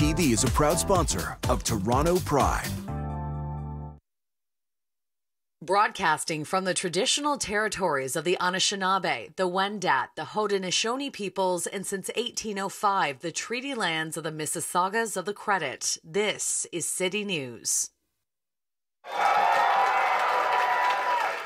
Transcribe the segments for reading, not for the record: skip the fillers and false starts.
TV is a proud sponsor of Toronto Pride. Broadcasting from the traditional territories of the Anishinaabe, the Wendat, the Haudenosaunee peoples, and since 1805, the treaty lands of the Mississaugas of the Credit, this is City News.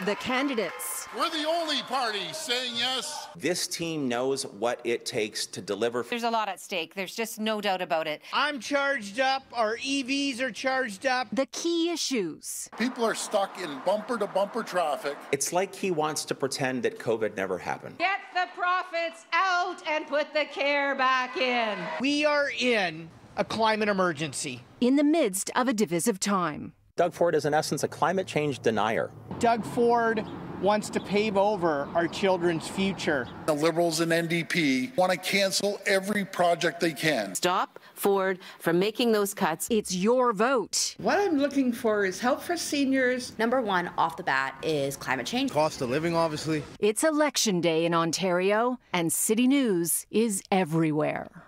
The candidates. We're the only party saying yes. This team knows what it takes to deliver. There's a lot at stake. There's just no doubt about it. I'm charged up. Our EVs are charged up. The key issues. People are stuck in bumper-to-bumper traffic. It's like he wants to pretend that COVID never happened. Get the profits out and put the care back in. We are in a climate emergency. In the midst of a divisive time. Doug Ford is in essence a climate change denier. Doug Ford wants to pave over our children's future. The Liberals and NDP want to cancel every project they can. Stop Ford from making those cuts. It's your vote. What I'm looking for is help for seniors. Number one off the bat is climate change. Cost of living, obviously. It's election day in Ontario, and City News is everywhere.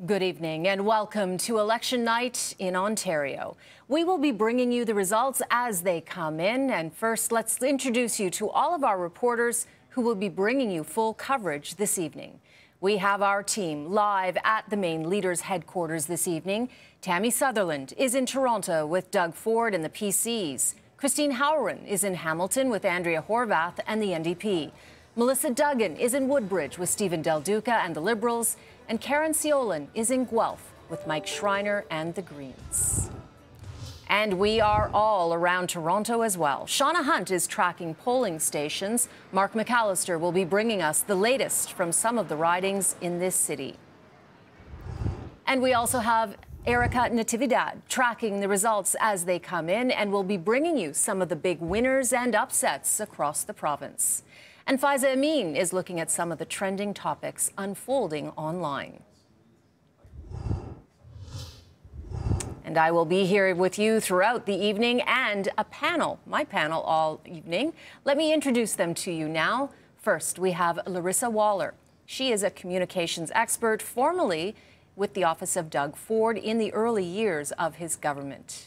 Good evening and welcome to Election Night in Ontario. We will be bringing you the results as they come in. And first, let's introduce you to all of our reporters who will be bringing you full coverage this evening. We have our team live at the main leader's headquarters this evening. Tammy Sutherland is in Toronto with Doug Ford and the PCs. Christine Howren is in Hamilton with Andrea Horvath and the NDP. Melissa Duggan is in Woodbridge with Stephen Dalduca and the Liberals. And Karen Siolan is in Guelph with Mike Schreiner and the Greens. And we are all around Toronto as well. Shauna Hunt is tracking polling stations. Mark McAllister will be bringing us the latest from some of the ridings in this city. And we also have Erica Natividad tracking the results as they come in and will be bringing you some of the big winners and upsets across the province. And Faiza Amin is looking at some of the trending topics unfolding online. And I will be here with you throughout the evening and a panel, my panel all evening. Let me introduce them to you now. First, we have Larissa Waller. She is a communications expert, formerly with the office of Doug Ford in the early years of his government.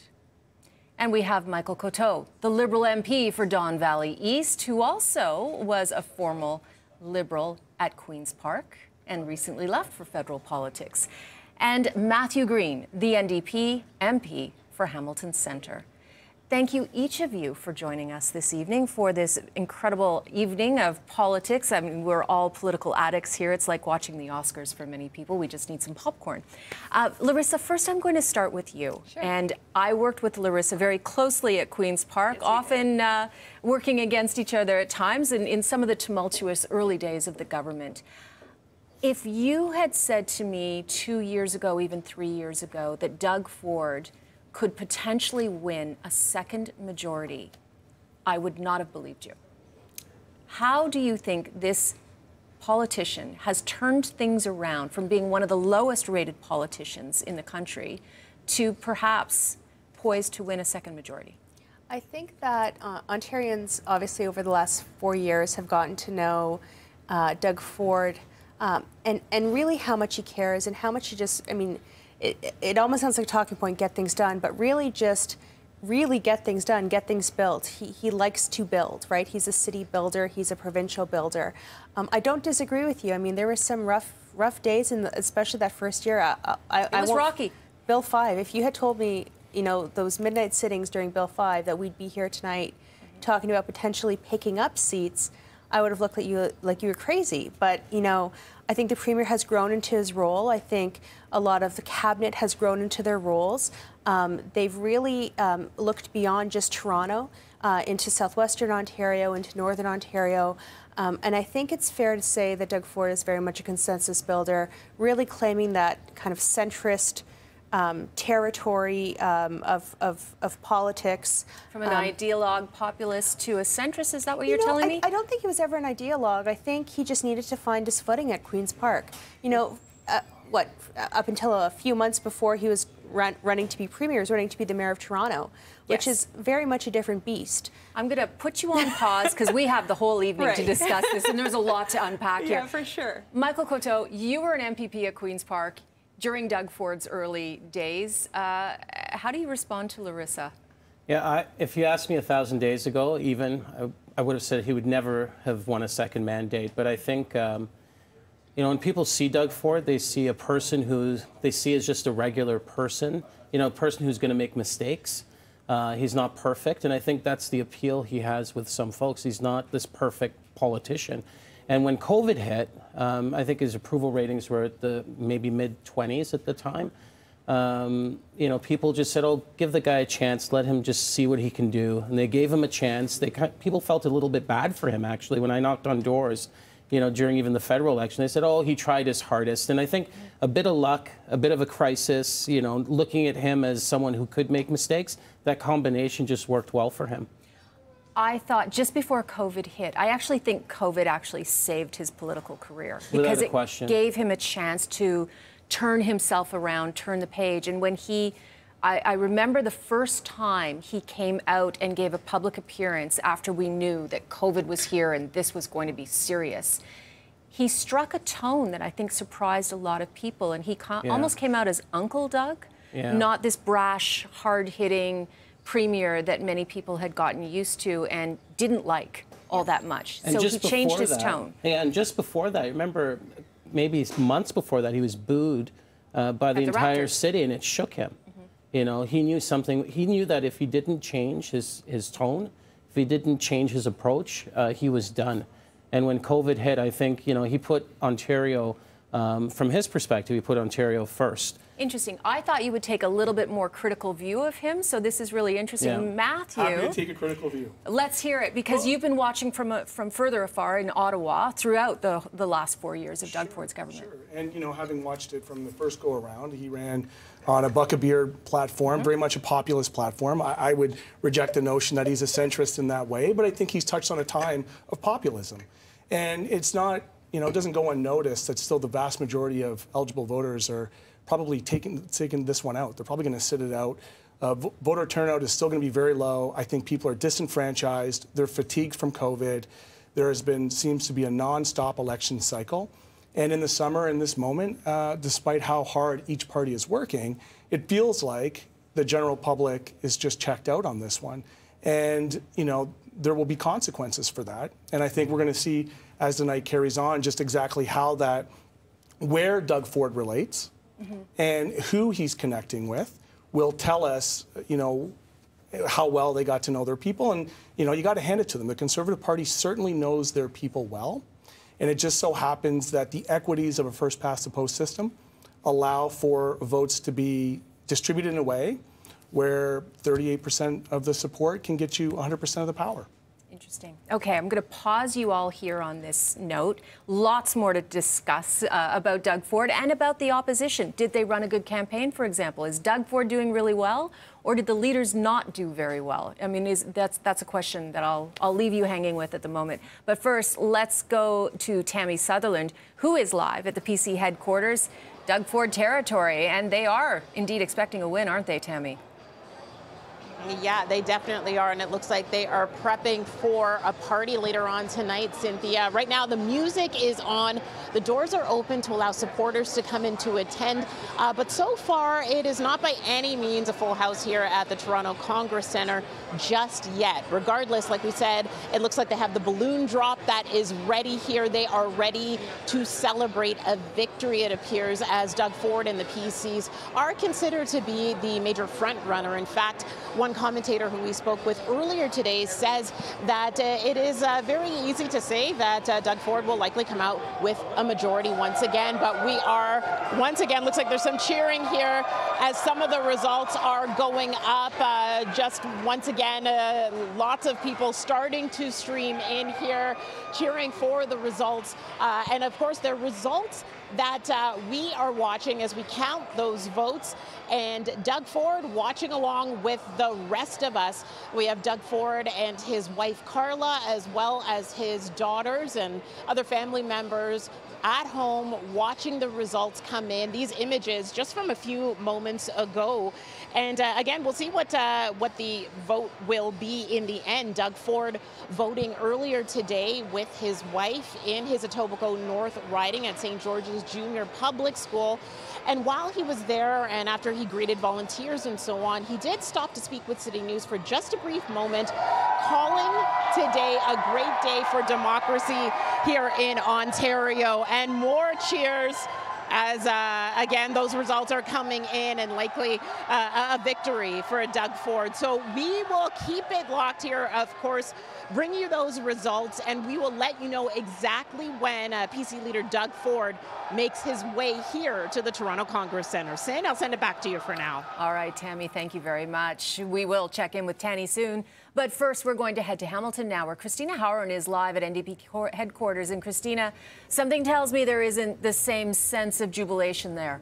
And we have Michael Coteau, the Liberal MP for Don Valley East, who also was a formal Liberal at Queen's Park and recently left for federal politics. And Matthew Green, the NDP MP for Hamilton Centre. Thank you, each of you, for joining us this evening for this incredible evening of politics. I mean, we're all political addicts here. It's like watching the Oscars for many people. We just need some popcorn. Larissa, first I'm going to start with you. Sure. And I worked with Larissa very closely at Queen's Park, yes, often working against each other at times in some of the tumultuous early days of the government. If you had said to me 2 years ago, even 3 years ago, that Doug Ford could potentially win a second majority, I would not have believed you. How do you think this politician has turned things around from being one of the lowest rated politicians in the country to perhaps poised to win a second majority? I think that Ontarians, obviously, over the last 4 years have gotten to know Doug Ford and really how much he cares and how much he just, I mean, it almost sounds like a talking point, get things done, but really just get things done, get things built. He likes to build, right? He's a city builder. He's a provincial builder. I don't disagree with you. I mean, there were some rough days, especially that first year. It was rocky. Bill 5, if you had told me, you know, those midnight sittings during Bill 5 that we'd be here tonight talking about potentially picking up seats, I would have looked at you like you were crazy. But, you know, I think the Premier has grown into his role. I think a lot of the Cabinet has grown into their roles. They've really looked beyond just Toronto into Southwestern Ontario, into Northern Ontario. And I think it's fair to say that Doug Ford is very much a consensus builder, really claiming that kind of centrist territory of politics. From an ideologue populist to a centrist, is that what you're telling me? I don't think he was ever an ideologue. I think he just needed to find his footing at Queen's Park. You know, up until a few months before he was running to be Premier, he was running to be the Mayor of Toronto, which is very much a different beast. I'm going to put you on pause because we have the whole evening to discuss this, and there's a lot to unpack here. Yeah, for sure. Michael Coteau, you were an MPP at Queen's Park. during Doug Ford's early days. How do you respond to Larissa? Yeah, if you asked me 1,000 days ago, even, I would have said he would never have won a second mandate. But I think, you know, when people see Doug Ford, they see a person who they see as just a regular person, you know, a person who's going to make mistakes. He's not perfect, and I think that's the appeal he has with some folks. He's not this perfect politician. And when COVID hit, I think his approval ratings were at the maybe mid-20s at the time. You know, people just said, oh, give the guy a chance, let him just see what he can do. And they gave him a chance. People felt a little bit bad for him, actually, when I knocked on doors, you know, during even the federal election. They said, oh, he tried his hardest. And I think a bit of luck, a bit of a crisis, you know, looking at him as someone who could make mistakes, that combination just worked well for him. I thought just before COVID hit, I actually think COVID actually saved his political career because it gave him a chance to turn himself around, turn the page. And when I remember the first time he came out and gave a public appearance after we knew that COVID was here and this was going to be serious. He struck a tone that I think surprised a lot of people, and he almost came out as Uncle Doug, not this brash, hard-hitting premier that many people had gotten used to and didn't like all that much. And so he changed his tone. Yeah, and just before that, I remember maybe months before that, he was booed by the entire city, and it shook him. You know, he knew something. He knew that if he didn't change his tone, if he didn't change his approach, he was done. And when COVID hit, I think, you know, he put Ontario, from his perspective, he put Ontario first. Interesting. I thought you would take a little bit more critical view of him, so this is really interesting. Yeah. Matthew, I'm going to take a critical view. Let's hear it, because you've been watching from further afar in Ottawa throughout the last 4 years of Doug Ford's government. Sure. And, you know, having watched it from the first go-around, he ran on a buck a beer platform, very much a populist platform. I would reject the notion that he's a centrist in that way, but I think he's touched on a time of populism. And it's not, you know, it doesn't go unnoticed that still the vast majority of eligible voters are probably taking this one out. They're probably going to sit it out. Voter turnout is still going to be very low. I think people are disenfranchised. They're fatigued from COVID. There seems to be a nonstop election cycle. And in the summer, in this moment, despite how hard each party is working, it feels like the general public is just checked out on this one. And, you know, there will be consequences for that. And I think we're going to see, as the night carries on, just exactly how where Doug Ford relates and who he's connecting with will tell us, you know, how well they got to know their people. And, you know, you got to hand it to them. The Conservative Party certainly knows their people well. And it just so happens that the equities of a first-past-the-post system allow for votes to be distributed in a way where 38% of the support can get you 100% of the power. Interesting. Okay, I'm going to pause you all here on this note. Lots more to discuss about Doug Ford and about the opposition. Did they run a good campaign, for example? Is Doug Ford doing really well, or did the leaders not do very well? I mean, that's a question that I'll leave you hanging with at the moment. But first, let's go to Tammy Sutherland, who is live at the PC headquarters, Doug Ford territory, and they are indeed expecting a win, aren't they, Tammy? Yeah, they definitely are, and it looks like they are prepping for a party later on tonight, Cynthia. Right now, the music is on. The doors are open to allow supporters to come in to attend, but so far, it is not by any means a full house here at the Toronto Congress Centre just yet. Regardless, like we said, it looks like they have the balloon drop that is ready here. They are ready to celebrate a victory, it appears, as Doug Ford and the PCs are considered to be the major front runner. In fact, one commentator who we spoke with earlier today says that it is very easy to say that Doug Ford will likely come out with a majority once again. But we are, once again, looks like there's some cheering here as some of the results are going up. Just once again, lots of people starting to stream in here, cheering for the results. And of course, the results that we are watching as we count those votes, and Doug Ford watching along with the rest of us. We have Doug Ford and his wife Carla, as well as his daughters and other family members at home watching the results come in. These images just from a few moments ago. And again, we'll see what the vote will be in the end. Doug Ford voting earlier today with his wife in his Etobicoke North riding at St. George's Junior Public School. And while he was there and after he greeted volunteers and so on, he did stop to speak with City News for just a brief moment, calling today a great day for democracy here in Ontario. And more cheers as, again, those results are coming in and likely a victory for Doug Ford. So we will keep it locked here, of course, bring you those results, and we will let you know exactly when PC leader Doug Ford makes his way here to the Toronto Congress Centre. Sin, I'll send it back to you for now. All right, Tammy, thank you very much. We will check in with Tanny soon. But first, we're going to head to Hamilton now, where Christina Howard is live at Ndp headquarters. And Christina, something tells me there isn't the same sense of jubilation there.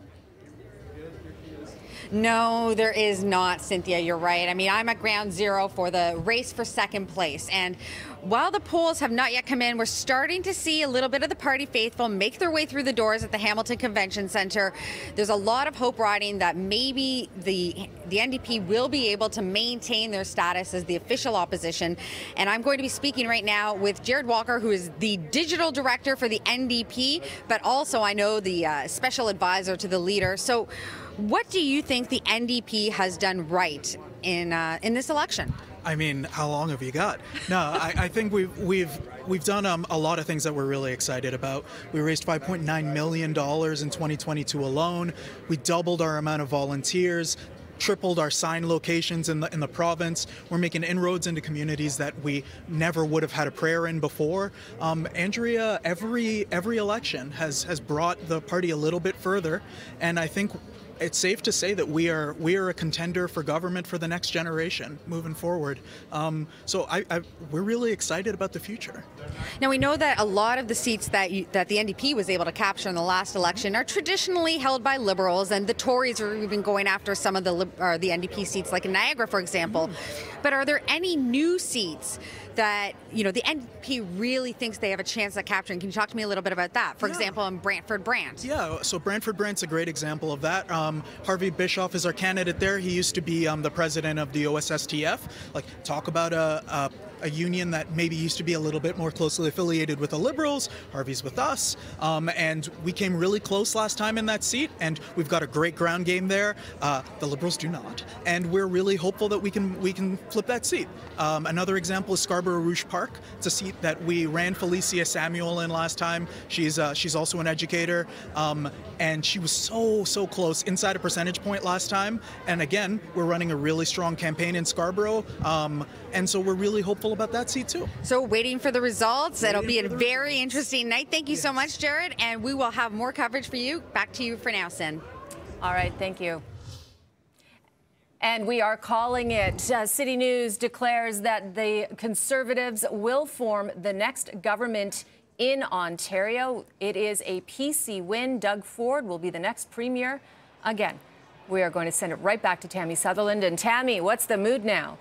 No, there is not, Cynthia. You're right. I mean, I'm at ground zero for the race for second place. And while the polls have not yet come in, we're starting to see a little bit of the party faithful make their way through the doors at the Hamilton Convention Centre. There's a lot of hope riding that maybe the NDP will be able to maintain their status as the official opposition. And I'm going to be speaking right now with Jared Walker, who is the digital director for the NDP, but also I know the special advisor to the leader. So what do you think the NDP has done right in this election? I mean, how long have you got? No, I think we've done a lot of things that we're really excited about. We raised $5.9 million in 2022 alone. We doubled our amount of volunteers, tripled our sign locations in the province. We're making inroads into communities that we never would have had a prayer in before. Andrea, every election has brought the party a little bit further, and I think it's safe to say that we are a contender for government for the next generation moving forward. So we're really excited about the future. Now, we know that a lot of the seats that the NDP was able to capture in the last election are traditionally held by Liberals, and the Tories are even going after some of the NDP seats, like in Niagara, for example. But are there any new seats that, you know, the NDP really thinks they have a chance at capturing? Can you talk to me a little bit about that? For example, in Brantford-Brant. Yeah, so Brantford-Brant's a great example of that. Harvey Bischoff is our candidate there. He used to be the president of the OSSTF. Like, talk about a union that maybe used to be a little bit more closely affiliated with the Liberals. Harvey's with us, and we came really close last time in that seat, and we've got a great ground game there. The Liberals do not, and we're really hopeful that we can flip that seat. Another example is Scarborough Rouge Park. It's a seat that we ran Felicia Samuel in last time. She's also an educator, and she was so close, inside a percentage point last time. And again, we're running a really strong campaign in Scarborough, and so we're really hopeful about that seat too. So waiting for the results. It'll be a very interesting night. Thank you so much, Jared, and we will have more coverage for you. Back to you for now, Sin. All right, thank you. And we are calling it. City News declares that the Conservatives will form the next government in Ontario. It is a PC win. Doug Ford will be the next premier. Again, we are going to send it right back to Tammy Sutherland. And Tammy, what's the mood now?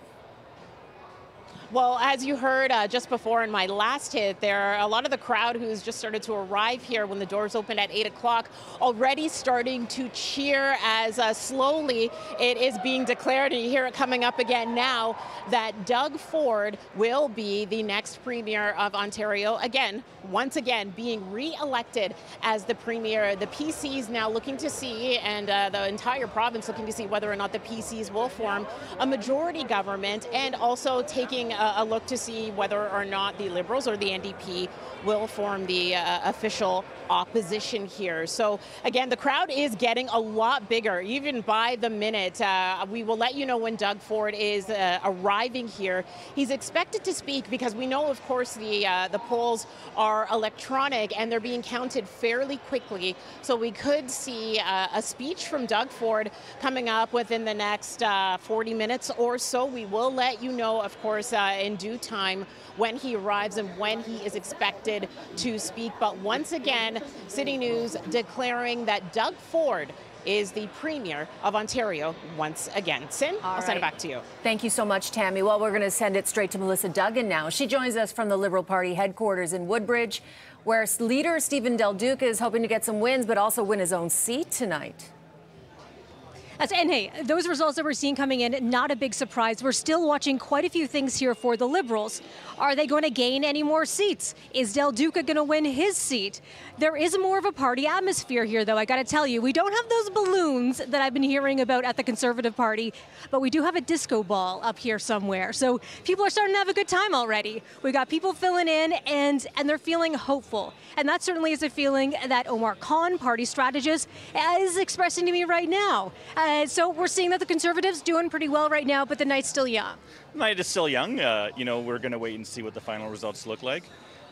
Well, as you heard just before in my last hit, there are a lot of the crowd who's just started to arrive here when the doors opened at 8 o'clock already starting to cheer as slowly it is being declared, and you hear it coming up again now, that Doug Ford will be the next premier of Ontario. Again, once again, being re-elected as the premier. The PCs now looking to see, and the entire province looking to see whether or not the PCs will form a majority government, and also taking a look to see whether or not the Liberals or the NDP will form the official opposition here. So again, the crowd is getting a lot bigger, even by the minute. We will let you know when Doug Ford is arriving here. He's expected to speak because we know, of course, the polls are electronic and they're being counted fairly quickly. So we could see a speech from Doug Ford coming up within the next 40 minutes or so. We will let you know, of course, in due time when he arrives and when he is expected to speak. But once again, City News declaring that Doug Ford is the Premier of Ontario once again. Sin, I'll send it back to you. Thank you so much, Tammy. Well, we're going to send it straight to Melissa Duggan now. She joins us from the Liberal Party headquarters in Woodbridge, where leader Stephen Dalduca is hoping to get some wins, but also win his own seat tonight. And hey, those results that we're seeing coming in, not a big surprise. We're still watching quite a few things here for the Liberals. Are they going to gain any more seats? Is Dalduca going to win his seat? There is more of a party atmosphere here, though, I got to tell you. We don't have those balloons that I've been hearing about at the Conservative Party, but we do have a disco ball up here somewhere. So people are starting to have a good time already. We got people filling in, and they're feeling hopeful. And that certainly is a feeling that Omar Khan, party strategist, is expressing to me right now. So we're seeing that the Conservatives doing pretty well right now, but the night's still young. The night is still young. We're going to wait and see what the final results look like.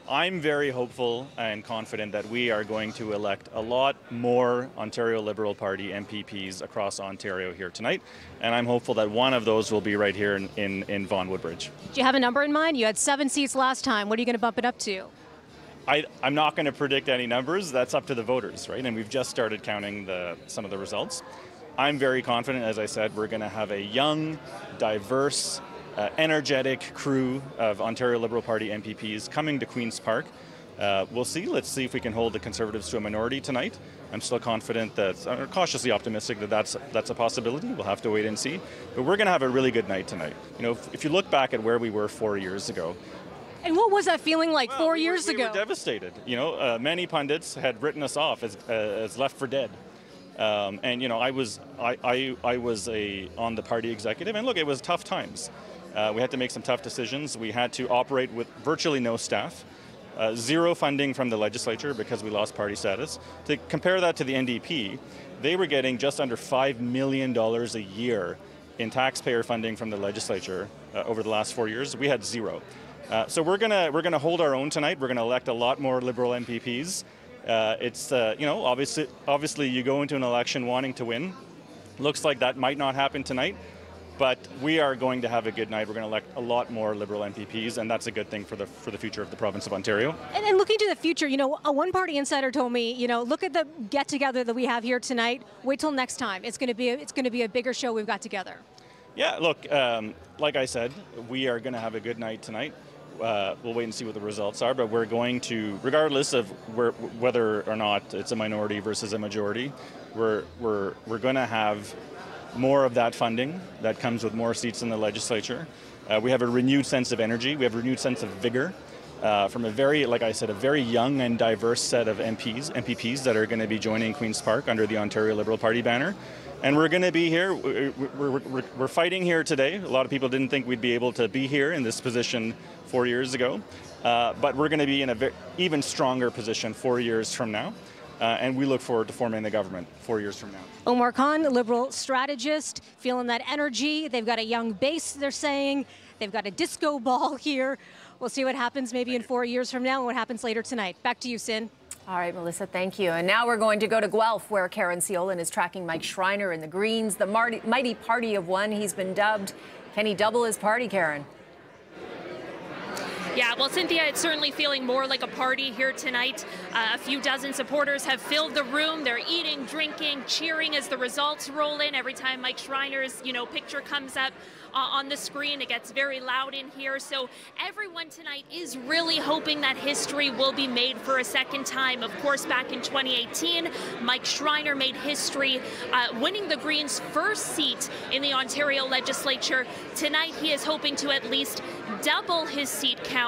I'm very hopeful and confident that we are going to elect a lot more Ontario Liberal Party MPPs across Ontario here tonight, and I'm hopeful that one of those will be right here in Vaughan Woodbridge. Do you have a number in mind? You had 7 seats last time. What are you going to bump it up to? I'm not going to predict any numbers. That's up to the voters, right? And we've just started counting some of the results. I'm very confident, as I said, we're going to have a young, diverse, energetic crew of Ontario Liberal Party MPPs coming to Queen's Park. We'll see. Let's see if we can hold the Conservatives to a minority tonight. I'm still confident cautiously optimistic that that's a possibility. We'll have to wait and see. But we're going to have a really good night tonight. If you look back at where we were 4 years ago. And what was that feeling like 4 years ago? We were devastated. Many pundits had written us off as left for dead. I was on the party executive, and look, it was tough times. We had to make some tough decisions. We had to operate with virtually no staff, zero funding from the legislature because we lost party status. To compare that to the Ndp, they were getting just under $5 million a year in taxpayer funding from the legislature over the last 4 years. We had zero. So we're gonna hold our own tonight. We're gonna elect a lot more Liberal MPPs. Obviously you go into an election wanting to win. Looks like that might not happen tonight, but we are going to have a good night. We're going to elect a lot more Liberal MPPs, and that's a good thing for the future of the province of Ontario. And looking to the future, a one-party insider told me, look at the get-together that we have here tonight. Wait till next time. It's going to be a bigger show we've got together. Yeah, look, like I said, we are going to have a good night tonight. We'll wait and see what the results are, but we're going to, regardless of whether or not it's a minority versus a majority, we're going to have more of that funding that comes with more seats in the legislature. We have a renewed sense of energy. We have a renewed sense of vigor from a very young and diverse set of MPPs that are going to be joining Queen's Park under the Ontario Liberal Party banner. And we're going to be here. We're fighting here today. A lot of people didn't think we'd be able to be here in this position 4 years ago. But we're going to be in an even stronger position 4 years from now. And we look forward to forming the government 4 years from now. Omar Khan, Liberal strategist, feeling that energy. They've got a young base, they're saying. They've got a disco ball here. We'll see what happens maybe in 4 years from now and what happens later tonight. Back to you, Sin. All right, Melissa, thank you. And now we're going to go to Guelph, where Karen Seolin is tracking Mike Schreiner in the Greens, the mighty party of one he's been dubbed. Can he double his party, Karen? Yeah, well, Cynthia, it's certainly feeling more like a party here tonight. A few dozen supporters have filled the room. They're eating, drinking, cheering as the results roll in. Every time Mike Schreiner's, picture comes up on the screen, it gets very loud in here. So everyone tonight is really hoping that history will be made for a second time. Of course, back in 2018, Mike Schreiner made history, winning the Greens' first seat in the Ontario legislature. Tonight, he is hoping to at least double his seat count.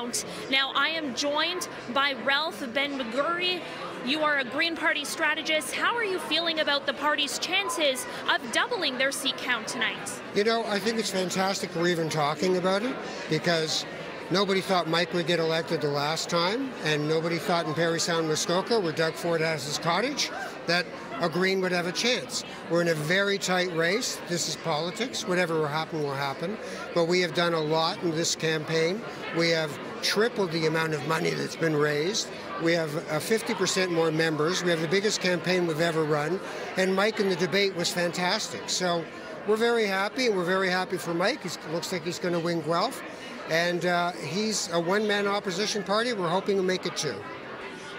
Now, I am joined by Ralph Ben-Maguri. You are a Green Party strategist. How are you feeling about the party's chances of doubling their seat count tonight? I think it's fantastic we're even talking about it, because nobody thought Mike would get elected the last time, and nobody thought in Parry Sound, Muskoka, where Doug Ford has his cottage, that a Green would have a chance. We're in a very tight race. This is politics. Whatever will happen. But we have done a lot in this campaign. We have tripled the amount of money that's been raised. We have 50% more members. We have the biggest campaign we've ever run. And Mike in the debate was fantastic. So we're very happy, and we're very happy for Mike. It looks like he's going to win Guelph. And he's a one-man opposition party. We're hoping to make it two.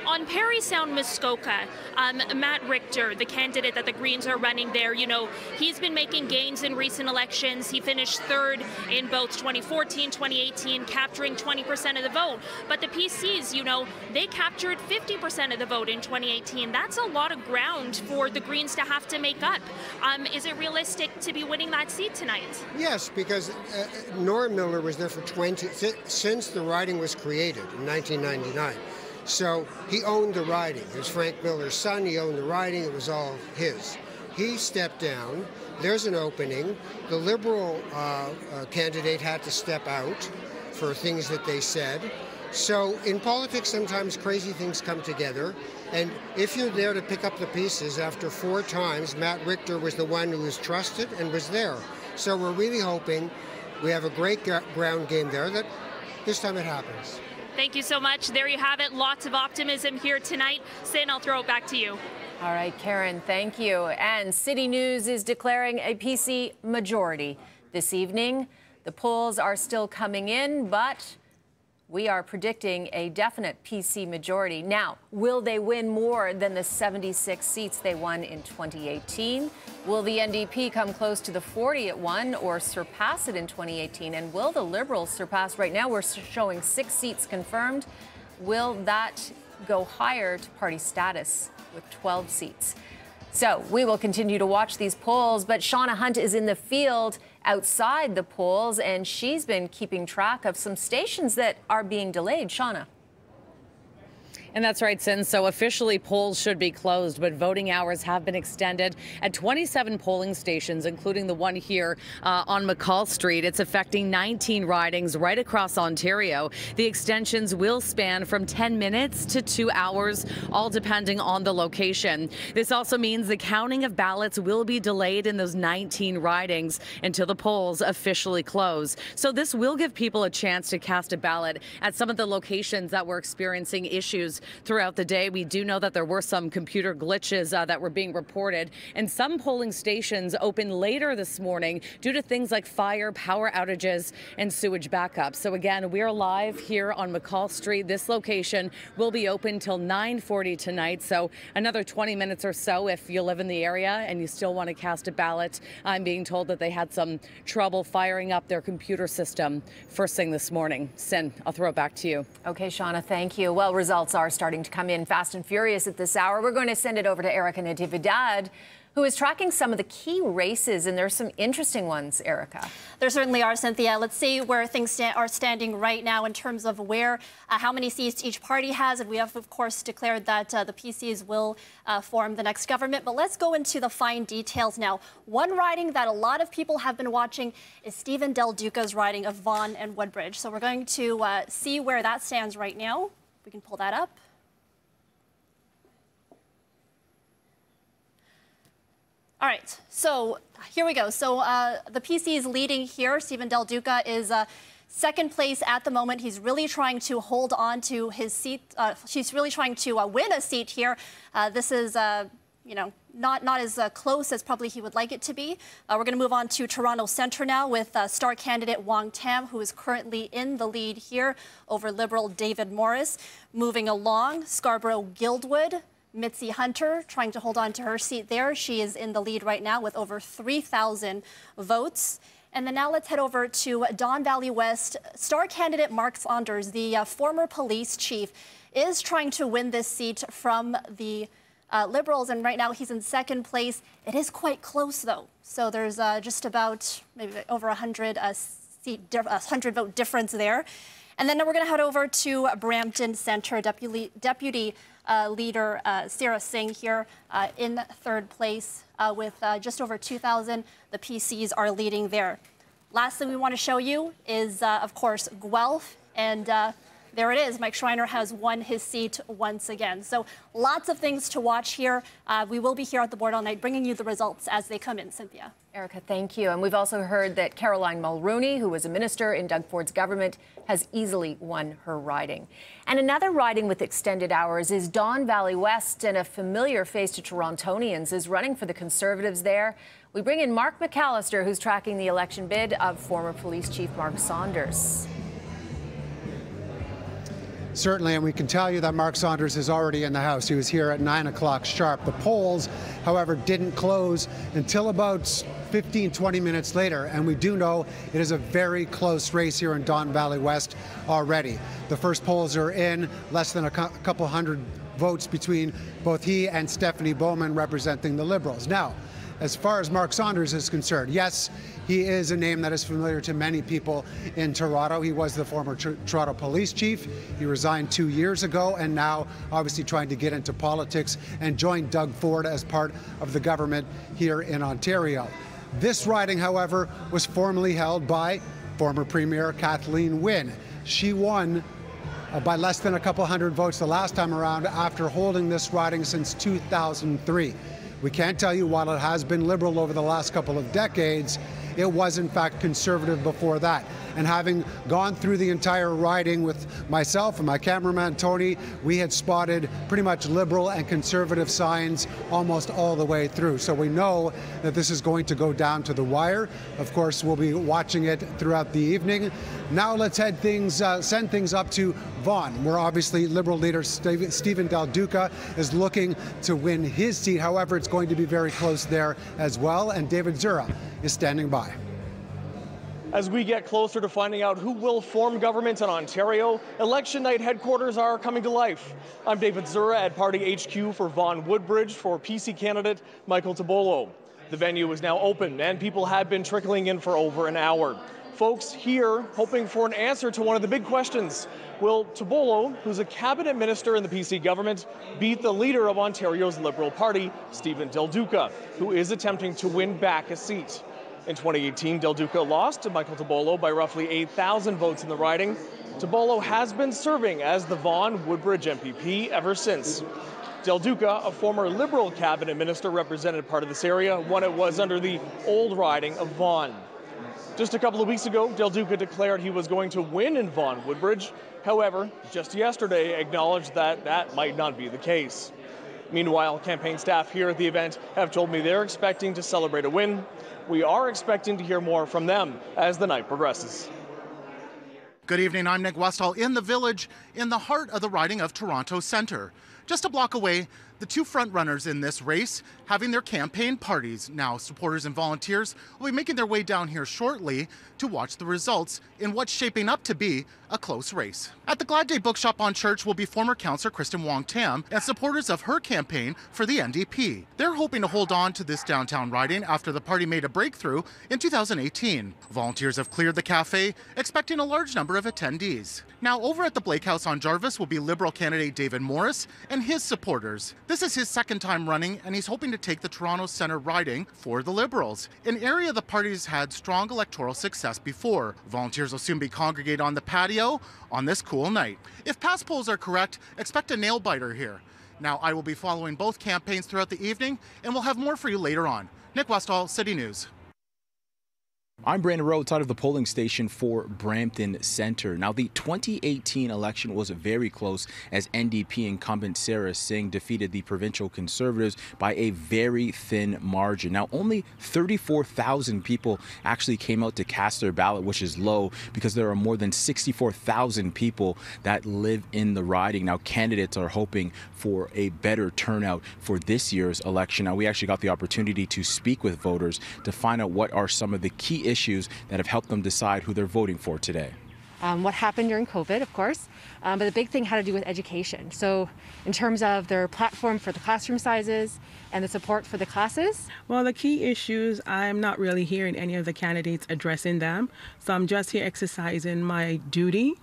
On Parry Sound, Muskoka, Matt Richter, the candidate that the Greens are running there, you know, he's been making gains in recent elections. He finished third in both 2014, 2018, capturing 20% of the vote. But the PCs, you know, they captured 50% of the vote in 2018. That's a lot of ground for the Greens to have to make up. Is it realistic to be winning that seat tonight? Yes, because Norm Miller was there for since the riding was created in 1999. So he owned the riding. It was Frank Miller's son. He owned the riding. It was all his. He stepped down. There's an opening. The Liberal candidate had to step out for things that they said. So in politics, sometimes crazy things come together. And if you're there to pick up the pieces, after 4 times, Matt Richter was the one who was trusted and was there. So we're really hoping we have a great ground game there, that this time it happens. Thank you so much. There you have it. Lots of optimism here tonight. Sin, I'll throw it back to you. All right, Karen, thank you. And City News is declaring a PC majority this evening. The polls are still coming in, but we are predicting a definite PC majority. Now, will they win more than the 76 seats they won in 2018? Will the NDP come close to the 40 it won or surpass it in 2018? And will the Liberals surpass? Right now, we're showing 6 seats confirmed. Will that go higher to party status with 12 seats? So we will continue to watch these polls, but Shauna Hunt is in the field outside the polls, and she's been keeping track of some stations that are being delayed. Shauna. And that's right, Sin. So officially polls should be closed, but voting hours have been extended at 27 polling stations, including the one here on McCall Street. It's affecting 19 ridings right across Ontario. The extensions will span from 10 minutes to 2 hours, all depending on the location. This also means the counting of ballots will be delayed in those 19 ridings until the polls officially close. So this will give people a chance to cast a ballot at some of the locations that were experiencing issues throughout the day. We do know that there were some computer glitches that were being reported, and some polling stations opened later this morning due to things like fire, power outages, and sewage backups. So again, we're live here on McCall Street. This location will be open till 9:40 tonight, so another 20 minutes or so if you live in the area and you still want to cast a ballot. I'm being told that they had some trouble firing up their computer system first thing this morning. Sin, I'll throw it back to you. Okay, Shauna, thank you. Well, results are starting to come in fast and furious at this hour. We're going to send it over to Erica Natividad, who is tracking some of the key races, and there's some interesting ones, Erica. There certainly are, Cynthia. Let's see where things are standing right now in terms of where, how many seats each party has. And we have, of course, declared that the PCs will form the next government. But let's go into the fine details now. One riding that a lot of people have been watching is Stephen Dalduca's riding of Vaughan and Woodbridge. So we're going to see where that stands right now. We can pull that up. All right, so here we go. So the PC is leading here. Stephen Dalduca is second place at the moment. He's really trying to hold on to his seat. He's really trying to win a seat here. This is, you know, not as close as probably he would like it to be. We're going to move on to Toronto Centre now with star candidate Wong Tam, who is currently in the lead here over Liberal David Morris. Moving along, Scarborough-Guildwood. Mitzi Hunter trying to hold on to her seat there. She is in the lead right now with over 3,000 votes. And then now let's head over to Don Valley West. Star candidate Mark Saunders, the former police chief, is trying to win this seat from the Liberals, and right now he's in second place. It is quite close, though. So there's just about maybe over 100 vote difference there. And then we're going to head over to Brampton Centre. Deputy Leader Sarah Singh here in third place with just over 2,000. The PCs are leading there. Last thing we want to show you is, of course, Guelph. And there it is. Mike Schreiner has won his seat once again. So lots of things to watch here. We will be here at the board all night bringing you the results as they come in, Cynthia. Erica, thank you. And we've also heard that Caroline Mulrooney, who was a minister in Doug Ford's government, has easily won her riding. And another riding with extended hours is Don Valley West, and a familiar face to Torontonians is running for the Conservatives there. We bring in Mark McAllister, who's tracking the election bid of former police chief Mark Saunders. Certainly, and we can tell you that Mark Saunders is already in the House. He was here at 9 o'clock sharp. The polls, however, didn't close until about 15, 20 minutes later, and we do know it is a very close race here in Don Valley West already. The first polls are in, less than a couple hundred votes between both he and Stephanie Bowman representing the Liberals. Now, as far as Mark Saunders is concerned, yes, he is a name that is familiar to many people in Toronto. He was the former Toronto police chief. He resigned 2 years ago and now obviously trying to get into politics and join Doug Ford as part of the government here in Ontario. This riding, however, was formerly held by former Premier Kathleen Wynne. She won by less than a couple hundred votes the last time around after holding this riding since 2003. We can't tell you, while it has been Liberal over the last couple of decades, it was in fact Conservative before that. And having gone through the entire riding with myself and my cameraman Tony, we had spotted pretty much Liberal and Conservative signs almost all the way through. So we know that this is going to go down to the wire. Of course, we'll be watching it throughout the evening. Now let's send things up to Vaughan, where obviously Liberal leader Stephen Dalduca is looking to win his seat. However, it's going to be very close there as well, and David Zura is standing by. As we get closer to finding out who will form government in Ontario, election night headquarters are coming to life. I'm David Zura at Party HQ for Vaughan Woodbridge for PC candidate Michael Tobolo. The venue is now open and people have been trickling in for over an hour. Folks here hoping for an answer to one of the big questions. Will Tobolo, who's a cabinet minister in the PC government, beat the leader of Ontario's Liberal Party, Stephen Dalduca, who is attempting to win back a seat? In 2018, Dalduca lost to Michael Tobolo by roughly 8,000 votes in the riding. Tobolo has been serving as the Vaughan Woodbridge MPP ever since. Dalduca, a former Liberal cabinet minister, represented part of this area when it was under the old riding of Vaughan. Just a couple of weeks ago, Dalduca declared he was going to win in Vaughan Woodbridge. However, just yesterday acknowledged that that might not be the case. Meanwhile, campaign staff here at the event have told me they're expecting to celebrate a win. We are expecting to hear more from them as the night progresses. Good evening, I'm Nick Westall in the Village, in the heart of the riding of Toronto Centre. Just a block away, the two frontrunners in this race having their campaign parties. Now, supporters and volunteers will be making their way down here shortly to watch the results in what's shaping up to be a close race. At the Glad Day Bookshop on Church will be former Councillor Kristen Wong-Tam and supporters of her campaign for the NDP. They're hoping to hold on to this downtown riding after the party made a breakthrough in 2018. Volunteers have cleared the cafe, expecting a large number of attendees. Now, over at the Blake House on Jarvis will be Liberal candidate David Morris and his supporters. This is his second time running, and he's hoping to take the Toronto Centre riding for the Liberals, an area the party's had strong electoral success before. Volunteers will soon be congregated on the patio on this cool night. If past polls are correct, expect a nail-biter here. Now, I will be following both campaigns throughout the evening, and we'll have more for you later on. Nick Westall, City News. I'm Brandon Rowe, outside of the polling station for Brampton Centre. Now, the 2018 election was very close as NDP incumbent Sarah Singh defeated the provincial Conservatives by a very thin margin. Now, only 34,000 people actually came out to cast their ballot, which is low because there are more than 64,000 people that live in the riding. Now, candidates are hoping for a better turnout for this year's election. Now, we actually got the opportunity to speak with voters to find out what are some of the key issues that have helped them decide who they're voting for today. What happened during COVID, of course, but the big thing had to do with education. So in terms of their platform for the classroom sizes and the support for the classes. Well, the key issues, I'm not really hearing any of the candidates addressing them. So I'm just here exercising my duty.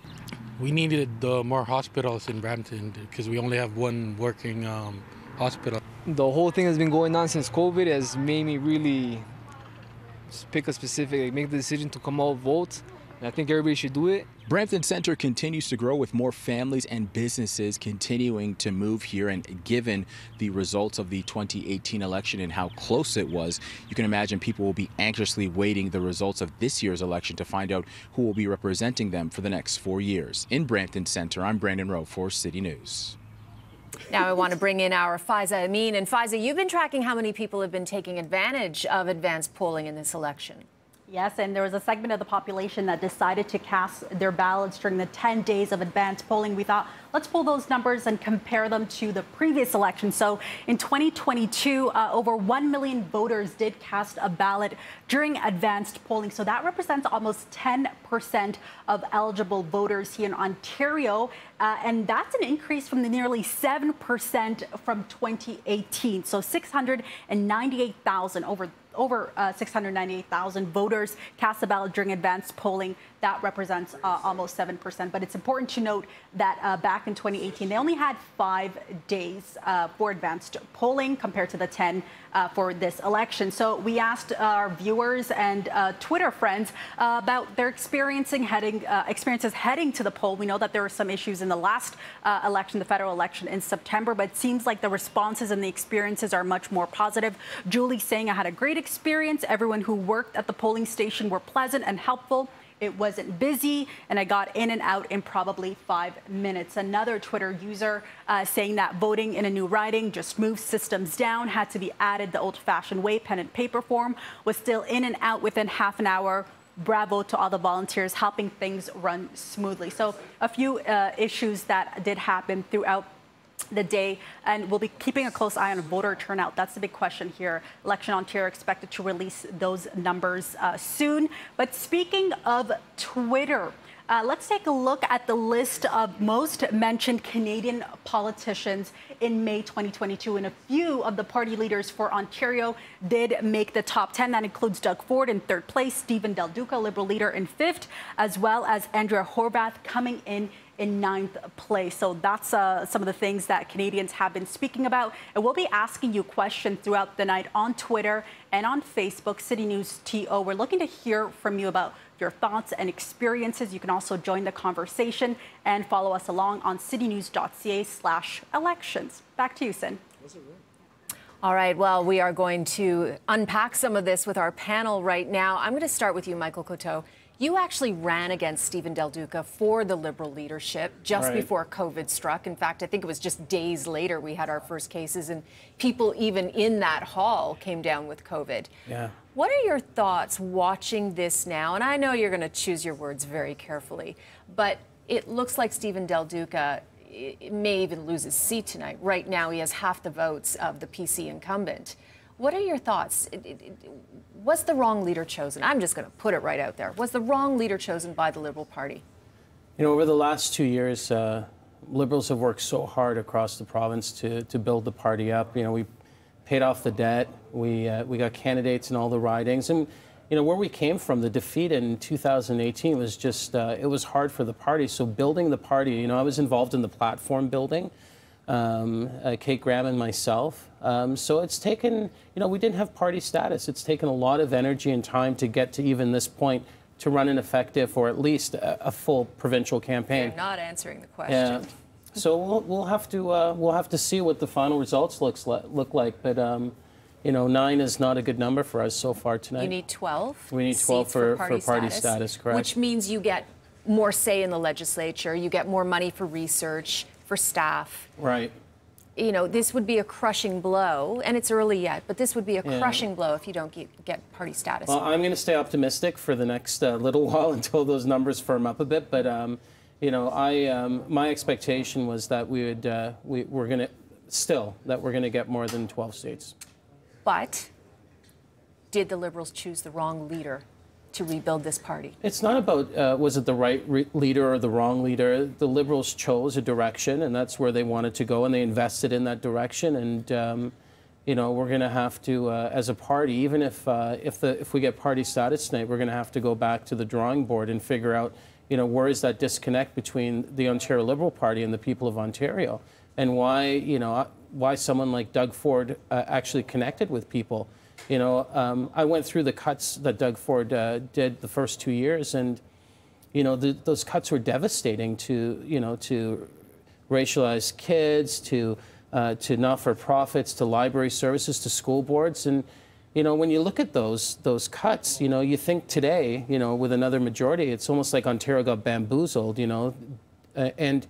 We needed more hospitals in Brampton because we only have one working hospital. The whole thing has been going on since COVID has made me really pick a specific, make the decision to come out vote. And I think everybody should do it. Brampton Centre continues to grow with more families and businesses continuing to move here. And given the results of the 2018 election and how close it was, you can imagine people will be anxiously waiting the results of this year's election to find out who will be representing them for the next 4 years. In Brampton Centre, I'm Brandon Rowe for City News. Now I want to bring in our Faiza Amin. And Faiza, you've been tracking how many people have been taking advantage of advanced polling in this election. Yes, and there was a segment of the population that decided to cast their ballots during the 10 days of advanced polling. We thought, let's pull those numbers and compare them to the previous election. So in 2022, over 1 million voters did cast a ballot during advanced polling. So that represents almost 10% of eligible voters here in Ontario. And that's an increase from the nearly 7% from 2018. So 698,000, over 698,000 voters cast a ballot during advanced polling. That represents almost 7%. But it's important to note that back in 2018, they only had 5 days for advanced polling compared to the 10 for this election. So we asked our viewers and Twitter friends about their experiences heading to the poll. We know that there were some issues in the last election, the federal election in September, but it seems like the responses and the experiences are much more positive. Julie saying, I had a great experience. Everyone who worked at the polling station were pleasant and helpful. It wasn't busy, and I got in and out in probably 5 minutes. Another Twitter user saying that voting in a new riding just moved systems down, had to be added the old-fashioned way, pen and paper form, was still in and out within half an hour. Bravo to all the volunteers helping things run smoothly. So a few issues that did happen throughout the day, and we'll be keeping a close eye on voter turnout. That's the big question here. Election Ontario expected to release those numbers soon. But speaking of Twitter, let's take a look at the list of most mentioned Canadian politicians in May 2022. And a few of the party leaders for Ontario did make the top 10. That includes Doug Ford in 3rd place, Stephen Dalduca, Liberal leader, in 5th, as well as Andrea Horwath coming in 9th place. So that's some of the things that Canadians have been speaking about. And we'll be asking you questions throughout the night on Twitter and on Facebook, City News TO. We're looking to hear from you about your thoughts and experiences. You can also join the conversation and follow us along on citynews.ca/elections. Back to you, Sin. All right, well, we are going to unpack some of this with our panel right now. I'm going to start with you, Michael Coteau. You actually ran against Stephen Dalduca for the Liberal leadership just before COVID struck. In fact, I think it was just days later we had our first cases, and people even in that hall came down with COVID. Yeah. What are your thoughts watching this now? And I know you're going to choose your words very carefully, but it looks like Stephen Dalduca may even lose his seat tonight. Right now, he has half the votes of the PC incumbent. What are your thoughts? Was the wrong leader chosen? I'm just going to put it right out there. Was the wrong leader chosen by the Liberal Party? You know, over the last 2 years, Liberals have worked so hard across the province to build the party up. You know, we paid off the debt. We got candidates in all the ridings. And, you know, where we came from, the defeat in 2018 was just, it was hard for the party. So building the party, you know, I was involved in the platform building. Kate Graham and myself. So it's taken, you know, we didn't have party status. It's taken a lot of energy and time to get to even this point to run an effective or at least a full provincial campaign. You're not answering the question. Yeah. So we'll have to see what the final results look like. But you know, 9 is not a good number for us so far tonight. You need 12. We need 12 for party status, correct? Which means you get more say in the legislature. You get more money for research, for staff. Right. You know, this would be a crushing blow, and it's early yet, but this would be a crushing blow if you don't get party status. Well, I'm going to stay optimistic for the next little while until those numbers firm up a bit. But you know, my expectation was that we're going to get more than 12 seats. But did the Liberals choose the wrong leader to rebuild this party? It's not about was it the right leader or the wrong leader. The Liberals chose a direction, and that's where they wanted to go, and they invested in that direction. And you know, we're going to have to, as a party, even if we get party status tonight, we're going to have to go back to the drawing board and figure out, you know, where is that disconnect between the Ontario Liberal Party and the people of Ontario, and why someone like Doug Ford actually connected with people. You know, I went through the cuts that Doug Ford did the first 2 years, and you know, those cuts were devastating to racialized kids, to not-for-profits, to library services, to school boards. And you know, when you look at those cuts, you know, you think today, you know, with another majority, it's almost like Ontario got bamboozled, you know, and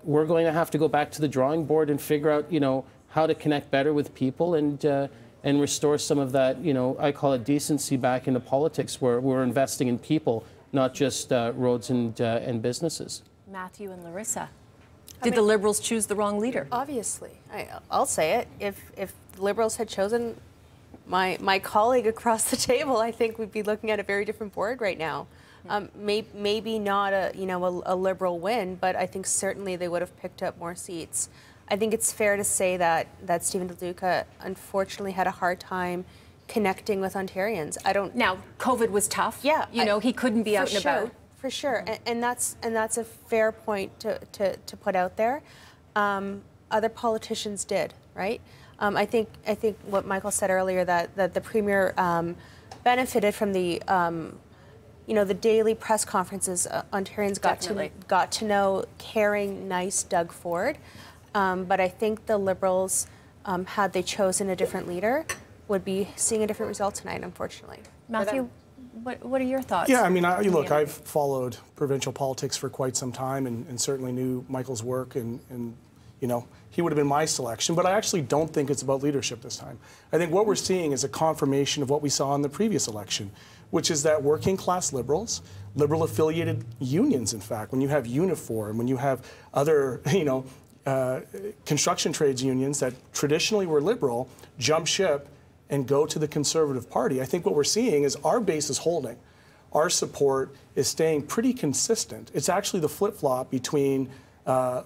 we're going to have to go back to the drawing board and figure out, you know, how to connect better with people and and restore some of that, I call it decency back into politics, where we're investing in people, not just roads and businesses. Matthew and Larissa, did the Liberals choose the wrong leader? Obviously. I'll say it. If the Liberals had chosen my colleague across the table, I think we'd be looking at a very different board right now. Maybe not a Liberal win, but I think certainly they would have picked up more seats. I think it's fair to say that Stephen Dalduca unfortunately had a hard time connecting with Ontarians. Now, COVID was tough. Yeah, he couldn't be out and about. For sure, and that's a fair point to put out there. Other politicians did, right? I think what Michael said earlier, that the Premier benefited from the the daily press conferences. Ontarians got to know caring, nice Doug Ford. But I think the Liberals, had they chosen a different leader, would be seeing a different result tonight, unfortunately. Matthew, what are your thoughts? Yeah, I mean, look, I've followed provincial politics for quite some time and certainly knew Michael's work and he would have been my selection, but I actually don't think it's about leadership this time. I think what we're seeing is a confirmation of what we saw in the previous election, which is that working class Liberals, Liberal affiliated unions, in fact, when you have Unifor and when you have other, construction trades unions that traditionally were Liberal, jump ship and go to the Conservative Party. I think what we're seeing is our base is holding. Our support is staying pretty consistent. It's actually the flip-flop between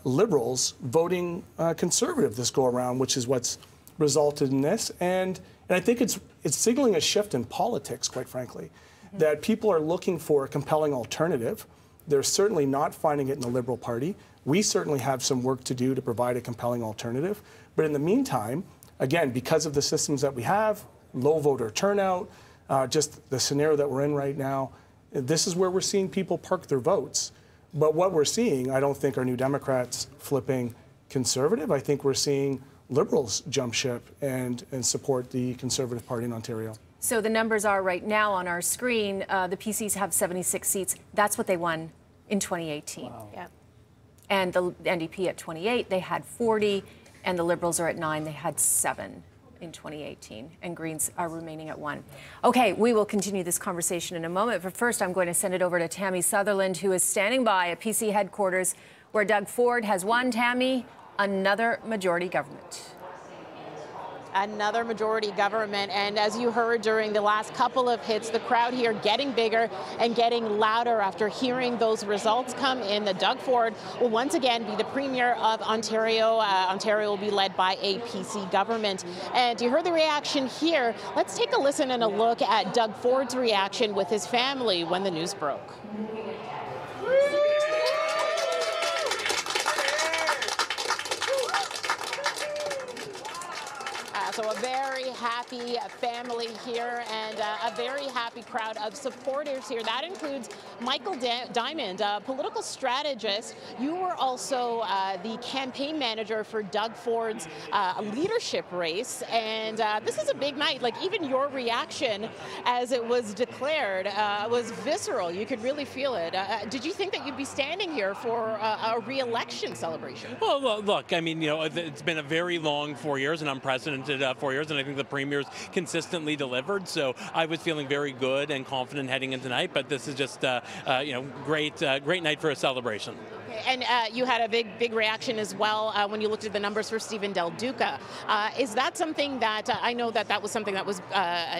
Liberals voting Conservative this go-around, which is what's resulted in this. And I think it's signaling a shift in politics, quite frankly, that people are looking for a compelling alternative. They're certainly not finding it in the Liberal Party. We certainly have some work to do to provide a compelling alternative. But in the meantime, again, because of the systems that we have, low voter turnout, just the scenario that we're in right now, this is where we're seeing people park their votes. But what we're seeing, I don't think, are New Democrats flipping Conservative. I think we're seeing Liberals jump ship and support the Conservative Party in Ontario. So the numbers are right now on our screen. The PCs have 76 seats. That's what they won in 2018. Wow. Yeah. And the NDP at 28, they had 40, and the Liberals are at 9, they had 7 in 2018, and Greens are remaining at 1. Okay, we will continue this conversation in a moment, but first I'm going to send it over to Tammy Sutherland, who is standing by at PC headquarters where Doug Ford has won. Tammy, another majority government. Another majority government, and as you heard during the last couple of hits, the crowd here getting bigger and getting louder after hearing those results come in. The Doug Ford will once again be the Premier of Ontario. Ontario will be led by a PC government. And you heard the reaction here. Let's take a listen and a look at Doug Ford's reaction with his family when the news broke. So a very happy family here and a very happy crowd of supporters here. That includes Michael Diamond, a political strategist. You were also the campaign manager for Doug Ford's leadership race. And this is a big night. Like, even your reaction as it was declared was visceral. You could really feel it. Did you think that you'd be standing here for a re-election celebration? Well, look, I mean, it's been a very long 4 years, an unprecedented 4 years, and I think the Premier's consistently delivered. So I was feeling very good and confident heading into tonight. But this is just, great night for a celebration. Okay. And you had a big reaction as well when you looked at the numbers for Stephen Dalduca. Is that something that I know that was something that was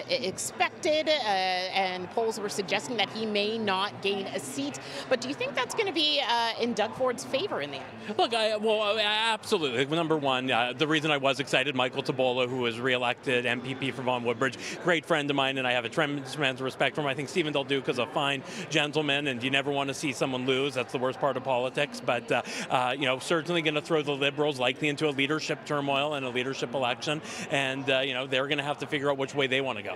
expected, and polls were suggesting that he may not gain a seat. But do you think that's going to be in Doug Ford's favor in the end? Look, absolutely. Number one, the reason I was excited, Michael Tabola, who was re-elected MPP for Vaughan Woodbridge, great friend of mine, and I have a tremendous amount of respect for him. I think Stephen Dalduca is a fine gentleman, and you never want to see someone lose. That's the worst part of politics. But certainly going to throw the Liberals likely into a leadership turmoil and a leadership election, and they're going to have to figure out which way they want to go.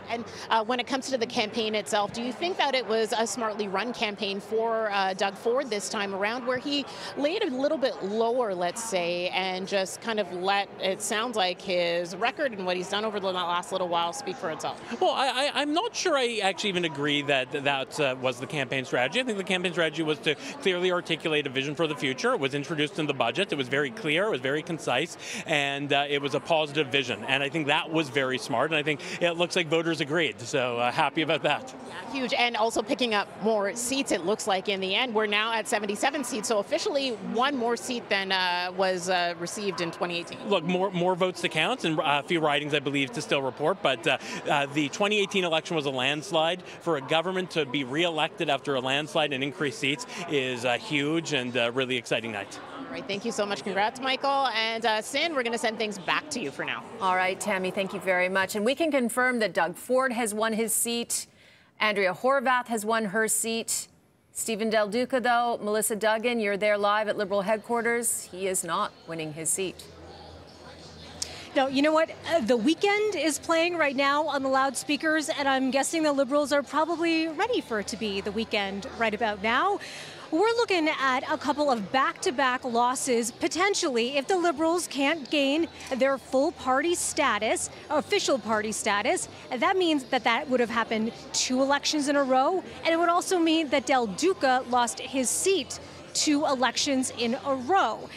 And when it comes to the campaign itself, do you think that it was a smartly run campaign for Doug Ford this time around, where he laid a little bit lower, let's say, and just kind of let, it sounds like, his record and what he's done over the last little while speak for itself? Well, I'm not sure I actually even agree that was the campaign strategy. I think the campaign strategy was to clearly articulate a vision for the future. It was introduced in the budget. It was very clear. It was very concise, and it was a positive vision. And I think that was very smart. And I think it looks like voters agreed. So happy about that. Yeah, huge. And also picking up more seats, it looks like, in the end. We're now at 77 seats, so officially one more seat than was received in 2018. Look, more votes to count, and a few ridings, I believe, to still report. But the 2018 election was a landslide. For a government to be re-elected after a landslide and increased seats is huge and really exciting night. All right, thank you so much. Congrats, Michael. And Sin, we're going to send things back to you for now. All right, Tammy, thank you very much. And we can confirm that Doug Ford has won his seat. Andrea Horwath has won her seat. Stephen Dalduca, though, Melissa Duggan, you're there live at Liberal headquarters. He is not winning his seat. No, you know what? The Weekend is playing right now on the loudspeakers, and I'm guessing the Liberals are probably ready for it to be the Weekend right about now. We're looking at a couple of back-to-back losses, potentially, if the Liberals can't gain their full party status, official party status. And that means that would have happened 2 elections in a row, and it would also mean that Dalduca lost his seat 2 elections in a row.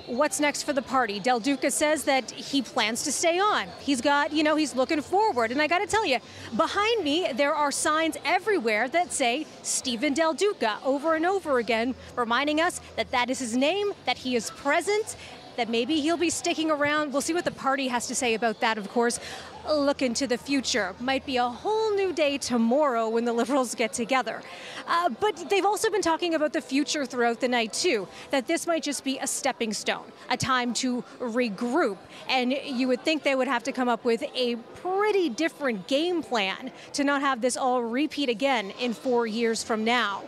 What's next for the party? Dalduca says that he plans to stay on. He's got, he's looking forward. And I got to tell you, behind me, there are signs everywhere that say Stephen Dalduca over and over again, reminding us that that is his name, that he is present, that maybe he'll be sticking around. We'll see what the party has to say about that, of course. Look into the future. Might be a whole new day tomorrow when the Liberals get together. But they've also been talking about the future throughout the night, too, that this might just be a stepping stone, a time to regroup. And you would think they would have to come up with a pretty different game plan to not have this all repeat again in 4 years from now.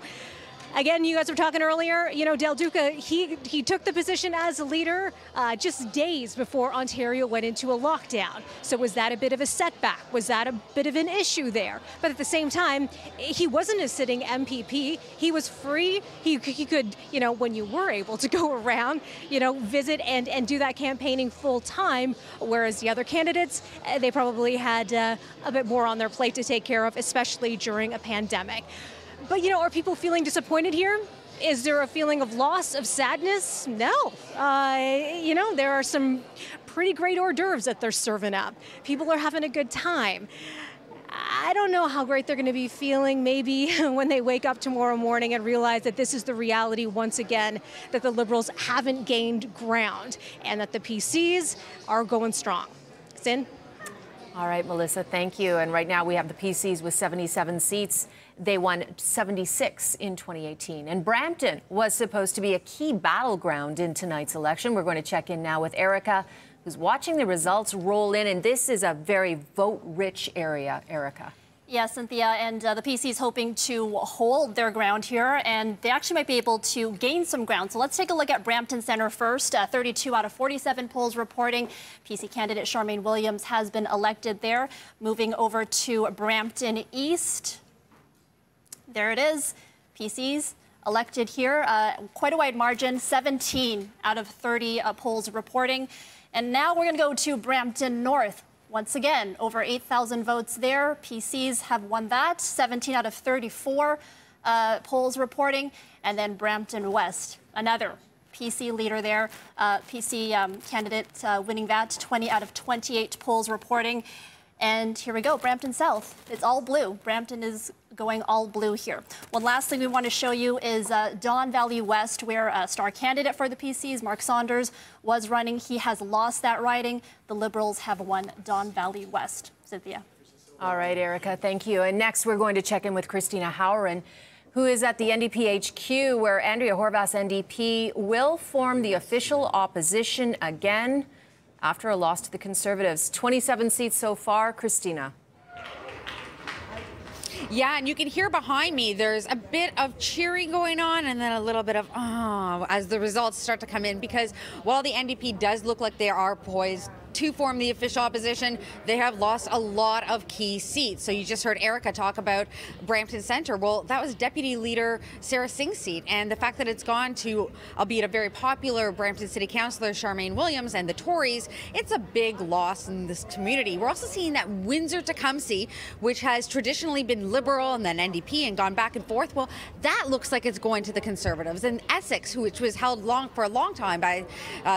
Again, you guys were talking earlier, Dalduca, he took the position as leader just days before Ontario went into a lockdown. So was that a bit of a setback? Was that a bit of an issue there? But at the same time, he wasn't a sitting MPP. He was free. He could, when you were able to go around, visit and do that campaigning full time, whereas the other candidates, they probably had a bit more on their plate to take care of, especially during a pandemic. But, are people feeling disappointed here? Is there a feeling of loss, of sadness? No. There are some pretty great hors d'oeuvres that they're serving up. People are having a good time. I don't know how great they're going to be feeling maybe when they wake up tomorrow morning and realize that this is the reality once again, that the Liberals haven't gained ground and that the PCs are going strong. Sin? All right, Melissa, thank you. And right now we have the PCs with 77 seats. They won 76 in 2018. And Brampton was supposed to be a key battleground in tonight's election. We're going to check in now with Erica, who's watching the results roll in. And this is a very vote-rich area, Erica. Yeah, Cynthia, and the PC is hoping to hold their ground here, and they actually might be able to gain some ground. So let's take a look at Brampton Centre first. 32 out of 47 polls reporting PC candidate Charmaine Williams has been elected there. Moving over to Brampton East. There it is. PCs elected here. Quite a wide margin, 17 out of 30 polls reporting. And now we're going to go to Brampton North. Once again, over 8,000 votes there. PCs have won that, 17 out of 34 polls reporting. And then Brampton West, another PC leader there, PC candidate winning that, 20 out of 28 polls reporting. And here we go, Brampton South. It's all blue. Brampton is going all blue here. One last thing we want to show you is Don Valley West, where a star candidate for the PCs, Mark Saunders, was running. He has lost that riding. The Liberals have won Don Valley West. Cynthia. All right, Erica, thank you. And next, we're going to check in with Christina Howren, who is at the NDP HQ, where Andrea Horwath's NDP will form the official opposition again after a loss to the Conservatives. 27 seats so far. Christina. Yeah, and you can hear behind me, there's a bit of cheering going on and then a little bit of as the results start to come in, because while the NDP does look like they are poised to form the official opposition, they have lost a lot of key seats. So you just heard Erica talk about Brampton Centre. Well, that was Deputy Leader Sarah Singh's seat, and the fact that it's gone to, albeit a very popular Brampton City Councillor Charmaine Williams and the Tories, it's a big loss in this community. We're also seeing that Windsor-Tecumseh, which has traditionally been Liberal and then NDP and gone back and forth, well, that looks like it's going to the Conservatives. And Essex, which was held for a long time by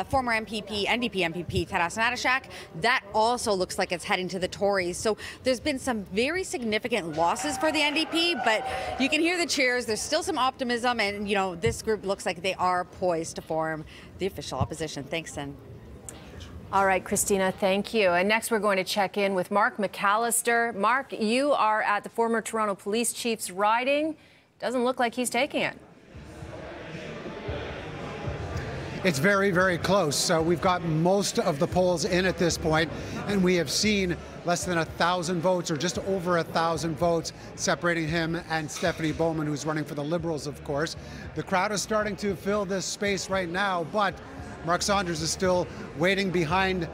former NDP MPP Taras Natashak, that also looks like it's heading to the Tories. So there's been some very significant losses for the NDP, but you can hear the cheers. There's still some optimism, and you know, this group looks like they are poised to form the official opposition. Thanks, Sin. All right, Christina, thank you. And next we're going to check in with Mark McAllister. Mark, you are at the former Toronto Police Chief's riding. Doesn't look like he's taking it. It's very, very close. So we've got most of the polls in at this point, and we have seen less than 1,000 votes, or just over 1,000 votes, separating him and Stephanie Bowman, who's running for the Liberals, of course. The crowd is starting to fill this space right now, but Mark Saunders is still waiting behind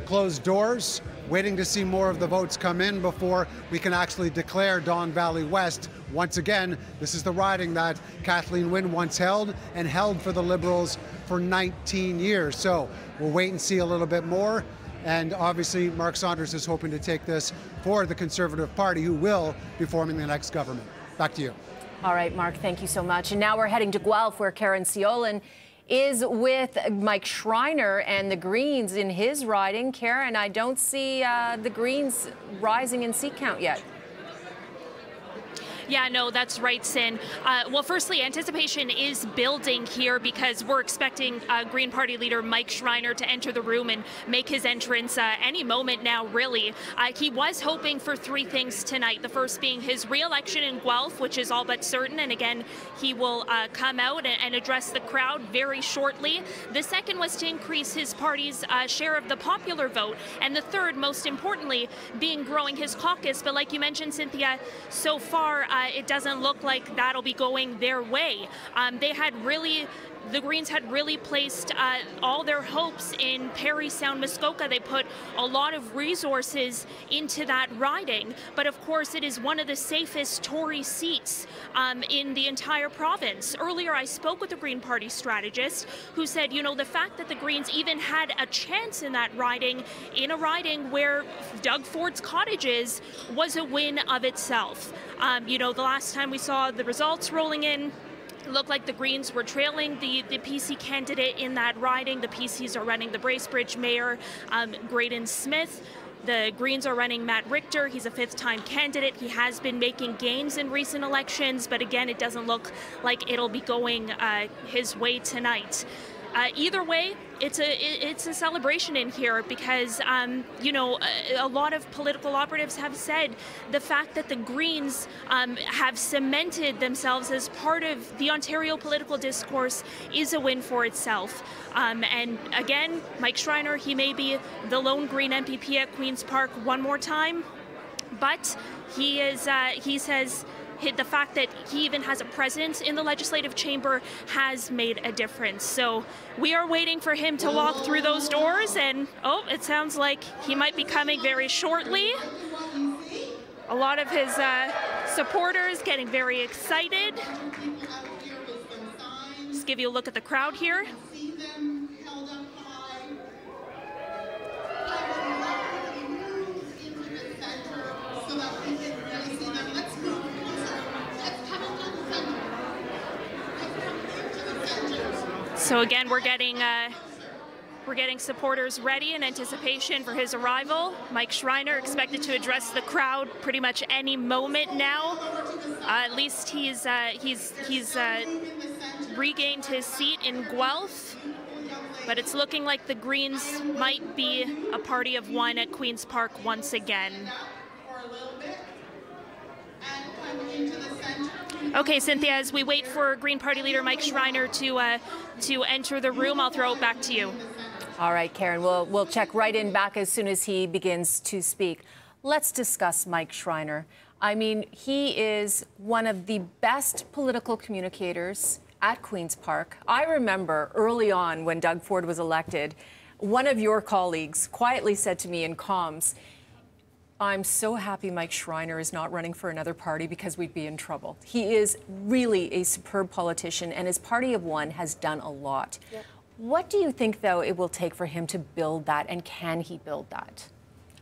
closed doors, waiting to see more of the votes come in before we can actually declare Don Valley West. Once again, this is the riding that Kathleen Wynne once held, and held for the Liberals for 19 years. So we'll wait and see a little bit more. And obviously, Mark Saunders is hoping to take this for the Conservative Party, who will be forming the next government. Back to you. All right, Mark, thank you so much. And now we're heading to Guelph, where Karen Siolan is with Mike Schreiner and the Greens in his riding. Karen, I don't see the Greens rising in seat count yet. Yeah, no, that's right, Sin. Well, firstly, anticipation is building here because we're expecting Green Party leader Mike Schreiner to enter the room and make his entrance any moment now, really. He was hoping for three things tonight, the first being his re-election in Guelph, which is all but certain, and again, he will come out and address the crowd very shortly. The second was to increase his party's share of the popular vote, and the third, most importantly, being growing his caucus. But like you mentioned, Cynthia, so far, it doesn't look like that'll be going their way. The Greens had really placed all their hopes in Parry Sound Muskoka. They put a lot of resources into that riding, but of course it is one of the safest Tory seats in the entire province. Earlier I spoke with a Green Party strategist who said, you know, the fact that the Greens even had a chance in that riding, in a riding where Doug Ford's cottage is, was a win of itself. You know, the last time we saw the results rolling in, it looked like the Greens were trailing the PC candidate in that riding. The PCs are running the Bracebridge Mayor, Graydon Smith. The Greens are running Matt Richter. He's a fifth-time candidate. He has been making gains in recent elections, but again, it doesn't look like it'll be going his way tonight. Either way, it's a celebration in here because, you know, a lot of political operatives have said the fact that the Greens have cemented themselves as part of the Ontario political discourse is a win for itself. And again, Mike Schreiner, he may be the lone Green MPP at Queen's Park one more time, but he says the fact that he even has a presence in the legislative chamber has made a difference. So we are waiting for him to walk through those doors, and oh, it sounds like he might be coming very shortly. A lot of his supporters getting very excited. Just give you a look at the crowd here. So again, we're getting supporters ready in anticipation for his arrival. Mike Schreiner expected to address the crowd pretty much any moment now. At least he's regained his seat in Guelph, but it's looking like the Greens might be a party of one at Queen's Park once again. Okay, Cynthia, as we wait for Green Party leader Mike Schreiner to enter the room, I'll throw it back to you. All right, Karen, we'll check right in back as soon as he begins to speak. Let's discuss Mike Schreiner. I mean, he is one of the best political communicators at Queen's Park. I remember early on when Doug Ford was elected, One of your colleagues quietly said to me in comms, I'm so happy Mike Schreiner is not running for another party because we'd be in trouble. He is really a superb politician, and his party of one has done a lot. Yep. What do you think, though, it will take for him to build that, and can he build that?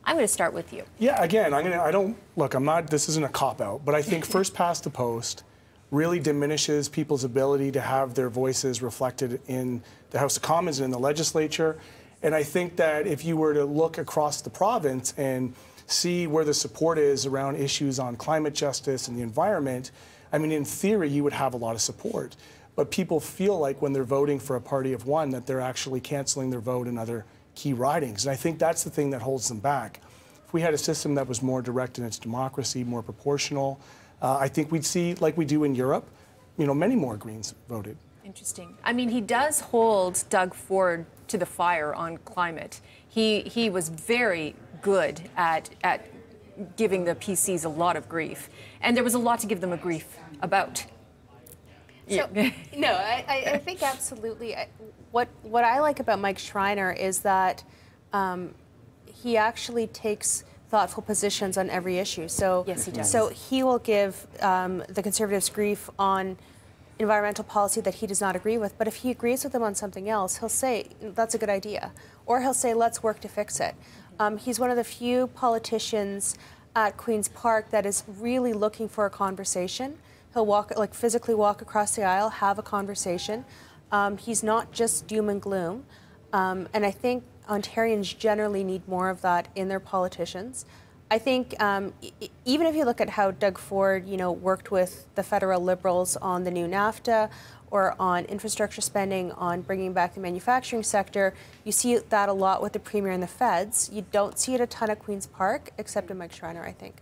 I'm going to start with you. Yeah, again, this isn't a cop-out, but I think first past the post really diminishes people's ability to have their voices reflected in the House of Commons and in the legislature. And I think that if you were to look across the province and see where the support is around issues on climate justice and the environment, I mean, in theory, you would have a lot of support. But people feel like when they're voting for a party of one that they're actually canceling their vote in other key ridings. And I think that's the thing that holds them back. If we had a system that was more direct in its democracy, more proportional, I think we'd see, like we do in Europe, many more Greens voted. Interesting. I mean, he does hold Doug Ford to the fire on climate. He was very good at giving the PCs a lot of grief, and there was a lot to give them a grief about. So, no, I think absolutely. What I like about Mike Schreiner is that he actually takes thoughtful positions on every issue. So yes, he does. So he will give the Conservatives grief on environmental policy that he does not agree with, but if he agrees with them on something else, he'll say, that's a good idea. Or he'll say, let's work to fix it. He's one of the few politicians at Queen's Park that is really looking for a conversation. He'll physically walk across the aisle, have a conversation. He's not just doom and gloom. And I think Ontarians generally need more of that in their politicians. I think even if you look at how Doug Ford, worked with the federal Liberals on the new NAFTA or on infrastructure spending, on bringing back the manufacturing sector, you see that a lot with the Premier and the Feds. You don't see it a ton at Queen's Park, except in Mike Schreiner, I think.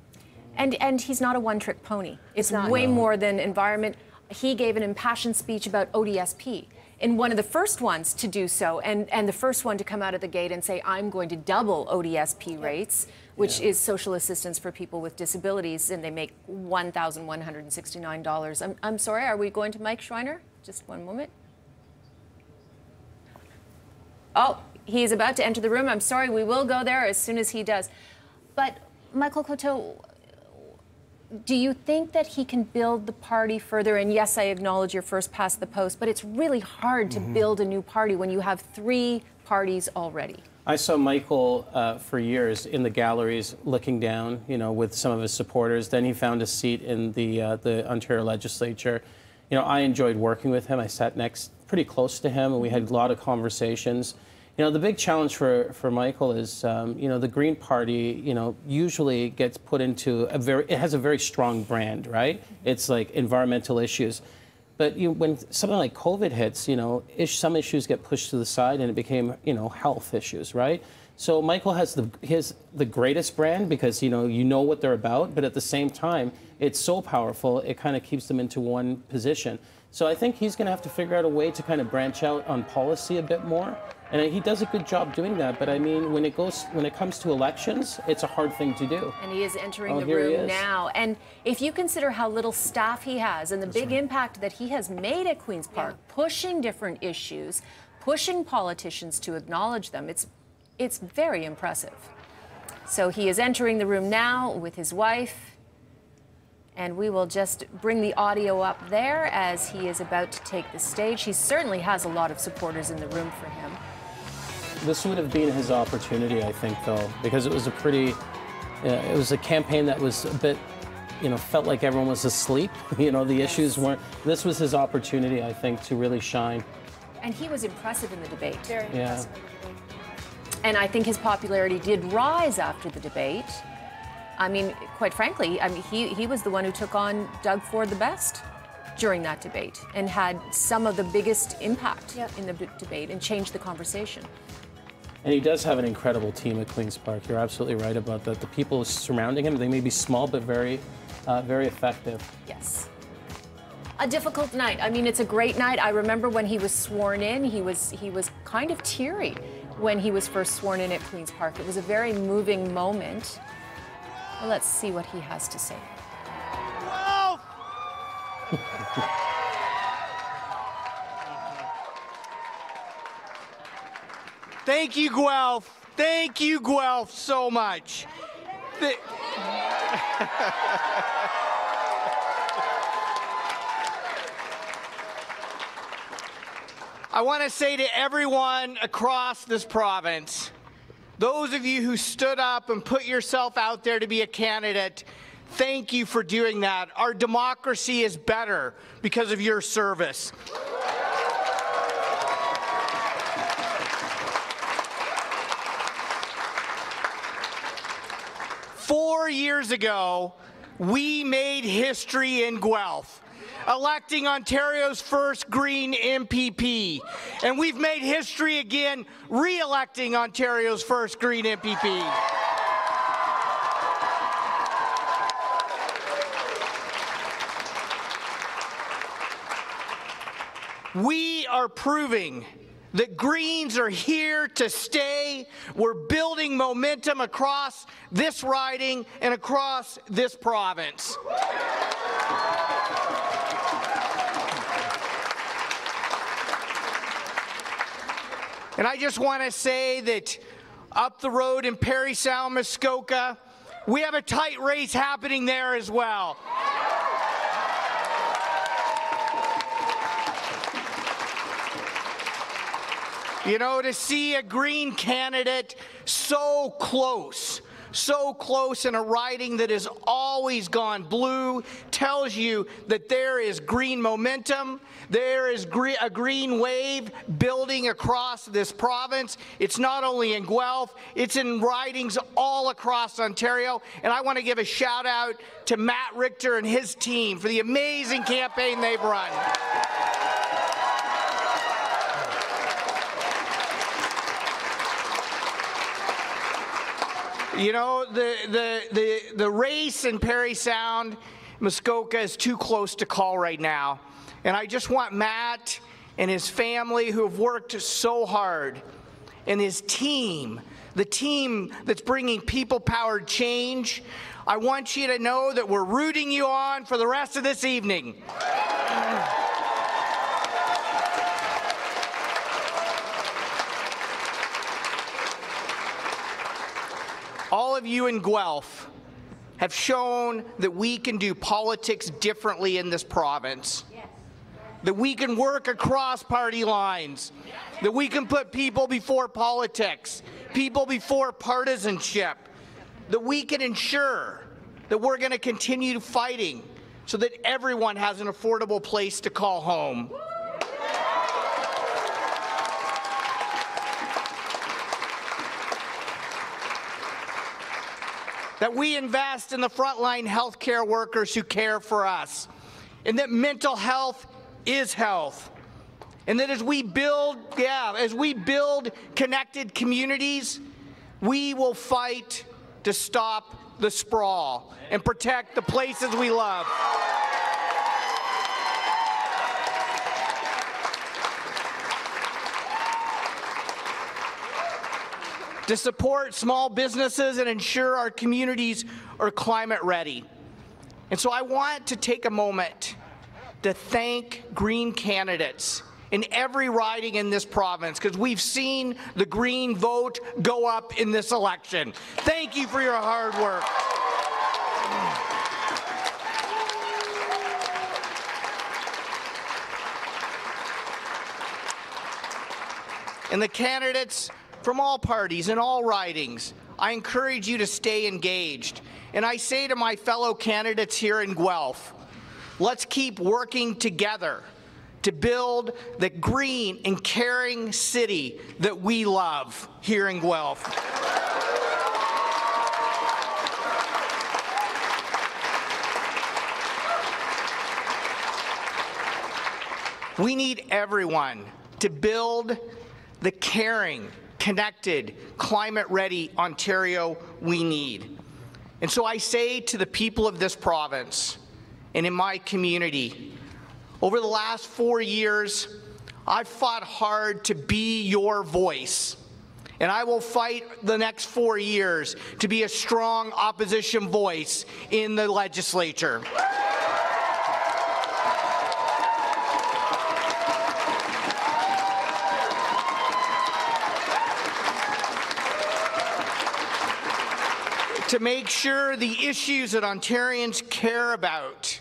And he's not a one-trick pony. It's way more than environment. He gave an impassioned speech about ODSP. And one of the first ones to do so, and the first one to come out of the gate and say, I'm going to double ODSP rates, which is social assistance for people with disabilities, and they make $1,169. I'm sorry, are we going to Mike Schreiner? Just one moment. Oh, he's about to enter the room. I'm sorry, we will go there as soon as he does. But Michael Coteau, do you think that he can build the party further? And yes, I acknowledge your first past the post, but it's really hard to build a new party when you have 3 parties already. I saw Michael for years in the galleries looking down, with some of his supporters. Then he found a seat in the Ontario legislature. I enjoyed working with him. I sat pretty close to him, and we had a lot of conversations. The big challenge for Michael is, the Green Party, usually gets put into it has a very strong brand, right? It's like environmental issues. But when something like COVID hits, some issues get pushed to the side, and it became, health issues, right? So Michael has the greatest brand because, you know what they're about, but at the same time, it's so powerful, it kind of keeps them into one position. So I think he's going to have to figure out a way to kind of branch out on policy a bit more. And he does a good job doing that. But I mean, when it comes to elections, it's a hard thing to do. And he is entering the room now. And if you consider how little staff he has and the big impact that he has made at Queen's Park, pushing different issues, pushing politicians to acknowledge them, it's very impressive. So he is entering the room now with his wife. And we will just bring the audio up there as he is about to take the stage. He certainly has a lot of supporters in the room for him. This would have been his opportunity, I think, though, because it was it was a campaign that was a bit, felt like everyone was asleep. The issues weren't. This was his opportunity, I think, to really shine. And he was impressive in the debate. Very impressive in the debate. And I think his popularity did rise after the debate. I mean, quite frankly, he was the one who took on Doug Ford the best during that debate and had some of the biggest impact in the debate and changed the conversation. And he does have an incredible team at Queen's Park. You're absolutely right about that. The people surrounding him, they may be small, but very, very effective. Yes. A difficult night. I mean, it's a great night. I remember when he was sworn in, he was kind of teary when he was first sworn in at Queen's Park. It was a very moving moment. Well, let's see what he has to say. Thank you, Guelph. Thank you, Guelph, so much. I want to say to everyone across this province, those of you who stood up and put yourself out there to be a candidate, thank you for doing that. Our democracy is better because of your service. Four years ago, we made history in Guelph, electing Ontario's first Green MPP. And we've made history again, re-electing Ontario's first Green MPP. We are proving that Greens are here to stay. We're building momentum across this riding and across this province. And I just want to say that up the road in Parry Sound, Muskoka, we have a tight race happening there as well. You know, to see a Green candidate so close in a riding that has always gone blue tells you that there is Green momentum, there is a Green wave building across this province. It's not only in Guelph, it's in ridings all across Ontario. And I want to give a shout out to Matt Richter and his team for the amazing campaign they've run. You know, the race in Parry Sound, Muskoka is too close to call right now. And I just want Matt and his family who have worked so hard, and his team, the team that's bringing people-powered change, I want you to know that we're rooting you on for the rest of this evening. All of you in Guelph have shown that we can do politics differently in this province. Yes. That we can work across party lines. Yes. That we can put people before politics, people before partisanship. That we can ensure that we're going to continue fighting so that everyone has an affordable place to call home. That we invest in the frontline healthcare workers who care for us, and that mental health is health. And that as we build connected communities, we will fight to stop the sprawl and protect the places we love. To support small businesses and ensure our communities are climate ready. And so I want to take a moment to thank Green candidates in every riding in this province, because we've seen the Green vote go up in this election. Thank you for your hard work. And the candidates from all parties and all ridings, I encourage you to stay engaged. And I say to my fellow candidates here in Guelph, let's keep working together to build the green and caring city that we love here in Guelph. We need everyone to build the caring, connected, climate-ready Ontario we need. And so I say to the people of this province and in my community, over the last 4 years, I've fought hard to be your voice. And I will fight the next 4 years to be a strong opposition voice in the legislature. to make sure the issues that Ontarians care about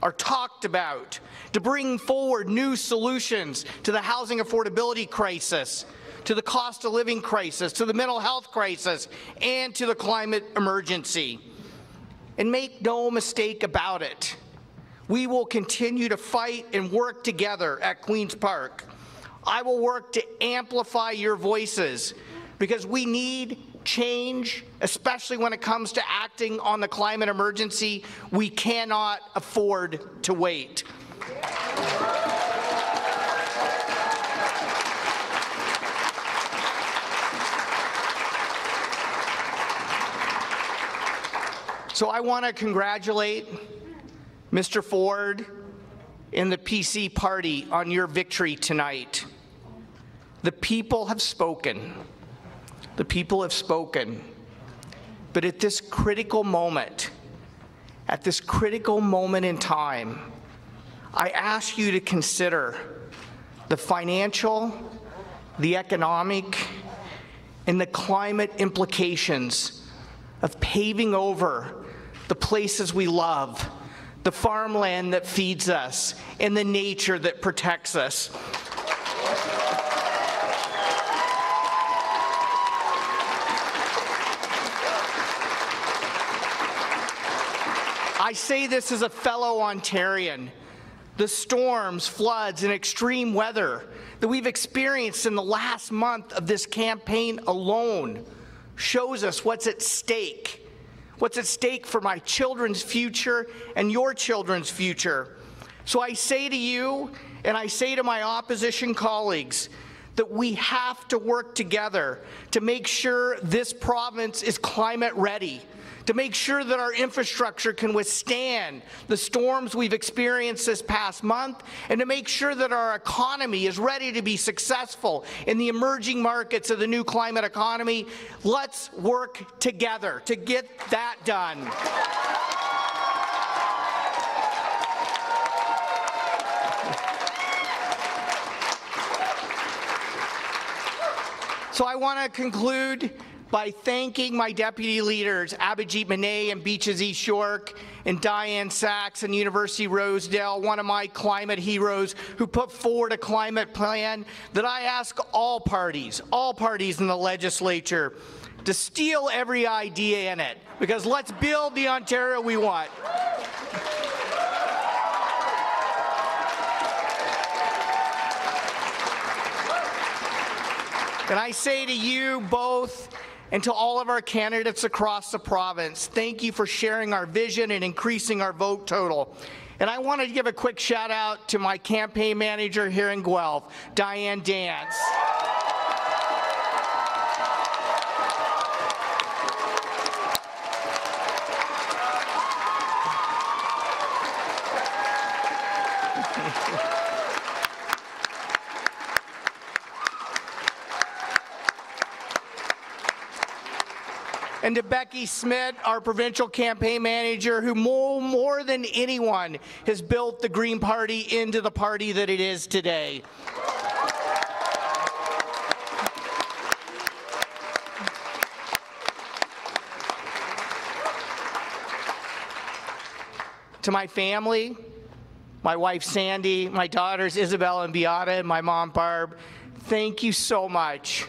are talked about, to bring forward new solutions to the housing affordability crisis, to the cost of living crisis, to the mental health crisis, and to the climate emergency. And make no mistake about it, we will continue to fight and work together at Queen's Park. I will work to amplify your voices because we need change, especially when it comes to acting on the climate emergency. We cannot afford to wait. So I want to congratulate Mr. Ford and the PC party on your victory tonight. The people have spoken. The people have spoken. But at this critical moment in time, I ask you to consider the financial, the economic, and the climate implications of paving over the places we love, the farmland that feeds us, and the nature that protects us. I say this as a fellow Ontarian. The storms, floods, and extreme weather that we've experienced in the last month of this campaign alone shows us what's at stake. What's at stake for my children's future and your children's future. So I say to you, and I say to my opposition colleagues, that we have to work together to make sure this province is climate ready, to make sure that our infrastructure can withstand the storms we've experienced this past month, and to make sure that our economy is ready to be successful in the emerging markets of the new climate economy. Let's work together to get that done. So I want to conclude by thanking my deputy leaders, Abhijit Mane and Beaches East York, and Diane Sachs and University Rosedale, one of my climate heroes, who put forward a climate plan that I ask all parties in the legislature to steal every idea in it, because let's build the Ontario we want. And I say to you both, and to all of our candidates across the province, thank you for sharing our vision and increasing our vote total. And I wanted to give a quick shout out to my campaign manager here in Guelph, Diane Dance. And to Becky Smith, our provincial campaign manager, who more than anyone has built the Green Party into the party that it is today. To my family, my wife Sandy, my daughters Isabel and Beata, and my mom Barb, thank you so much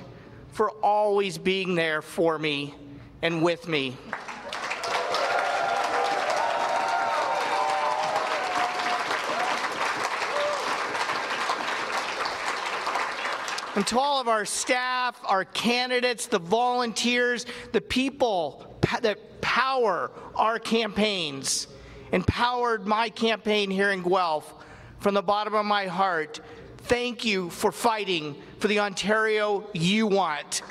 for always being there for me and with me. And to all of our staff, our candidates, the volunteers, the people that power our campaigns and powered my campaign here in Guelph, from the bottom of my heart, thank you for fighting for the Ontario you want.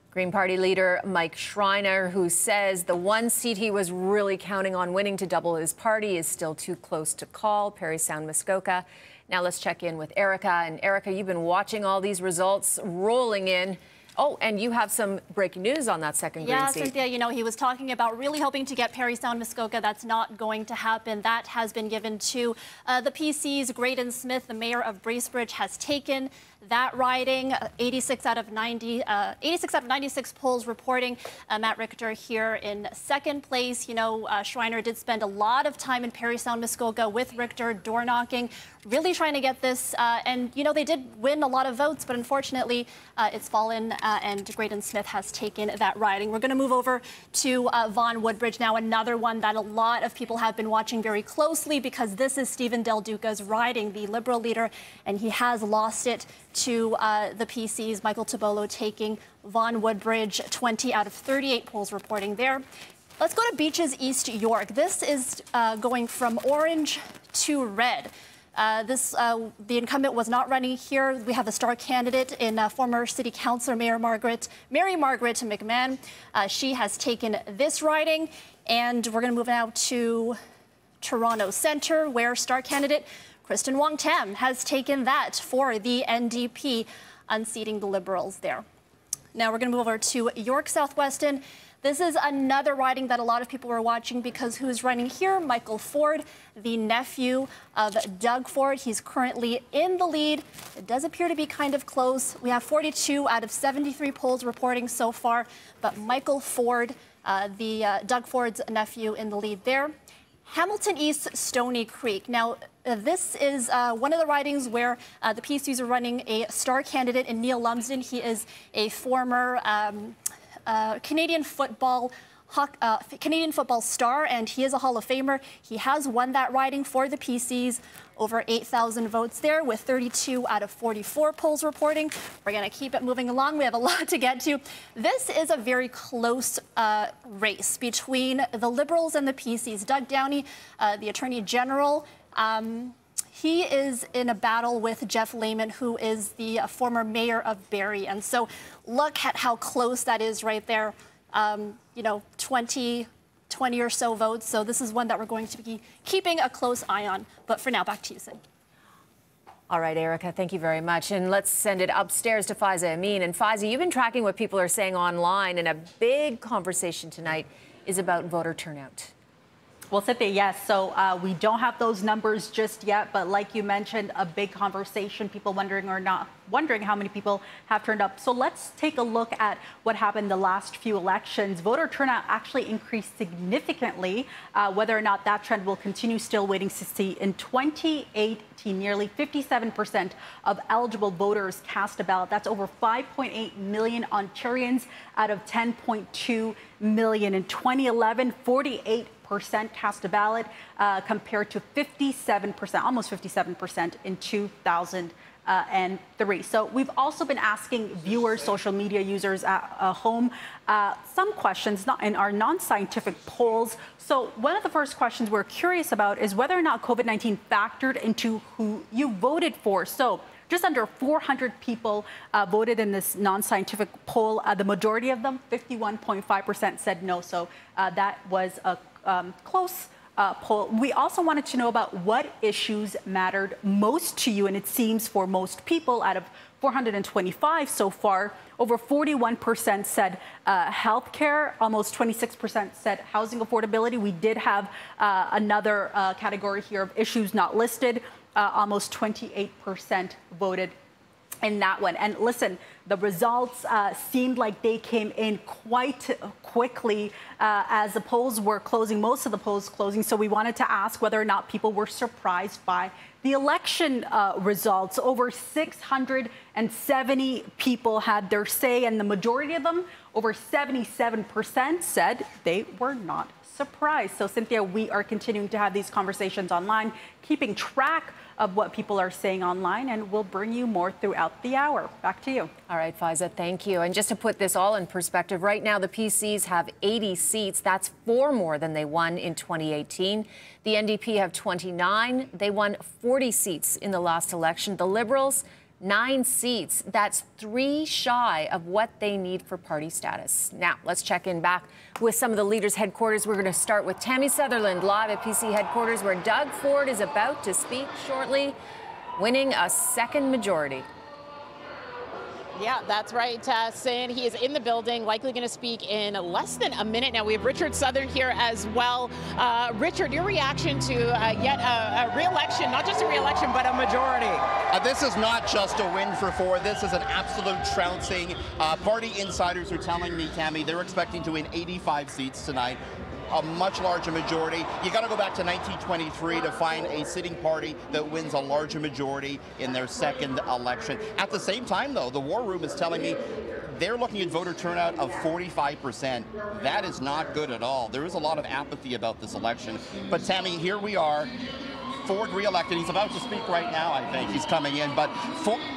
Green Party leader Mike Schreiner, who says the one seat he was really counting on winning to double his party is still too close to call. Parry Sound, Muskoka. Now let's check in with Erica. And Erica, you've been watching all these results rolling in. Oh, and you have some breaking news on that second green seat. Yeah, Cynthia, you know, he was talking about really hoping to get Parry Sound Muskoka. That's not going to happen. That has been given to the PCs. Graydon Smith, the mayor of Bracebridge, has taken that riding. 86 out of 96 polls reporting Matt Richter here in second place. You know, Schreiner did spend a lot of time in Parry Sound Muskoka with Richter, door knocking, really trying to get this. And, you know, they did win a lot of votes, but unfortunately, it's fallen and Graydon Smith has taken that riding. We're going to move over to Vaughan Woodbridge now, another one that a lot of people have been watching very closely because this is Stephen Dalduca's riding, the Liberal leader, and he has lost it to the PCs. Michael Tobolo taking Vaughan Woodbridge, 20 out of 38 polls reporting there. Let's go to Beaches East York. This is going from orange to red. The incumbent was not running here. We have a star candidate in former City Councillor Mary Margaret McMahon. She has taken this riding, and we're going to move now to Toronto Centre, where star candidate Kristen Wong-Tam has taken that for the NDP, unseating the Liberals there. Now we're going to move over to York Southwestern. This is another riding that a lot of people were watching because who's running here? Michael Ford, the nephew of Doug Ford. He's currently in the lead. It does appear to be kind of close. We have 42 out of 73 polls reporting so far, but Michael Ford, Doug Ford's nephew, in the lead there. Hamilton East, Stony Creek. Now, this is one of the ridings where the PCs are running a star candidate in Neil Lumsden. He is a former Canadian football star, and he is a Hall of Famer. He has won that riding for the PCs, over 8,000 votes there with 32 out of 44 polls reporting. We're going to keep it moving along. We have a lot to get to. This is a very close race between the Liberals and the PCs. Doug Downey, the Attorney General, he is in a battle with Jeff Lehman, who is the former mayor of Barrie. And so look at how close that is right there. You know, 20 or so votes. So this is one that we're going to be keeping a close eye on. But for now, back to you, Sid. All right, Erica, thank you very much. And let's send it upstairs to Faiza Amin. And Faiza, you've been tracking what people are saying online, and a big conversation tonight is about voter turnout. Well, Cynthia, yes. So we don't have those numbers just yet, but like you mentioned, a big conversation, people wondering how many people have turned up. So let's take a look at what happened the last few elections. Voter turnout actually increased significantly. Whether or not that trend will continue, still waiting to see. In 2018, nearly 57% of eligible voters cast a ballot. That's over 5.8 million Ontarians out of 10.2 million. In 2011, 48% cast a ballot compared to 57%, almost 57% in 2003. So we've also been asking viewers, social media users at home, some questions in our non-scientific polls. So one of the first questions we're curious about is whether or not COVID-19 factored into who you voted for. So just under 400 people voted in this non-scientific poll. The majority of them, 51.5%, said no. So that was a close poll. We also wanted to know about what issues mattered most to you, and it seems for most people, out of 425 so far, over 41% said healthcare, almost 26% said housing affordability. We did have another category here of issues not listed. Almost 28% voted in that one. And listen, the results seemed like they came in quite quickly as the polls were closing, most of the polls closing. So we wanted to ask whether or not people were surprised by the election results. Over 670 people had their say, and the majority of them, over 77%, said they were not surprised. So Cynthia, we are continuing to have these conversations online, keeping track of what people are saying online, and we'll bring you more throughout the hour. Back to you. All right, Faiza, thank you. And just to put this all in perspective, right now the PCs have 80 seats. That's 4 more than they won in 2018. The NDP have 29. They won 40 seats in the last election. The Liberals, 9 seats. That's 3 shy of what they need for party status. Now, let's check in back with some of the leaders' headquarters. We're going to start with Tammy Sutherland, live at PC headquarters, where Doug Ford is about to speak shortly, winning a second majority. Yeah, that's right, Sin. He is in the building, likely going to speak in less than a minute. Now, we have Richard Southern here as well. Richard, your reaction to yet a re-election, not just a re-election, but a majority. This is not just a win for Ford. This is an absolute trouncing. Party insiders are telling me, Tammy, they're expecting to win 85 seats tonight. A much larger majority. You got to go back to 1923 to find a sitting party that wins a larger majority in their second election. At the same time, though, the War Room is telling me they're looking at voter turnout of 45%. That is not good at all. There is a lot of apathy about this election. But Tammy, here we are. Ford re-elected. He's about to speak right now, I think. He's coming in. But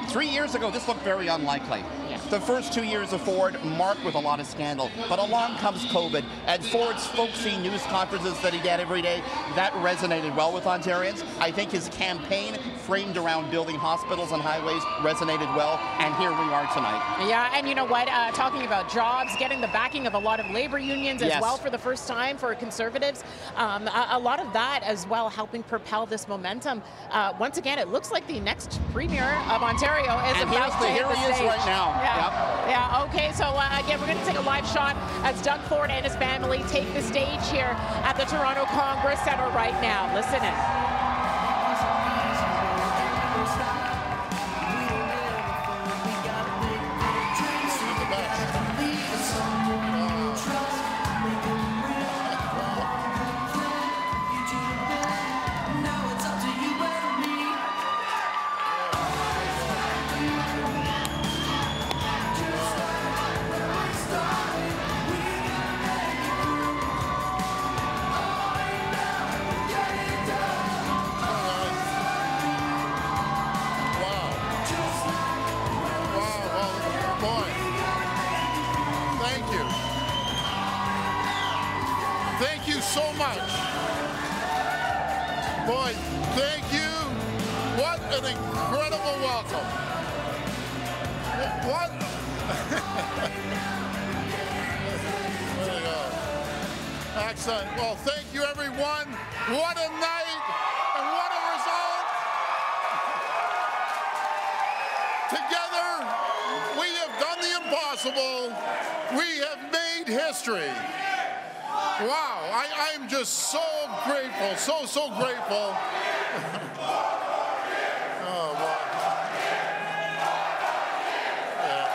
3 years ago, this looked very unlikely. The first 2 years of Ford marked with a lot of scandal. But along comes COVID, and Ford's folksy news conferences that he did every day, that resonated well with Ontarians. I think his campaign framed around building hospitals and highways resonated well, and here we are tonight. Yeah, and you know what? Talking about jobs, getting the backing of a lot of labor unions as well for the first time for Conservatives. A lot of that as well helping propel this momentum. Once again, it looks like the next Premier of Ontario is about to hit the stage. Here he is right now. Yeah, okay, so again, we're going to take a live shot as Doug Ford and his family take the stage here at the Toronto Congress Centre right now. Listen in. So much. Boy, thank you. What an incredible welcome. What? There you go. Excellent. Well, thank you, everyone. What a night and what a result. Together, we have done the impossible. We have made history. Wow, I'm just so grateful, so grateful. Oh, boy. Yeah.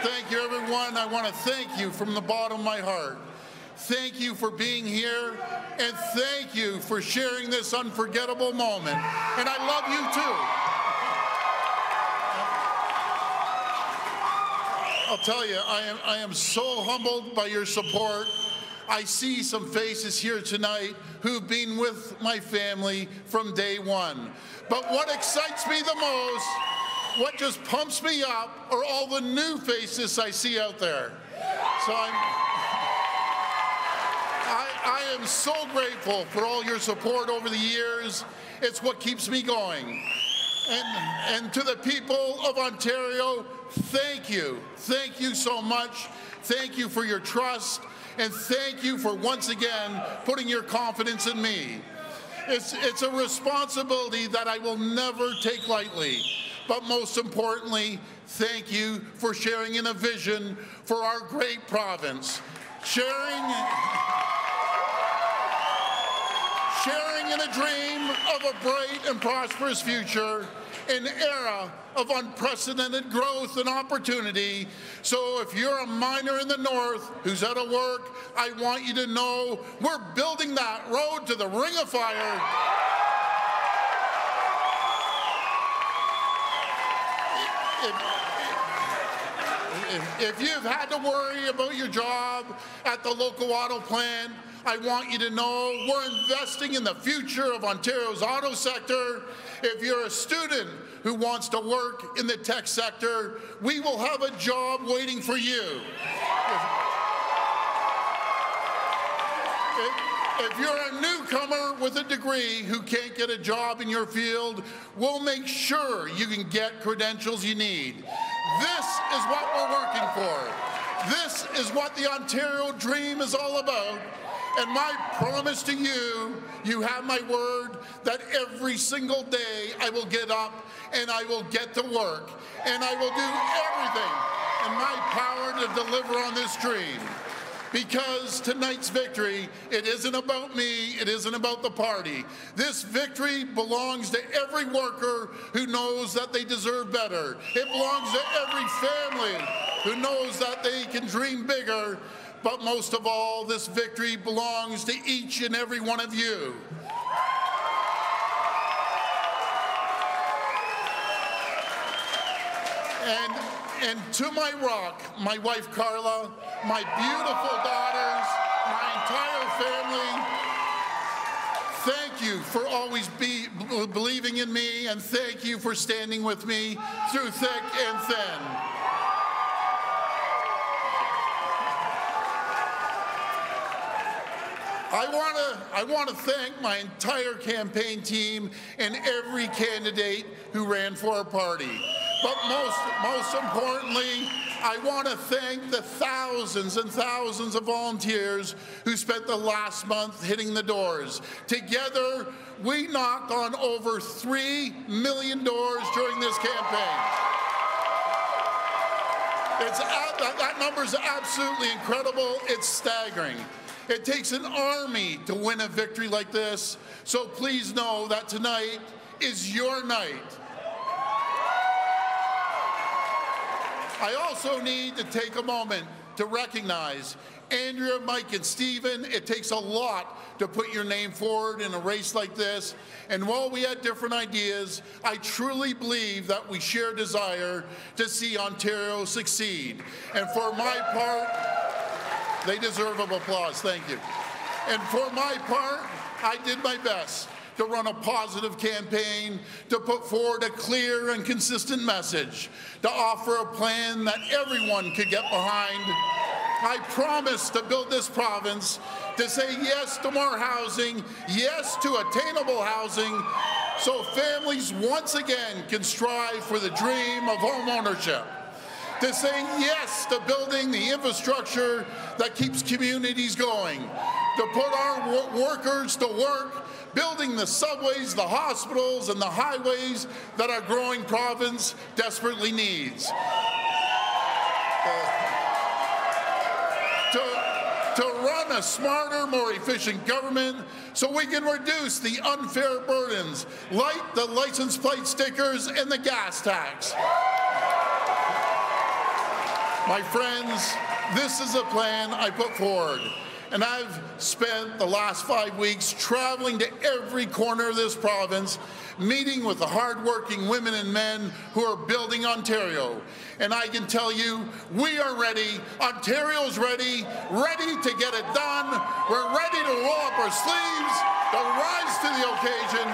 Thank you, everyone. I want to thank you from the bottom of my heart. Thank you for being here, and thank you for sharing this unforgettable moment. And I love you, too. I'll tell you, I am so humbled by your support. I see some faces here tonight who've been with my family from day one. But what excites me the most, what just pumps me up, are all the new faces I see out there. So I am so grateful for all your support over the years. It's what keeps me going. And to the people of Ontario, thank you. Thank you so much. Thank you for your trust. And thank you for once again putting your confidence in me. It's a responsibility that I will never take lightly. But most importantly, thank you for sharing in a vision for our great province. Sharing in a dream of a bright and prosperous future, an era of unprecedented growth and opportunity. So if you're a miner in the north who's out of work, I want you to know we're building that road to the Ring of Fire. If you've had to worry about your job at the local auto plant, I want you to know we're investing in the future of Ontario's auto sector. If you're a student who wants to work in the tech sector, we will have a job waiting for you. If you're a newcomer with a degree who can't get a job in your field, we'll make sure you can get credentials you need. This is what we're working for. This is what the Ontario dream is all about. And my promise to you, you have my word, that every single day I will get up and I will get to work. And I will do everything in my power to deliver on this dream. Because tonight's victory, it isn't about me, it isn't about the party. This victory belongs to every worker who knows that they deserve better. It belongs to every family who knows that they can dream bigger. But most of all, this victory belongs to each and every one of you. And to my rock, my wife Carla, my beautiful daughters, my entire family, thank you for always believing in me, and thank you for standing with me through thick and thin. I want to thank my entire campaign team and every candidate who ran for our party. But most importantly, I want to thank the thousands and thousands of volunteers who spent the last month hitting the doors. Together, we knocked on over 3 million doors during this campaign. That number is absolutely incredible. It's staggering. It takes an army to win a victory like this, so please know that tonight is your night. I also need to take a moment to recognize Andrea, Mike, and Stephen. It takes a lot to put your name forward in a race like this, and while we had different ideas, I truly believe that we share a desire to see Ontario succeed. And for my part, they deserve an applause. Thank you. And for my part, I did my best to run a positive campaign, to put forward a clear and consistent message, to offer a plan that everyone could get behind. I promised to build this province, to say yes to more housing, yes to attainable housing, so families once again can strive for the dream of home ownership. To say yes to building the infrastructure that keeps communities going, to put our workers to work, building the subways, the hospitals, and the highways that our growing province desperately needs. To run a smarter, more efficient government so we can reduce the unfair burdens like the license plate stickers and the gas tax. My friends, this is a plan I put forward, and I've spent the last 5 weeks traveling to every corner of this province, meeting with the hardworking women and men who are building Ontario. And I can tell you, we are ready. Ontario's ready to get it done. We're ready to roll up our sleeves, to rise to the occasion,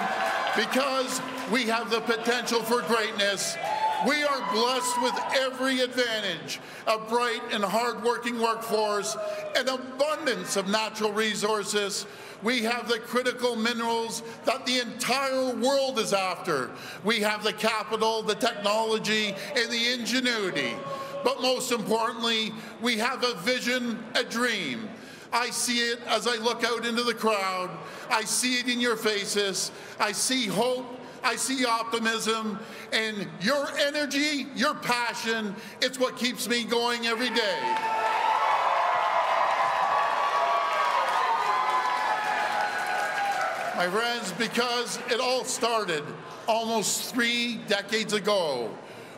because we have the potential for greatness. We are blessed with every advantage, a bright and hard-working workforce, an abundance of natural resources. We have the critical minerals that the entire world is after. We have the capital, the technology, and the ingenuity. But most importantly, we have a vision, a dream. I see it as I look out into the crowd. I see it in your faces. I see hope. I see optimism, and your energy, your passion, it's what keeps me going every day. My friends, because it all started almost 3 decades ago,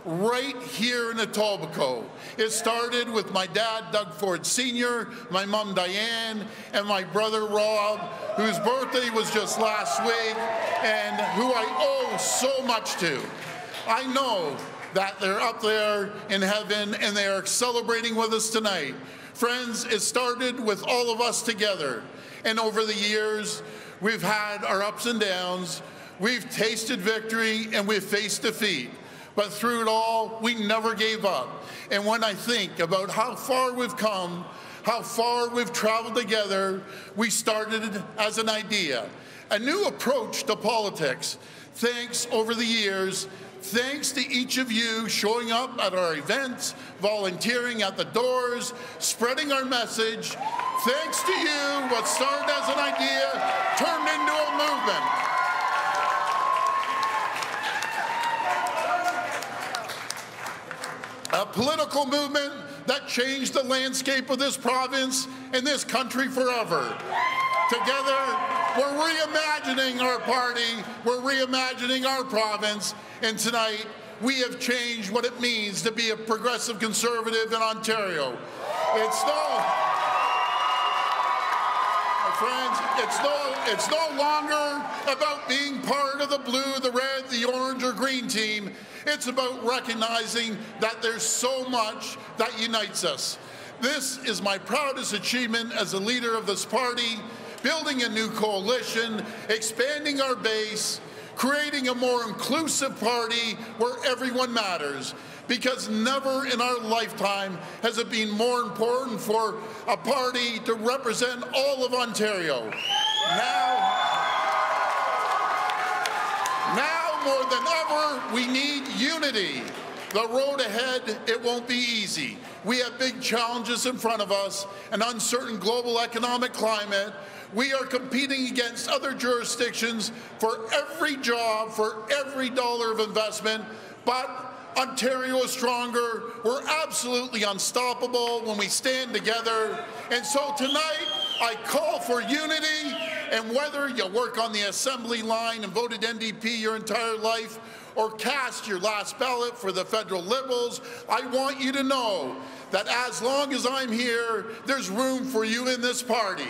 right here in Etobicoke. It started with my dad, Doug Ford Sr., my mom, Diane, and my brother, Rob, whose birthday was just last week, and who I owe so much to. I know that they're up there in heaven, and they are celebrating with us tonight. Friends, it started with all of us together, and over the years, we've had our ups and downs, we've tasted victory, and we've faced defeat. But through it all, we never gave up. And when I think about how far we've come, how far we've traveled together, we started as an idea, a new approach to politics. Thanks over the years, Thanks to each of you showing up at our events, volunteering at the doors, spreading our message. Thanks to you, what started as an idea turned into a movement. A political movement that changed the landscape of this province and this country forever. Together, we're reimagining our party, we're reimagining our province, and tonight we have changed what it means to be a progressive conservative in Ontario. It's no longer about being part of the blue, the red, the orange, or green team. It's about recognizing that there's so much that unites us. This is my proudest achievement as a leader of this party, building a new coalition, expanding our base, creating a more inclusive party where everyone matters. Because never in our lifetime has it been more important for a party to represent all of Ontario. Now more than ever, we need unity. The road ahead, it won't be easy. We have big challenges in front of us, an uncertain global economic climate. We are competing against other jurisdictions for every job, for every dollar of investment, but Ontario is stronger. We're absolutely unstoppable when we stand together. And so tonight, I call for unity, and whether you work on the assembly line and voted NDP your entire life, or cast your last ballot for the federal Liberals, I want you to know that as long as I'm here, there's room for you in this party.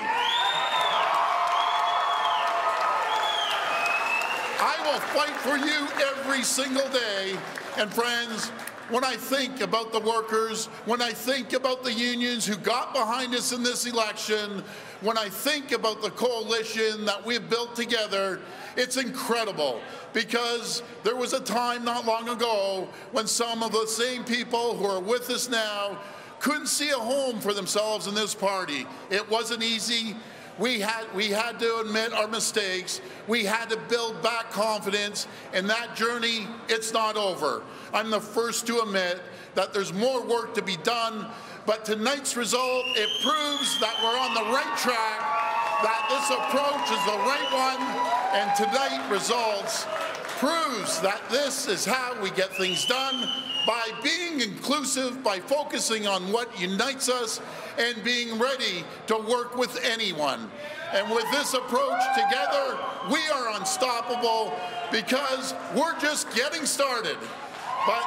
I will fight for you every single day. And friends, when I think about the workers, when I think about the unions who got behind us in this election, when I think about the coalition that we've built together, it's incredible, because there was a time not long ago when some of the same people who are with us now couldn't see a home for themselves in this party. It wasn't easy. We had to admit our mistakes. We had to build back confidence, and that journey, it's not over. I'm the first to admit that there's more work to be done, but tonight's result, it proves that we're on the right track, that this approach is the right one, and tonight's results proves that this is how we get things done, by being inclusive, by focusing on what unites us, and being ready to work with anyone. And with this approach together, we are unstoppable, because we're just getting started. But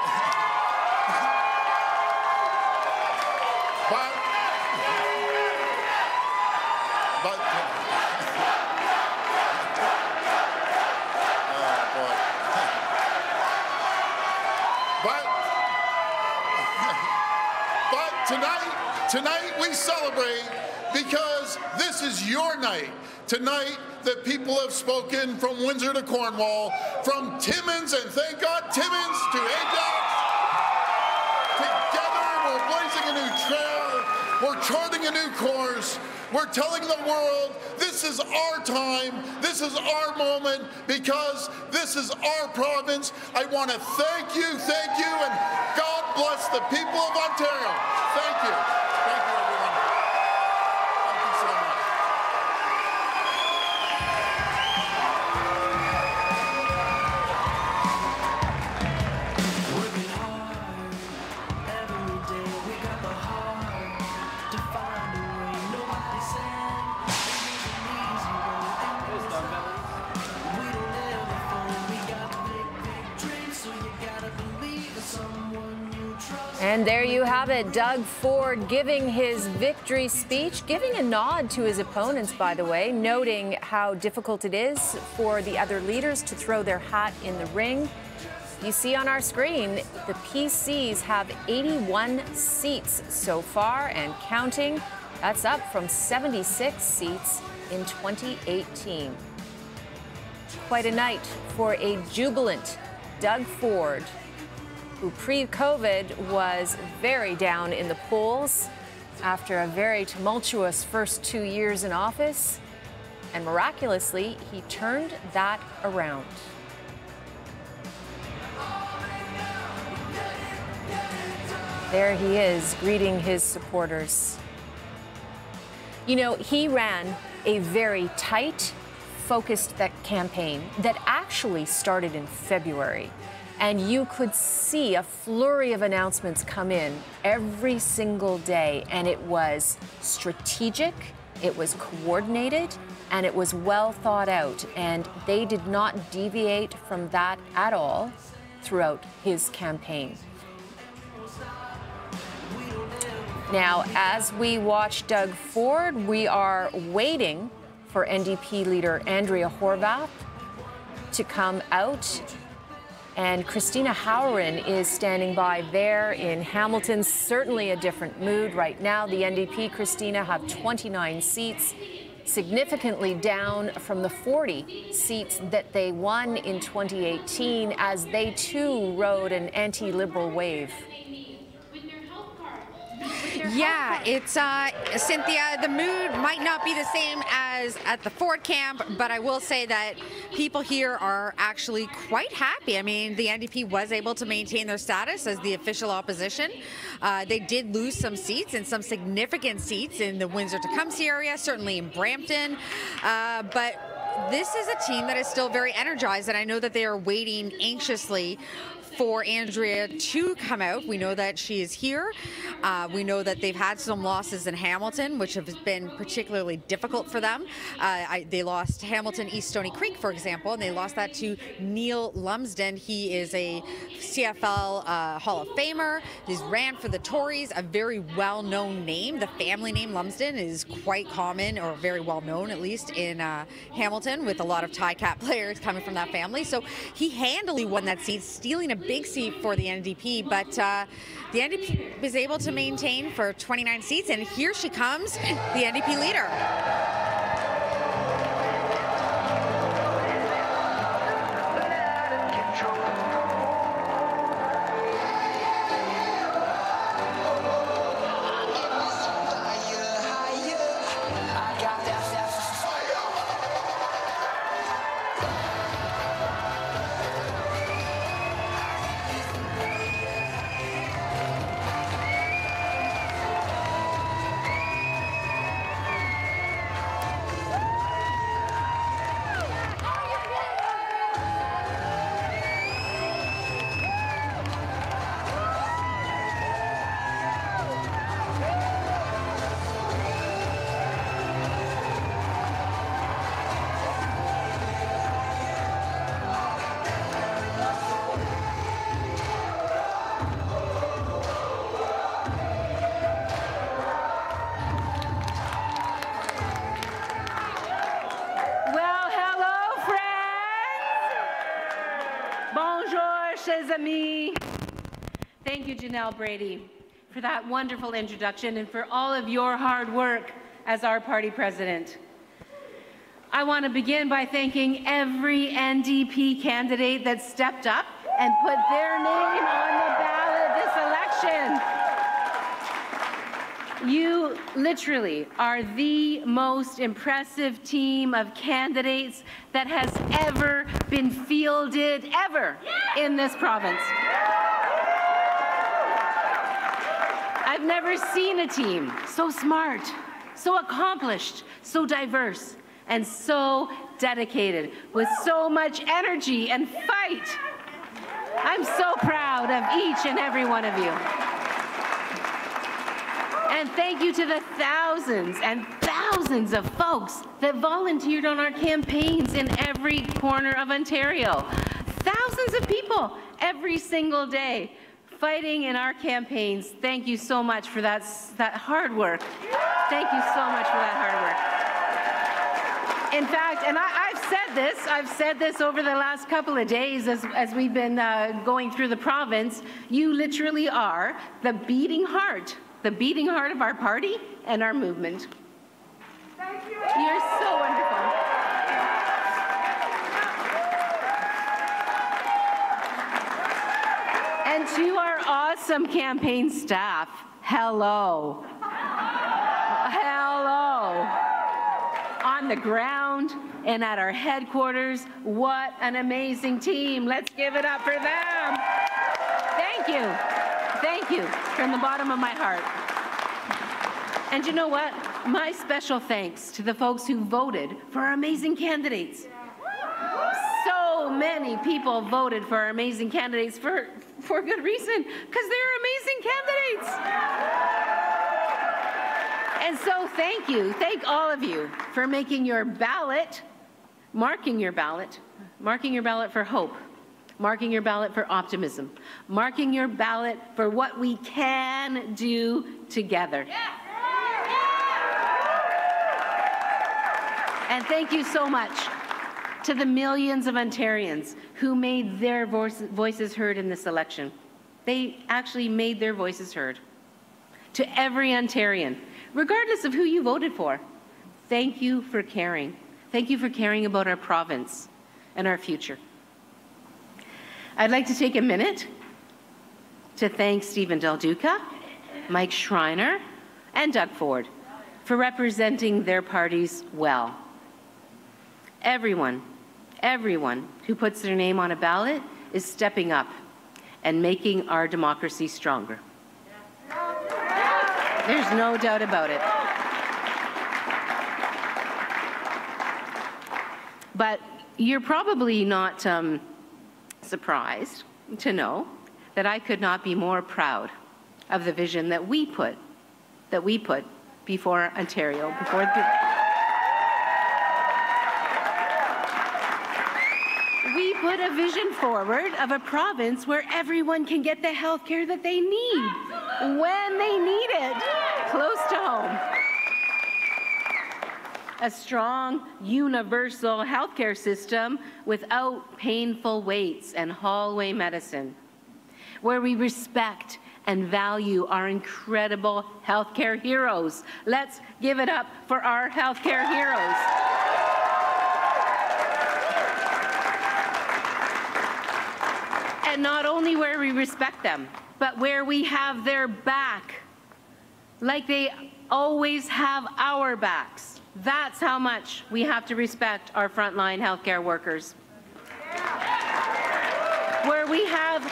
tonight we celebrate, because this is your night. Tonight, the people have spoken from Windsor to Cornwall, from Timmins, and thank God Timmins, to Ajax. Together, we're blazing a new trail. We're charting a new course. We're telling the world this is our time, this is our moment, because this is our province. I want to thank you, and God bless the people of Ontario. Thank you. Thank you, everyone. Thank you so much. Working hard every day. We got the heart to find a way. Nobody said it was an easy road. We don't ever fold. We got big dreams, so you gotta believe in someone you trust. And there you have it, Doug Ford giving his victory speech, giving a nod to his opponents, by the way, noting how difficult it is for the other leaders to throw their hat in the ring. You see on our screen, the PCs have 81 seats so far and counting. That's up from 76 seats in 2018. Quite a night for a jubilant Doug Ford, who pre-COVID was very down in the polls after a very tumultuous first 2 years in office. And miraculously, he turned that around. There he is, greeting his supporters. You know, he ran a very tight, focused campaign that actually started in February. And you could see a flurry of announcements come in every single day. And it was strategic, it was coordinated, and it was well thought out. And they did not deviate from that at all throughout his campaign. Now, as we watch Doug Ford, we are waiting for NDP leader Andrea Horwath to come out. And Christina Howren is standing by there in Hamilton. Certainly a different mood right now. The NDP, Christina, have 29 seats, significantly down from the 40 seats that they won in 2018 as they too rode an anti-Liberal wave. Yeah, it's Cynthia, the mood might not be the same as at the Ford camp, but I will say that people here are actually quite happy. I mean, the NDP was able to maintain their status as the official opposition. They did lose some seats, and some significant seats in the Windsor-Tecumseh area, certainly in Brampton, but this is a team that is still very energized, and I know that they are waiting anxiously for Andrea to come out. We know that she is here. We know that they've had some losses in Hamilton, which have been particularly difficult for them. They lost Hamilton East Stony Creek, for example, and they lost that to Neil Lumsden. He is a CFL Hall of Famer. He's ran for the Tories, a very well-known name. The family name Lumsden is quite common, or very well-known at least, in Hamilton, with a lot of tie-cap players coming from that family. So he handily won that seat, stealing a big seat for the NDP, but the NDP was able to maintain for 29 seats, and here she comes, the NDP leader. Amis. Thank you, Janelle Brady, for that wonderful introduction and for all of your hard work as our party president. I want to begin by thanking every NDP candidate that stepped up and put their name on the ballot this election. You literally are the most impressive team of candidates that has ever been fielded ever in this province. I've never seen a team so smart, so accomplished, so diverse, and so dedicated, with so much energy and fight. I'm so proud of each and every one of you. And thank you to the thousands and thousands of folks that volunteered on our campaigns in every corner of Ontario. Thousands of people every single day fighting in our campaigns. Thank you so much for that hard work. Thank you so much for that hard work. In fact, and I've said this over the last couple of days as we've been going through the province, you literally are the beating heart of our party and our movement. Thank you. You're so wonderful. And to our awesome campaign staff, hello. Hello. On the ground and at our headquarters, what an amazing team. Let's give it up for them. Thank you. Thank you from the bottom of my heart. And you know what? My special thanks to the folks who voted for our amazing candidates. So many people voted for our amazing candidates for good reason, because they're amazing candidates. And so thank you, thank all of you for making your ballot, marking your ballot for hope, marking your ballot for optimism, marking your ballot for what we can do together. And thank you so much to the millions of Ontarians who made their voices heard in this election. They actually made their voices heard. To every Ontarian, regardless of who you voted for, thank you for caring. Thank you for caring about our province and our future. I'd like to take a minute to thank Stephen Dalduca, Mike Schreiner, and Doug Ford for representing their parties well. Everyone who puts their name on a ballot is stepping up and making our democracy stronger. There's no doubt about it. But you're probably not surprised to know that I could not be more proud of the vision that we put before Ontario, We put a vision forward of a province where everyone can get the health care that they need, when they need it, close to home. A strong, universal healthcare system without painful waits and hallway medicine, where we respect and value our incredible healthcare heroes. Let's give it up for our healthcare heroes. And not only where we respect them, but where we have their back, like they always have our backs. That's how much we have to respect our frontline healthcare workers. Where we have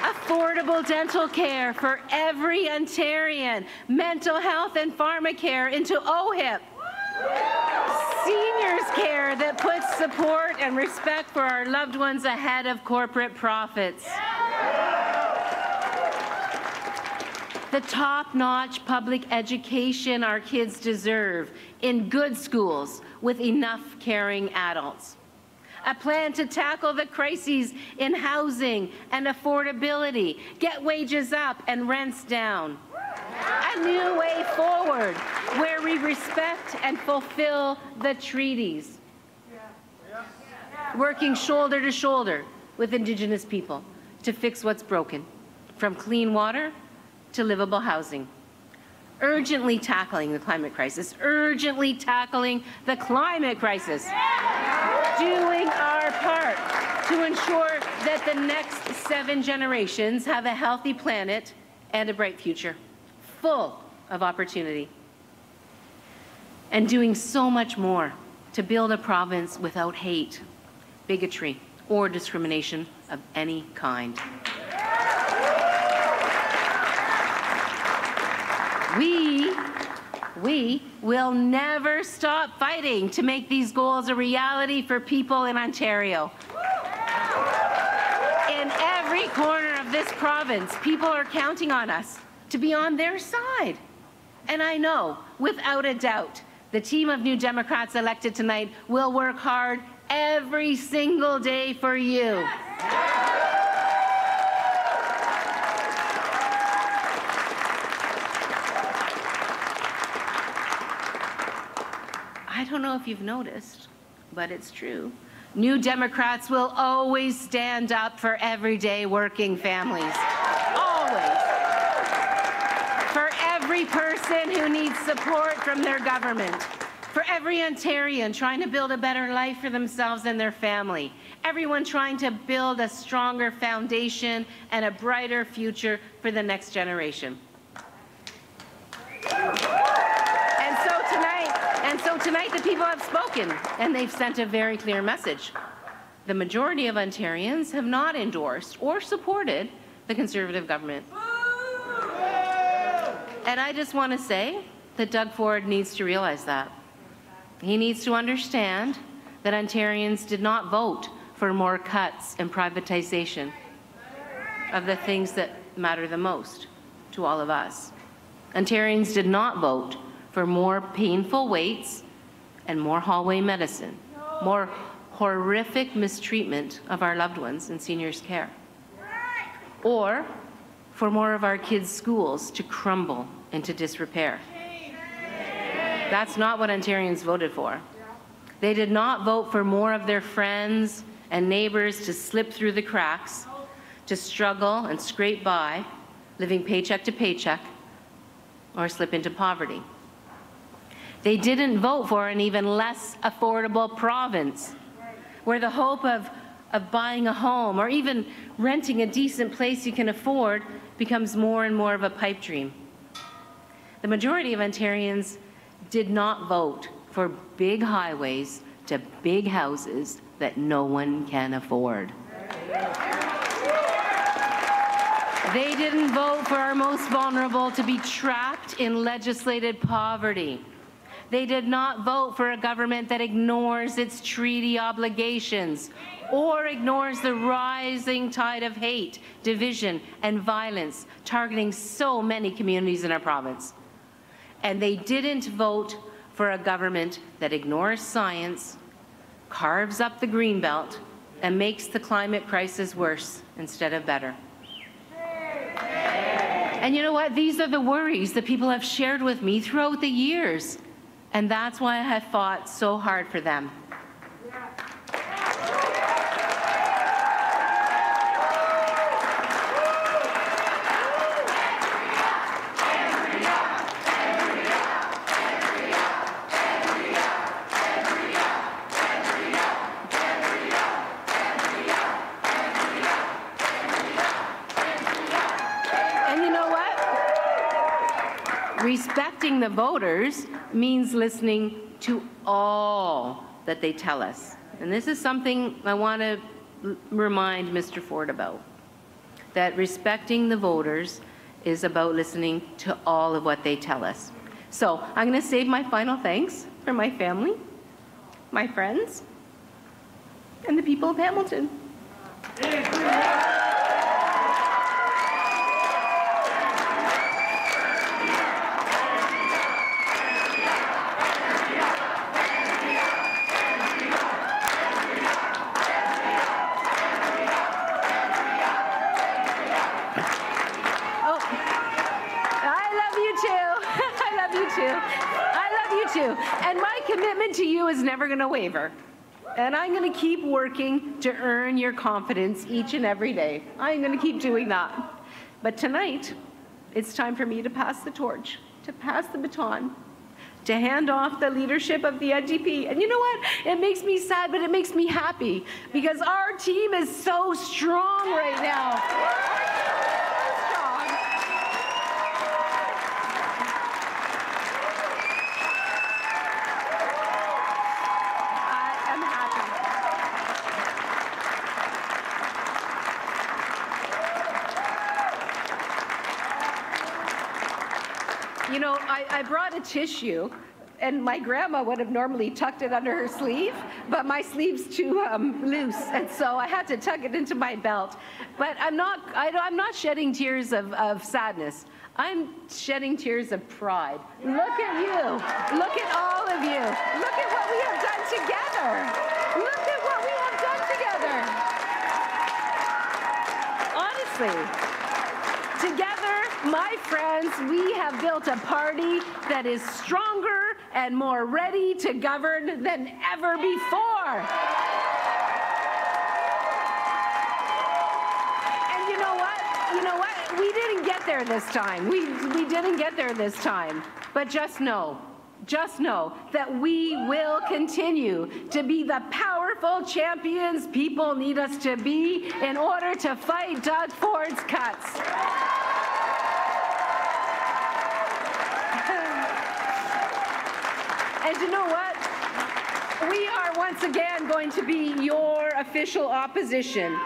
affordable dental care for every Ontarian, mental health and pharmacare into OHIP, seniors care that puts support and respect for our loved ones ahead of corporate profits. The top-notch public education our kids deserve in good schools with enough caring adults. A plan to tackle the crises in housing and affordability, get wages up and rents down. A new way forward where we respect and fulfill the treaties. Working shoulder to shoulder with Indigenous people to fix what's broken, from clean water to livable housing. Urgently tackling the climate crisis, urgently tackling the climate crisis. Doing our part to ensure that the next 7 generations have a healthy planet and a bright future, full of opportunity. And doing so much more to build a province without hate, bigotry, or discrimination of any kind. We will never stop fighting to make these goals a reality for people in Ontario. In every corner of this province, people are counting on us to be on their side. And I know, without a doubt, the team of New Democrats elected tonight will work hard every single day for you. I don't know if you've noticed, but it's true. New Democrats will always stand up for everyday working families. Always. For every person who needs support from their government. For every Ontarian trying to build a better life for themselves and their family. Everyone trying to build a stronger foundation and a brighter future for the next generation. And so tonight the people have spoken, and they've sent a very clear message. The majority of Ontarians have not endorsed or supported the Conservative government. And I just want to say that Doug Ford needs to realize that. He needs to understand that Ontarians did not vote for more cuts and privatization of the things that matter the most to all of us. Ontarians did not vote for more painful waits and more hallway medicine, more horrific mistreatment of our loved ones in seniors' care, or for more of our kids' schools to crumble into disrepair. That's not what Ontarians voted for. They did not vote for more of their friends and neighbors to slip through the cracks, to struggle and scrape by, living paycheck to paycheck, or slip into poverty. They didn't vote for an even less affordable province, where the hope of buying a home or even renting a decent place you can afford becomes more and more of a pipe dream. The majority of Ontarians did not vote for big highways to big houses that no one can afford. They didn't vote for our most vulnerable to be trapped in legislated poverty. They did not vote for a government that ignores its treaty obligations or ignores the rising tide of hate, division, and violence targeting so many communities in our province. And they didn't vote for a government that ignores science, carves up the greenbelt, and makes the climate crisis worse instead of better. And you know what? These are the worries that people have shared with me throughout the years. And that's why I have fought so hard for them. Respecting the voters means listening to all that they tell us. And this is something I want to remind Mr. Ford about, that respecting the voters is about listening to all of what they tell us. So I'm going to save my final thanks for my family, my friends, and the people of Hamilton. And my commitment to you is never going to waver. And I'm going to keep working to earn your confidence each and every day. I'm going to keep doing that. But tonight, it's time for me to pass the torch, to pass the baton, to hand off the leadership of the Ndp. And you know what? It makes me sad, but it makes me happy, because our team is so strong right now. You know, I brought a tissue, and my grandma would have normally tucked it under her sleeve, but my sleeve's too loose, and so I had to tuck it into my belt. But I'm not shedding tears of sadness. I'm shedding tears of pride. Look at you. Look at all of you. Look at what we have done together. Look at what we have done together. Honestly, together, my friends, we have built a party that is stronger and more ready to govern than ever before. And you know what? You know what? We didn't get there this time. We didn't get there this time. But just know that we will continue to be the powerful champions people need us to be in order to fight Doug Ford's cuts. And you know what? We are once again going to be your official opposition.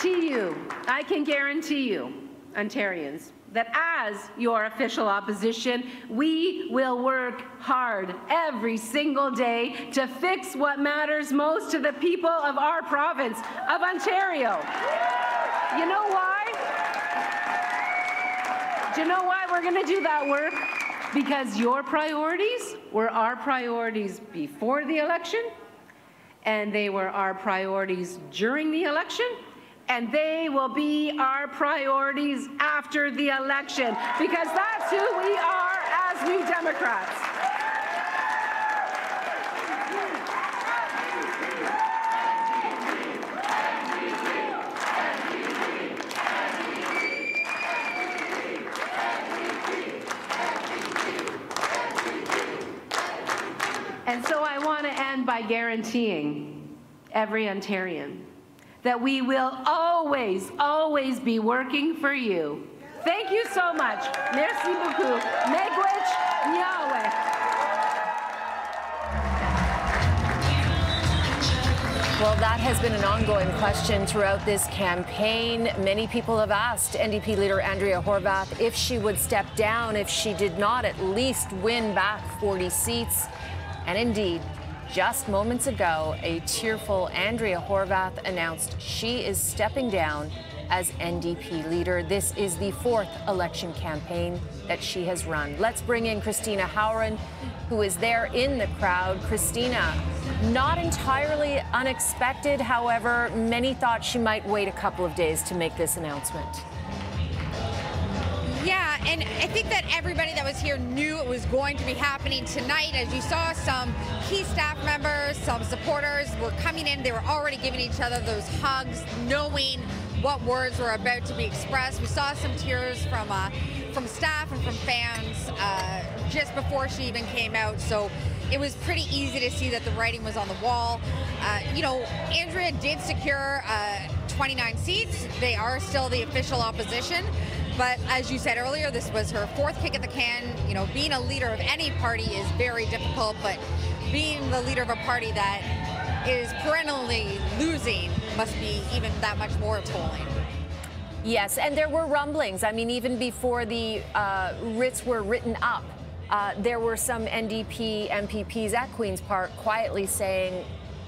can guarantee you, Ontarians, that as your official opposition, we will work hard every single day to fix what matters most to the people of our province of Ontario. You know why? Do you know why we're going to do that work? Because your priorities were our priorities before the election, and they were our priorities during the election, and they will be our priorities after the election, because that's who we are as New Democrats. And so I want to end by guaranteeing every Ontarian that we will always, always be working for you. Thank you so much. Merci beaucoup. Miigwech Nyahweh. Well, that has been an ongoing question throughout this campaign. Many people have asked NDP leader Andrea Horwath if she would step down if she did not at least win back 40 seats. And indeed, just moments ago, a tearful Andrea Horwath announced she is stepping down as NDP leader. This is the 4th election campaign that she has run. Let's bring in Christina Howren, who is there in the crowd. Christina, not entirely unexpected. However, many thought she might wait a couple of days to make this announcement. Yeah, and I think that everybody that was here knew it was going to be happening tonight. As you saw, some key staff members, some supporters were coming in. They were already giving each other those hugs, knowing what words were about to be expressed. We saw some tears from staff and from fans just before she even came out. So it was pretty easy to see that the writing was on the wall. You know, Andrea did secure 29 seats. They are still the official opposition. But as you said earlier, this was her 4th kick at the can. You know, being a leader of any party is very difficult, but being the leader of a party that is perennially losing must be even that much more tolling. Yes, and there were rumblings. I mean, even before the writs were written up, there were some NDP MPPs at Queen's Park quietly saying,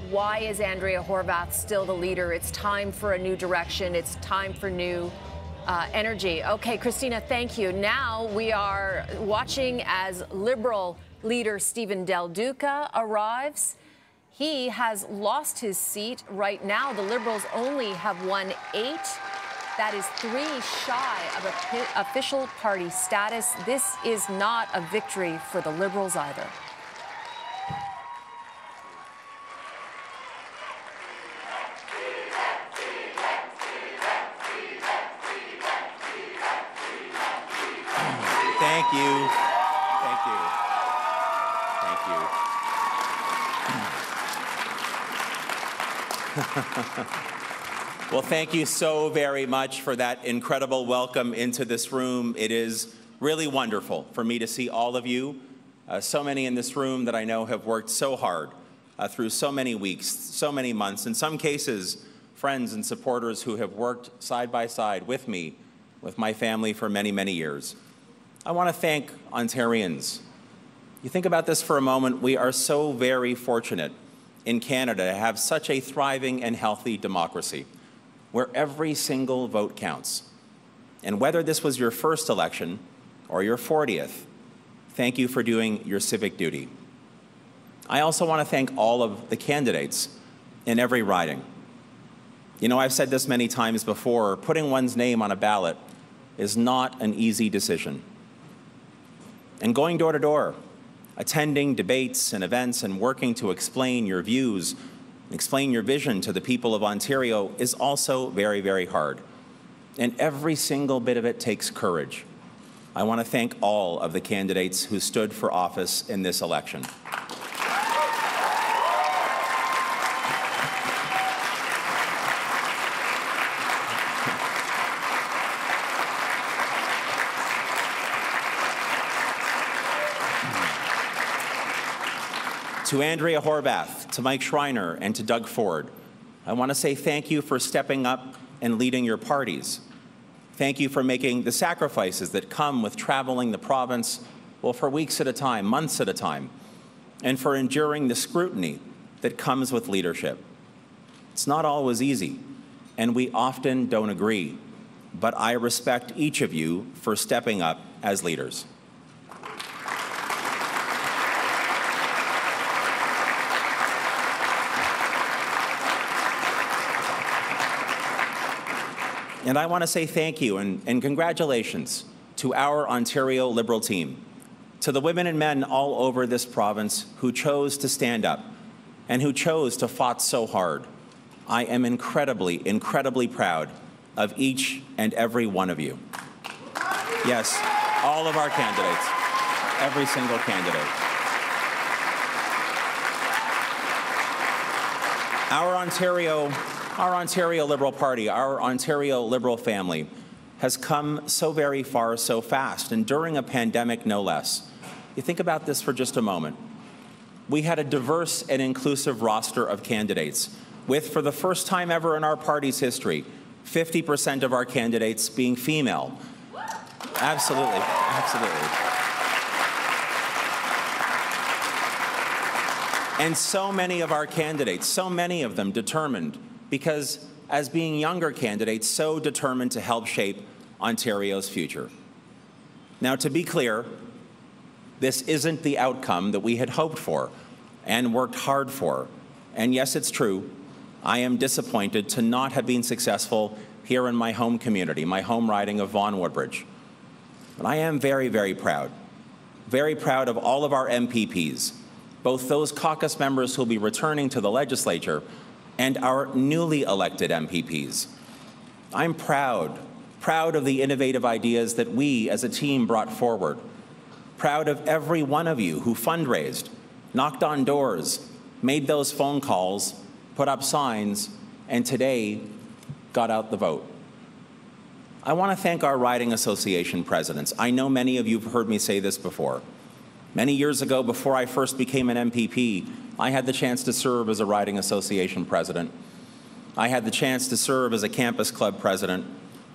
why is Andrea Horwath still the leader? It's time for a new direction. It's time for new energy. Okay, Christina, thank you. Now we are watching as Liberal leader Stephen Dalduca arrives. He has lost his seat. Right now, the Liberals only have won 8. That is 3 shy of official party status. This is not a victory for the Liberals either. Thank you. Thank you. Thank you. Well, thank you so very much for that incredible welcome into this room. It is really wonderful for me to see all of you, so many in this room that I know have worked so hard through so many weeks, so many months, in some cases, friends and supporters who have worked side by side with me, with my family for many, many years. I want to thank Ontarians. You think about this for a moment, we are so very fortunate in Canada to have such a thriving and healthy democracy where every single vote counts. And whether this was your first election or your 40th, thank you for doing your civic duty. I also want to thank all of the candidates in every riding. You know, I've said this many times before, putting one's name on a ballot is not an easy decision. And going door to door, attending debates and events and working to explain your views, explain your vision to the people of Ontario is also very, very hard. And every single bit of it takes courage. I want to thank all of the candidates who stood for office in this election. To Andrea Horwath, to Mike Schreiner, and to Doug Ford, I want to say thank you for stepping up and leading your parties. Thank you for making the sacrifices that come with traveling the province, well, for weeks at a time, months at a time, and for enduring the scrutiny that comes with leadership. It's not always easy, and we often don't agree, but I respect each of you for stepping up as leaders. And I want to say thank you and congratulations to our Ontario Liberal team, to the women and men all over this province who chose to stand up and who chose to fight so hard. I am incredibly, incredibly proud of each and every one of you. Yes, all of our candidates, every single candidate. Our Ontario Liberal Party, our Ontario Liberal family, has come so very far so fast, and during a pandemic no less. You think about this for just a moment. We had a diverse and inclusive roster of candidates, with, for the first time ever in our party's history, 50% of our candidates being female. Absolutely, absolutely. And so many of our candidates, so many of them determined, because as being younger candidates, so determined to help shape Ontario's future. Now, to be clear, this isn't the outcome that we had hoped for and worked hard for. And yes, it's true, I am disappointed to not have been successful here in my home community, my home riding of Vaughan Woodbridge. But I am very, very proud of all of our MPPs, both those caucus members who will be returning to the legislature and our newly elected MPPs. I'm proud of the innovative ideas that we as a team brought forward. Proud of every one of you who fundraised, knocked on doors, made those phone calls, put up signs, and today got out the vote. I want to thank our riding association presidents. I know many of you have heard me say this before. Many years ago, before I first became an MPP, I had the chance to serve as a riding association president. I had the chance to serve as a campus club president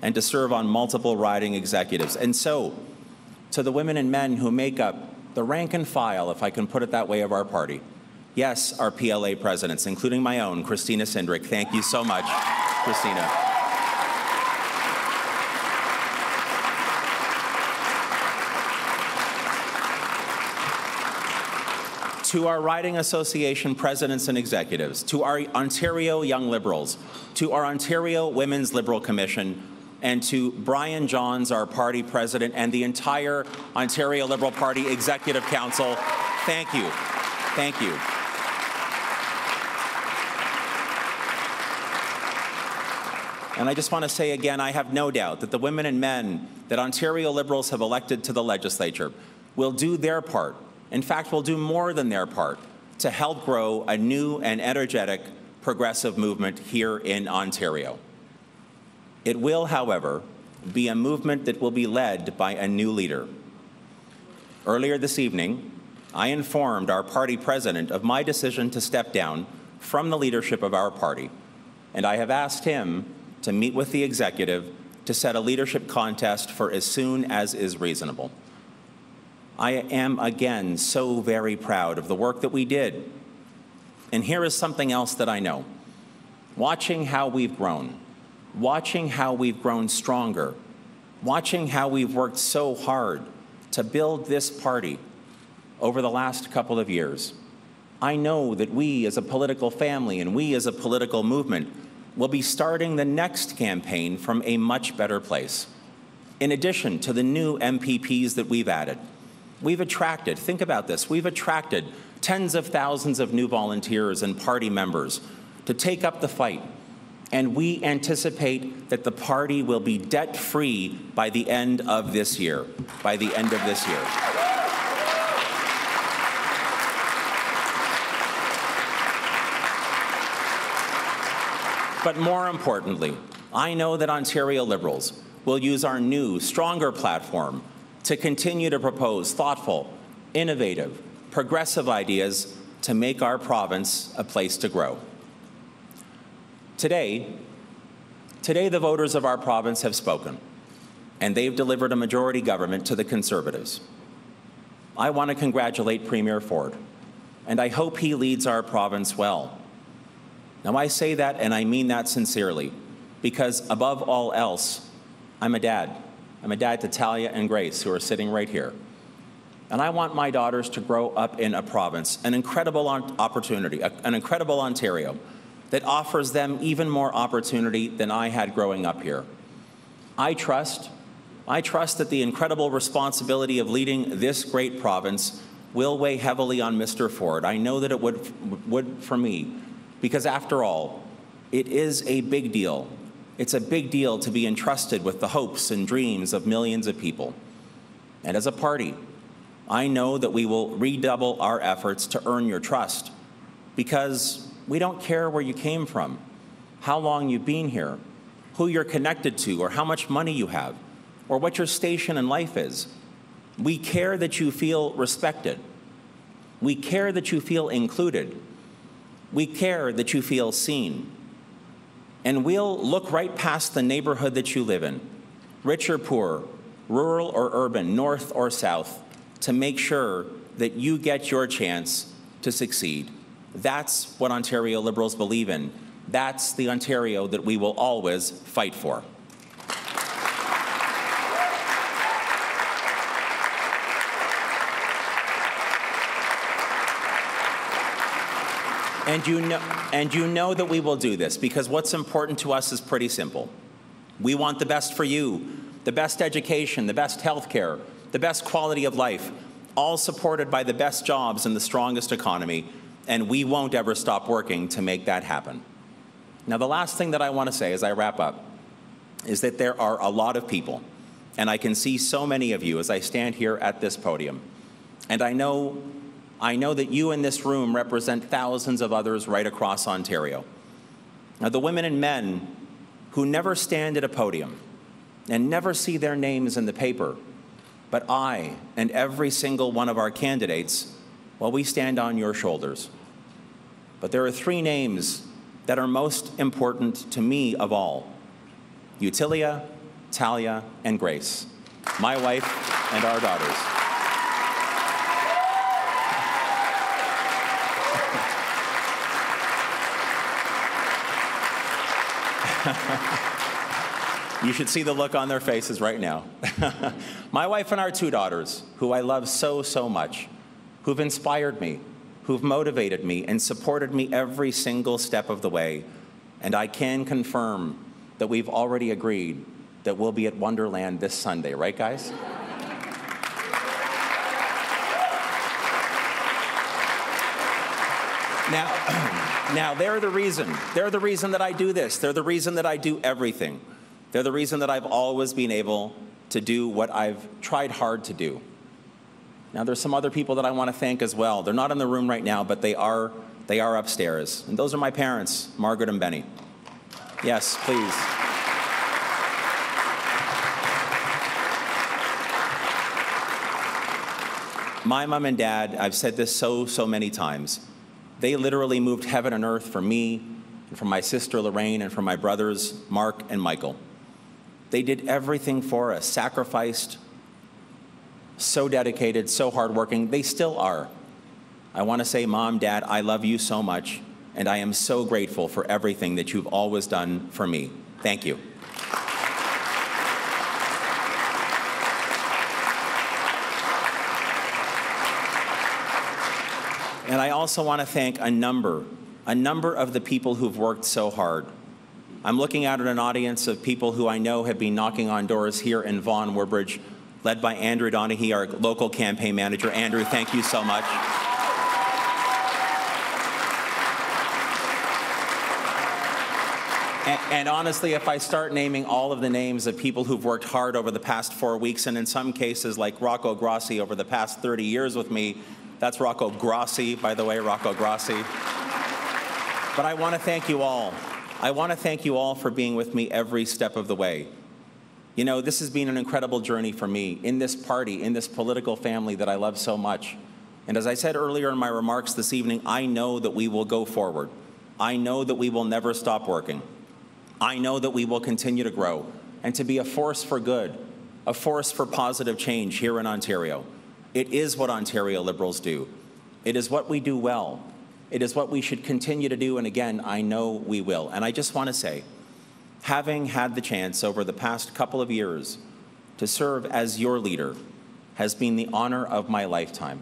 and to serve on multiple riding executives. And so, to the women and men who make up the rank and file, if I can put it that way, of our party, yes, our PLA presidents, including my own, Christina Cindric. Thank you so much, Christina. To our riding association presidents and executives, to our Ontario Young Liberals, to our Ontario Women's Liberal Commission, and to Brian Johns, our party president, and the entire Ontario Liberal Party Executive Council, thank you. Thank you. And I just want to say again, I have no doubt that the women and men that Ontario Liberals have elected to the legislature will do their part. In fact, will do more than their part to help grow a new and energetic progressive movement here in Ontario. It will, however, be a movement that will be led by a new leader. Earlier this evening, I informed our party president of my decision to step down from the leadership of our party, and I have asked him to meet with the executive to set a leadership contest for as soon as is reasonable. I am, again, so very proud of the work that we did. And here is something else that I know. Watching how we've grown stronger, watching how we've worked so hard to build this party over the last couple of years, I know that we as a political family and we as a political movement will be starting the next campaign from a much better place. In addition to the new MPPs that we've added, we've attracted, think about this, we've attracted tens of thousands of new volunteers and party members to take up the fight. And we anticipate that the party will be debt-free by the end of this year. By the end of this year. But more importantly, I know that Ontario Liberals will use our new, stronger platform to continue to propose thoughtful, innovative, progressive ideas to make our province a place to grow. Today, Today, the voters of our province have spoken, and they've delivered a majority government to the Conservatives. I want to congratulate Premier Ford, and I hope he leads our province well. Now, I say that, and I mean that sincerely, because above all else, I'm a dad. I'm a dad to Talia and Grace, who are sitting right here. And I want my daughters to grow up in a province, an incredible opportunity, an incredible Ontario, that offers them even more opportunity than I had growing up here. I trust that the incredible responsibility of leading this great province will weigh heavily on Mr. Ford. I know that it would for me, because after all, it is a big deal. It's a big deal to be entrusted with the hopes and dreams of millions of people. And as a party, I know that we will redouble our efforts to earn your trust, because we don't care where you came from, how long you've been here, who you're connected to, or how much money you have, or what your station in life is. We care that you feel respected. We care that you feel included. We care that you feel seen. And we'll look right past the neighborhood that you live in, rich or poor, rural or urban, north or south, to make sure that you get your chance to succeed. That's what Ontario Liberals believe in. That's the Ontario that we will always fight for. And you know that we will do this, because what's important to us is pretty simple. We want the best for you, the best education, the best health care, the best quality of life, all supported by the best jobs and the strongest economy, and we won't ever stop working to make that happen. Now, the last thing that I want to say as I wrap up is that there are a lot of people, and I can see so many of you as I stand here at this podium, and I know that you in this room represent thousands of others right across Ontario. Now, the women and men who never stand at a podium and never see their names in the paper, but I and every single one of our candidates, well, we stand on your shoulders. But there are three names that are most important to me of all: Utilia, Talia, and Grace, my wife and our daughters. You should see the look on their faces right now. My wife and our two daughters, who I love so, so much, who've inspired me, who've motivated me and supported me every single step of the way. And I can confirm that we've already agreed that we'll be at Wonderland this Sunday, right, guys? Now, they're the reason. They're the reason that I do this. They're the reason that I do everything. They're the reason that I've always been able to do what I've tried hard to do. Now, there's some other people that I want to thank as well. They're not in the room right now, but they are upstairs. And those are my parents, Margaret and Benny. Yes, please. My mom and dad, I've said this so many times, they literally moved heaven and earth for me, and for my sister Lorraine, and for my brothers Mark and Michael. They did everything for us, sacrificed, so dedicated, so hardworking. They still are. I want to say, Mom, Dad, I love you so much, and I am so grateful for everything that you've always done for me. Thank you. And I also want to thank a number of the people who've worked so hard. I'm looking out at an audience of people who I know have been knocking on doors here in Vaughan, Woodbridge, led by Andrew Donaghy, our local campaign manager. Andrew, thank you so much. And honestly, if I start naming all of the names of people who've worked hard over the past 4 weeks, and in some cases like Rocco Grossi over the past 30 years with me, that's Rocco Grossi, by the way, Rocco Grossi. But I want to thank you all. I want to thank you all for being with me every step of the way. You know, this has been an incredible journey for me in this party, in this political family that I love so much. And as I said earlier in my remarks this evening, I know that we will go forward. I know that we will never stop working. I know that we will continue to grow and to be a force for good, a force for positive change here in Ontario. It is what Ontario Liberals do. It is what we do well. It is what we should continue to do, and again, I know we will. And I just want to say, having had the chance over the past couple of years to serve as your leader has been the honor of my lifetime.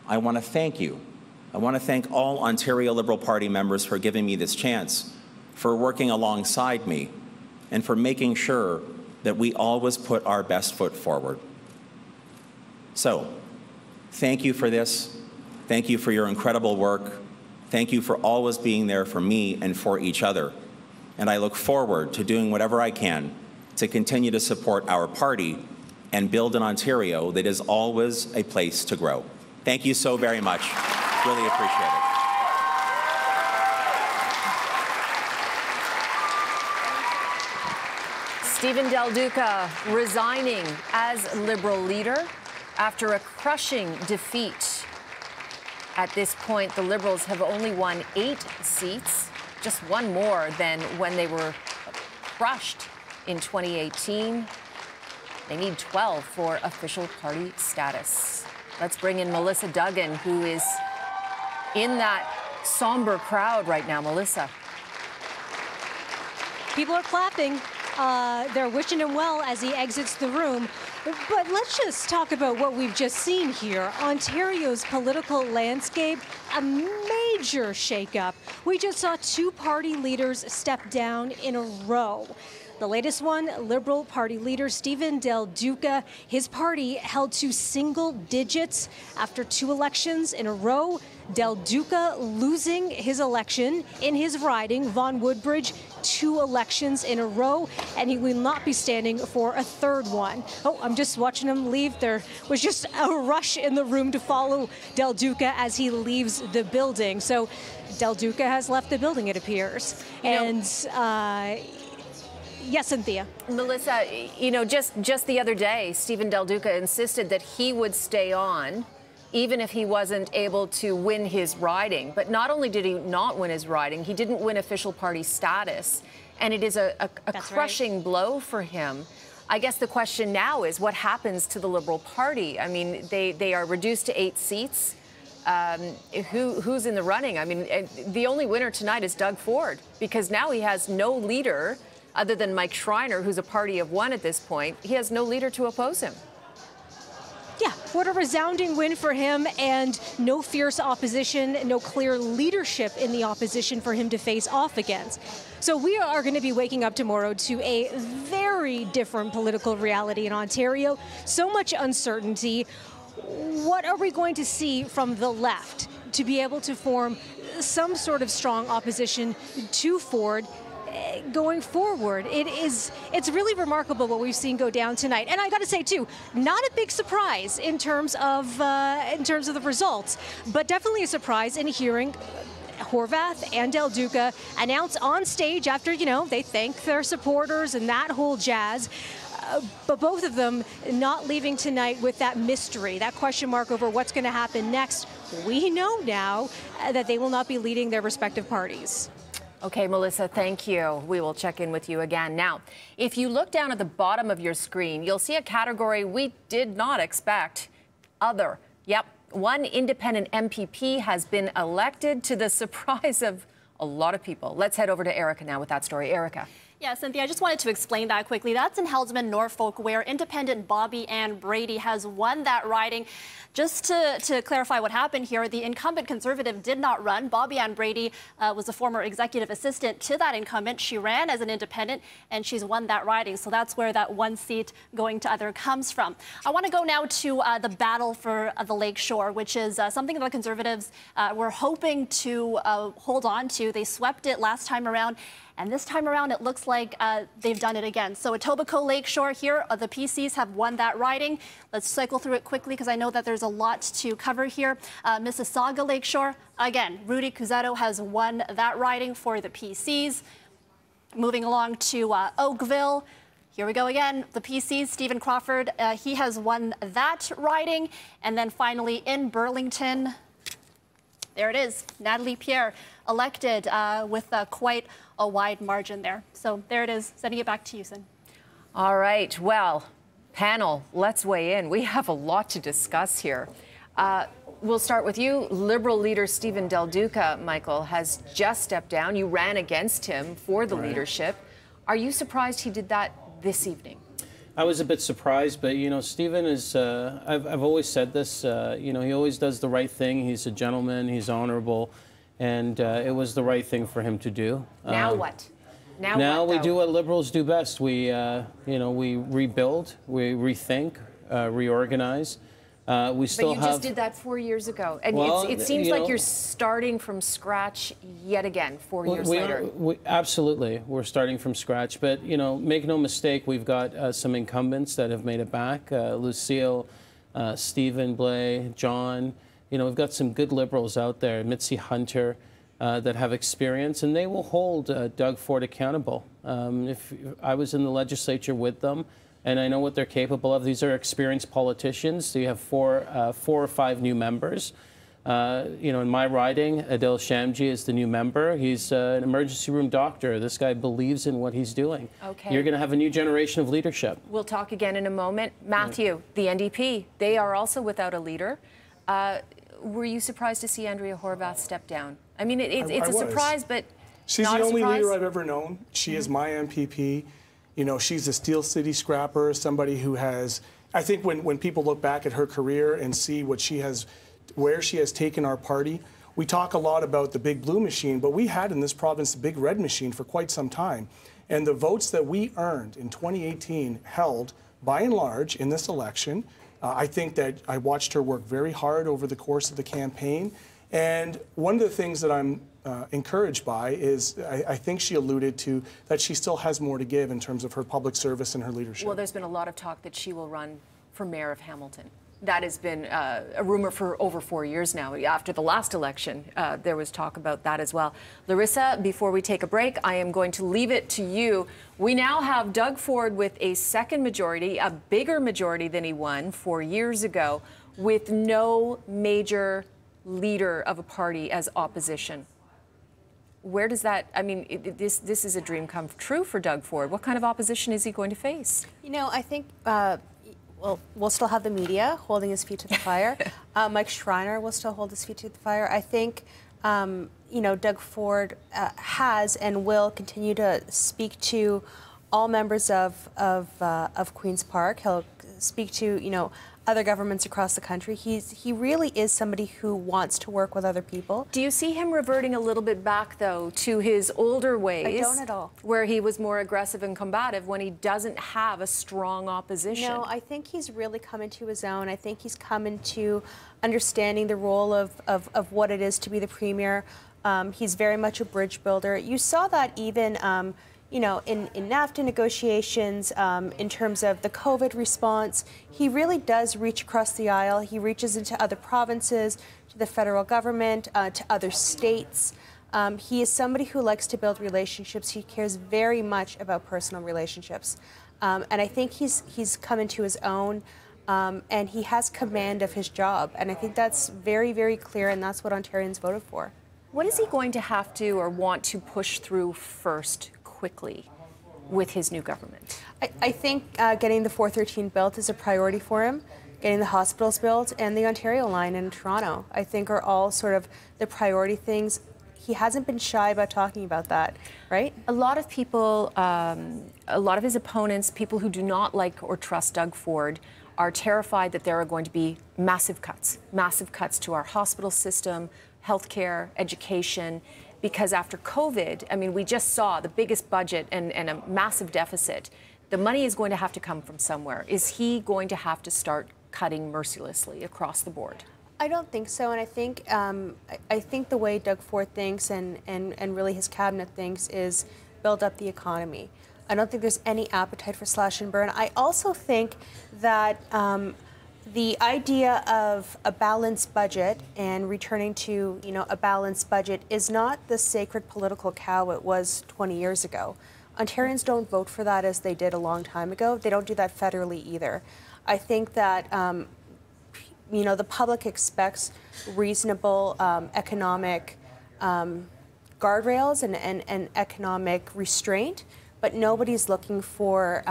I want to thank you. I want to thank all Ontario Liberal Party members for giving me this chance, for working alongside me, and for making sure that we always put our best foot forward. So, thank you for this. Thank you for your incredible work. Thank you for always being there for me and for each other. And I look forward to doing whatever I can to continue to support our party and build an Ontario that is always a place to grow. Thank you so very much. Really appreciate it. Stephen Dalduca resigning as Liberal leader after a crushing defeat. At this point, the Liberals have only won 8 seats, just one more than when they were crushed in 2018. They need 12 for official party status. Let's bring in Melissa Duggan, who is in that somber crowd right now. Melissa. People are clapping. They're wishing him well as he exits the room. But let's just talk about what we've just seen here. Ontario's political landscape, a major shakeup. We just saw 2 party leaders step down in a row. The latest one, Liberal Party leader Stephen Dalduca, his party held to single digits after 2 elections in a row. Dalduca losing his election in his riding, Vaughan Woodbridge, 2 elections in a row, and he will not be standing for a 3rd one. Oh, I'm just watching him leave. There was just a rush in the room to follow Dalduca as he leaves the building. So Dalduca has left the building, it appears. Yes, Cynthia. Melissa, just the other day, Stephen Dalduca insisted that he would stay on even if he wasn't able to win his riding. But not only did he not win his riding, he didn't win official party status. And it is a crushing blow for him. I guess the question now is what happens to the Liberal Party? I mean, they are reduced to 8 seats. Who's in the running? I mean, the only winner tonight is Doug Ford, because now he has no leader other than Mike Schreiner, who's a party of 1 at this point. He has no leader to oppose him. Yeah, what a resounding win for him, and no fierce opposition, no clear leadership in the opposition for him to face off against. So we are going to be waking up tomorrow to a very different political reality in Ontario. So much uncertainty. What are we going to see from the left to be able to form some sort of strong opposition to Ford going forward? It's really remarkable what we've seen go down tonight, and I got to say too, not a big surprise in terms of the results, but definitely a surprise in hearing Horwath and Dalduca announce on stage after they thank their supporters and that whole jazz. But both of them not leaving tonight with that mystery, that question mark over what's going to happen next. We know now that they will not be leading their respective parties. Okay, Melissa, thank you. We will check in with you again. Now, if you look down at the bottom of your screen, you'll see a category we did not expect. Other. Yep, 1 independent MPP has been elected, to the surprise of a lot of people. Let's head over to Erica now with that story. Erica. Yeah, Cynthia, I just wanted to explain that quickly. That's in Heldsman, Norfolk, where independent Bobby Ann Brady has won that riding. Just to clarify what happened here, the incumbent Conservative did not run. Bobby Ann Brady was a former executive assistant to that incumbent. She ran as an independent, and she's won that riding. So that's where that 1 seat going to other comes from. I want to go now to the battle for the Lakeshore, which is something that the Conservatives were hoping to hold on to. They swept it last time around. And this time around, it looks like they've done it again. So Etobicoke Lakeshore here, the PCs have won that riding. Let's cycle through it quickly because I know that there's a lot to cover here. Mississauga Lakeshore, again, Rudy Cusetto has won that riding for the PCs. Moving along to Oakville. Here we go again, the PCs, Stephen Crawford, he has won that riding. And then finally in Burlington, there it is. Natalie Pierre elected with quite a wide margin there. So there it is. Sending it back to you, Sin. All right. Well, panel, let's weigh in. We have a lot to discuss here. We'll start with you. Liberal leader Stephen Dalduca, Michael, has just stepped down. You ran against him for the leadership. Are you surprised he did that this evening? I was a bit surprised, but, you know, Stephen is, I've always said this, you know, he always does the right thing. He's a gentleman, he's honorable, and it was the right thing for him to do. Now what? Now what, we though? do what liberals do best. We, you know, we rebuild, we rethink, reorganize. We still But you just did that 4 years ago. And well, it seems you like know, you're starting from scratch yet again 4 years later. Absolutely. We're starting from scratch. But, you know, make no mistake, we've got some incumbents that have made it back. Lucille, Stephen, Blais, John. You know, we've got some good liberals out there, Mitzi Hunter, that have experience, and they will hold Doug Ford accountable. If I was in the legislature with them, and I know what they're capable of. These are experienced politicians. So you have four or five new members. You know, in my riding, Adil Shamji is the new member. He's an emergency room doctor. This guy believes in what he's doing. Okay. You're going to have a new generation of leadership. We'll talk again in a moment. Matthew, the NDP, they are also without a leader. Were you surprised to see Andrea Horwath step down? I mean, it's a surprise, but she's not the only a surprise. leader I've ever known. She is my MPP. You know, she's a Steel City scrapper, somebody who has, I think when people look back at her career and see what she has, where she has taken our party, we talk a lot about the big blue machine, but we had in this province the big red machine for quite some time. And the votes that we earned in 2018 held, by and large, in this election. I think that I watched her work very hard over the course of the campaign. And one of the things that I'm encouraged by is I think she alluded to that she still has more to give in terms of her public service and her leadership. Well, there's been a lot of talk that she will run for mayor of Hamilton. That has been a rumor for over 4 years now. After the last election, there was talk about that as well. Larissa, before we take a break, I am going to leave it to you. We now have Doug Ford with a second majority, a bigger majority than he won 4 years ago, with no major leader of a party as opposition. Where does that, I mean, this is a dream come true for Doug Ford. What kind of opposition is he going to face? You know, I think, well, we'll still have the media holding his feet to the fire. Mike Schreiner will still hold his feet to the fire. I think, you know, Doug Ford has and will continue to speak to all members of Queen's Park. He'll speak to, you know, other governments across the country. He really is somebody who wants to work with other people. Do you see him reverting a little bit back, though, to his older ways? I don't at all. Where he was more aggressive and combative when he doesn't have a strong opposition? No, I think he's really come into his own. I think he's come into understanding the role of what it is to be the premier. He's very much a bridge builder. You saw that even you know, in NAFTA negotiations, in terms of the COVID response. He really does reach across the aisle. He reaches into other provinces, to the federal government, to other states. He is somebody who likes to build relationships. He cares very much about personal relationships. And I think he's come into his own, and he has command of his job. And I think that's very, very clear, and that's what Ontarians voted for. What is he going to have to or want to push through first quickly with his new government? I think getting the 413 built is a priority for him. Getting the hospitals built and the Ontario line in Toronto, I think, are all sort of the priority things. He hasn't been shy about talking about that, right? A lot of people, a lot of his opponents, people who do not like or trust Doug Ford, are terrified that there are going to be massive cuts to our hospital system, healthcare, education. Because after COVID, I mean, we just saw the biggest budget and a massive deficit. The money is going to have to come from somewhere. Is he going to have to start cutting mercilessly across the board? I don't think so, and I think the way Doug Ford thinks and really his cabinet thinks is build up the economy. I don't think there's any appetite for slash and burn. I also think that the idea of a balanced budget and returning to, you know, a balanced budget is not the sacred political cow it was 20 years ago. Ontarians don't vote for that as they did a long time ago. They don't do that federally either. I think that you know, the public expects reasonable economic guardrails and economic restraint, but nobody's looking for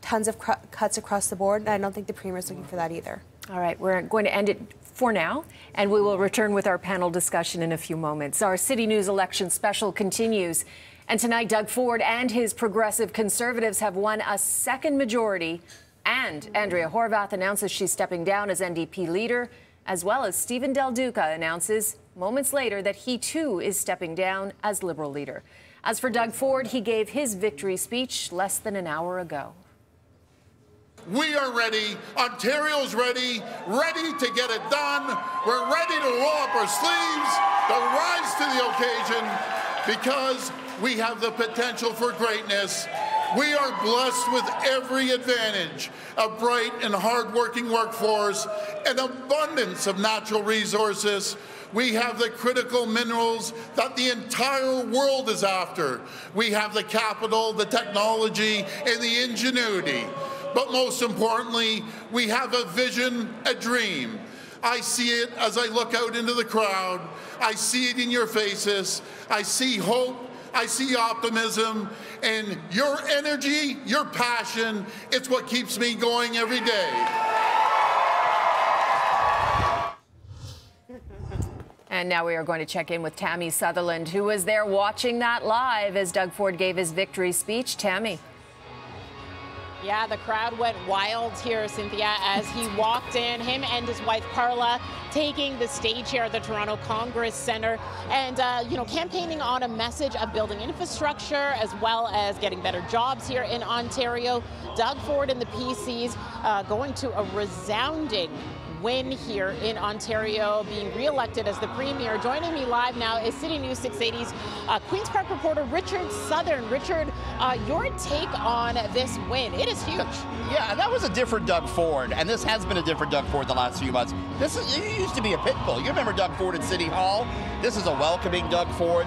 tons of cuts across the board, and I don't think the Premier is looking for that either. All right, we're going to end it for now, and we will return with our panel discussion in a few moments. Our City News election special continues, and tonight Doug Ford and his progressive Conservatives have won a second majority, and Andrea Horwath announces she's stepping down as NDP leader, as well as Stephen Dalduca announces moments later that he too is stepping down as Liberal leader. As for Doug Ford, he gave his victory speech less than an hour ago. We are ready. Ontario's ready, ready to get it done. We're ready to roll up our sleeves, to rise to the occasion, because we have the potential for greatness. We are blessed with every advantage, a bright and hard-working workforce, an abundance of natural resources. We have the critical minerals that the entire world is after. We have the capital, the technology, and the ingenuity. But most importantly, we have a vision, a dream. I see it as I look out into the crowd. I see it in your faces. I see hope. I see optimism. And your energy, your passion, it's what keeps me going every day. And now we are going to check in with Tammy Sutherland, who was there watching that live as Doug Ford gave his victory speech. Tammy. Yeah, the crowd went wild here, Cynthia, as he walked in, him and his wife Carla taking the stage here at the Toronto Congress Centre and, you know, campaigning on a message of building infrastructure as well as getting better jobs here in Ontario. Doug Ford and the PCs going to a resounding win here in Ontario, being re-elected as the Premier. Joining me live now is City News 680's Queen's Park reporter Richard Southern. Richard, your take on this win. It is huge. Yeah, that was a different Doug Ford, and this has been a different Doug Ford the last few months. It used to be a pit bull. You remember Doug Ford at City Hall? This is a welcoming Doug Ford.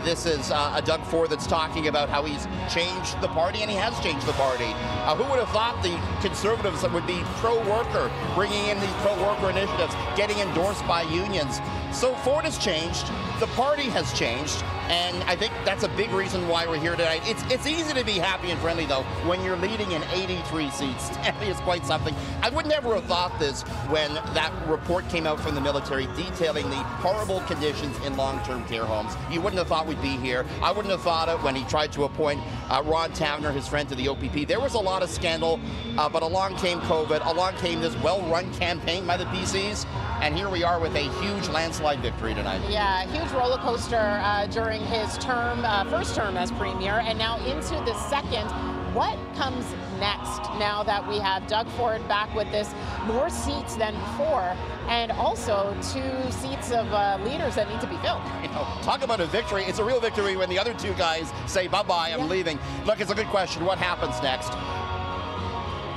This is a Doug Ford that's talking about how he's changed the party, and he has changed the party. Who would have thought the Conservatives would be pro-worker, bringing in these pro-worker initiatives, getting endorsed by unions? So Ford has changed, the party has changed, and I think that's a big reason why we're here tonight. It's easy to be happy and friendly, though, when you're leading in 83 seats. It's quite something. I would never have thought this when that report came out from the military detailing the horrible conditions in long-term care homes. You wouldn't have thought we'd be here. I wouldn't have thought it when he tried to appoint Ron Tavener, his friend, to the OPP. There was a lot of scandal, but along came COVID, along came this well-run campaign by the PCs, and here we are with a huge landslide victory tonight. Yeah, huge roller coaster during his term, first term as Premier, and now into the second. What comes next now that we have Doug Ford back with this, more seats than before, and also 2 seats of leaders that need to be filled? You know, talk about a victory. It's a real victory when the other 2 guys say, bye-bye, I'm leaving. Look, it's a good question. What happens next?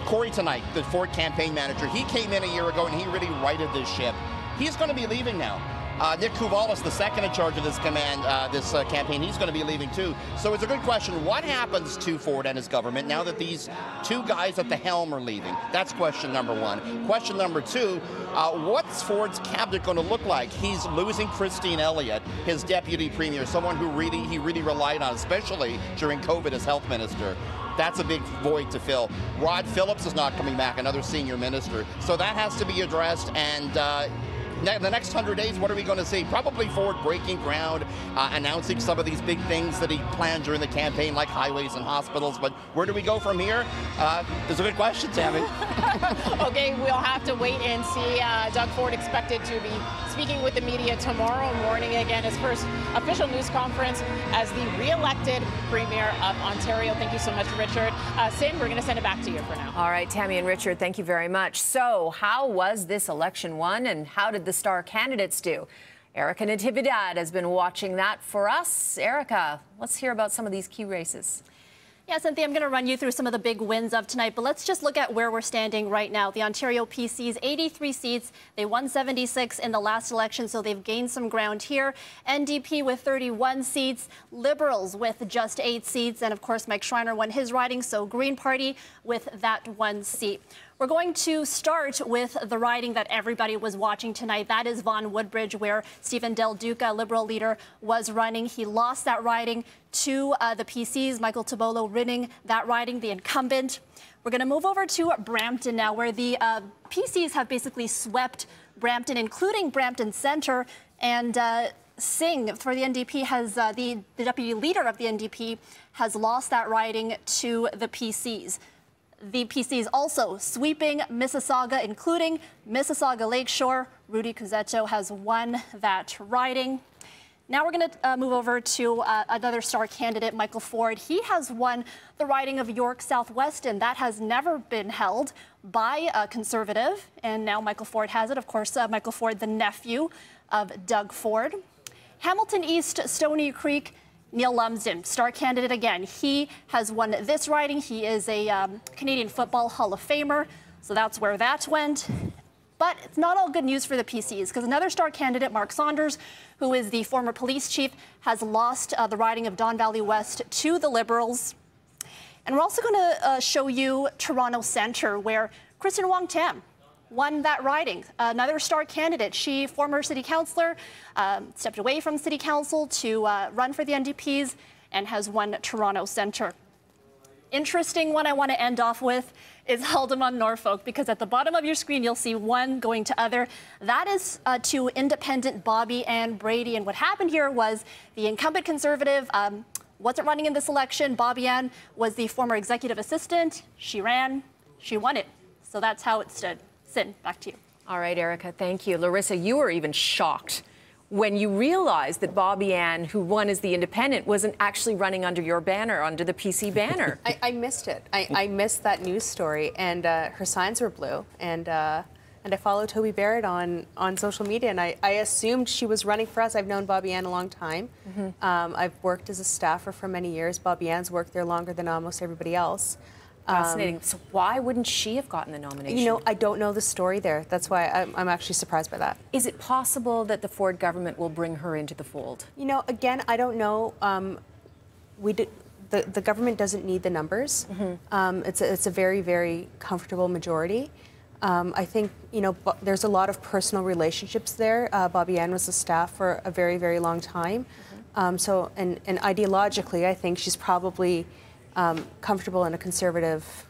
Corey Tonight, the Ford campaign manager, he came in a year ago and he really righted this ship. He's going to be leaving now. Nick Kouvalis, the second in charge of this campaign, he's going to be leaving too. So it's a good question. What happens to Ford and his government now that these 2 guys at the helm are leaving? That's question number 1. Question number 2, what's Ford's cabinet going to look like? He's losing Christine Elliott, his deputy premier, someone who he really relied on, especially during COVID as health minister. That's a big void to fill. Rod Phillips is not coming back, another senior minister. So that has to be addressed, and the next 100 days, what are we going to see? Probably Ford breaking ground, announcing some of these big things that he planned during the campaign, like highways and hospitals. But where do we go from here? That's a good question, Tammy. Okay, we'll have to wait and see. Doug Ford expected to be speaking with the media tomorrow morning, again, his first official news conference as the re-elected Premier of Ontario. Thank you so much, Richard. Sin, we're going to send it back to you for now. All right, Tammy and Richard, thank you very much. So how was this election won, and how did the star candidates do? Erica Natividad has been watching that for us. Erica, let's hear about some of these key races. Yeah, Cynthia, I'm going to run you through some of the big wins of tonight, but let's just look at where we're standing right now. The Ontario PCs, 83 seats. They won 76 in the last election, so they've gained some ground here. NDP with 31 seats, Liberals with just 8 seats, and of course Mike Schreiner won his riding, so Green Party with that 1 seat. We're going to start with the riding that everybody was watching tonight. That is Vaughan Woodbridge, where Stephen Dalduca, Liberal leader, was running. He lost that riding to the PCs, Michael Tobolo winning that riding, the incumbent. We're going to move over to Brampton now, where the PCs have basically swept Brampton, including Brampton Centre. And Singh for the NDP has, the deputy leader of the NDP, has lost that riding to the PCs. The PCs also sweeping Mississauga, including Mississauga Lakeshore. Rudy Cusetto has won that riding. Now we're going to move over to another star candidate, Michael Ford. He has won the riding of York Southwestern. That has never been held by a Conservative, and now Michael Ford has it. Of course, Michael Ford, the nephew of Doug Ford. Hamilton East, Stony Creek, Neil Lumsden, star candidate again. He has won this riding. He is a Canadian Football Hall of Famer, so that's where that went. But it's not all good news for the PCs, because another star candidate, Mark Saunders, who is the former police chief, has lost the riding of Don Valley West to the Liberals. And we're also going to show you Toronto Centre, where Kristen Wong-Tam won that riding. Another star candidate. She, former city councillor, stepped away from city council to run for the NDPs and has won Toronto Centre. Interesting one I want to end off with is Haldimand Norfolk, because at the bottom of your screen you'll see one going to other. That is to independent Bobby Ann Brady. And what happened here was the incumbent Conservative wasn't running in this election. Bobby Ann was the former executive assistant. She ran, she won it. So that's how it stood. Sin, back to you. All right, Erica, thank you. Larissa, you were even shocked when you realized that Bobby Ann, who won as the independent, wasn't actually running under your banner, under the PC banner. I missed it. I missed that news story, and her signs were blue. And I followed Toby Barrett on social media, and I assumed she was running for us. I've known Bobby Ann a long time. I've worked as a staffer for many years. Bobby Ann's worked there longer than almost everybody else. Fascinating. So why wouldn't she have gotten the nomination? You know, I don't know the story there. That's why I'm actually surprised by that. Is it possible that the Ford government will bring her into the fold? You know, again, I don't know. The government doesn't need the numbers. It's a very, very comfortable majority. I think, you know, there's a lot of personal relationships there. Bobby Ann was a staff for a very, very long time. And ideologically, I think she's probably comfortable in a Conservative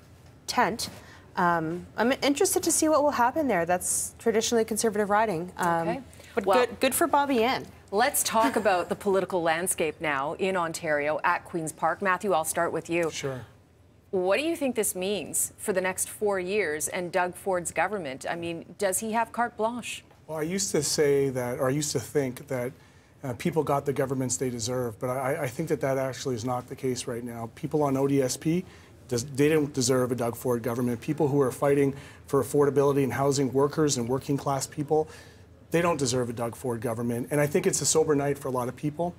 tent. I'm interested to see what will happen there. That's traditionally Conservative riding. But well, good for Bobby Ann. Let's talk about the political landscape now in Ontario at Queen's Park. Matthew, I'll start with you. Sure. What do you think this means for the next 4 years and Doug Ford's government? I mean, does he have carte blanche? Well, I used to say that, or I used to think that people got the governments they deserve, but I think that actually is not the case right now. People on ODSP, they don't deserve a Doug Ford government. People who are fighting for affordability and housing workers and working class people, they don't deserve a Doug Ford government. And I think it's a sober night for a lot of people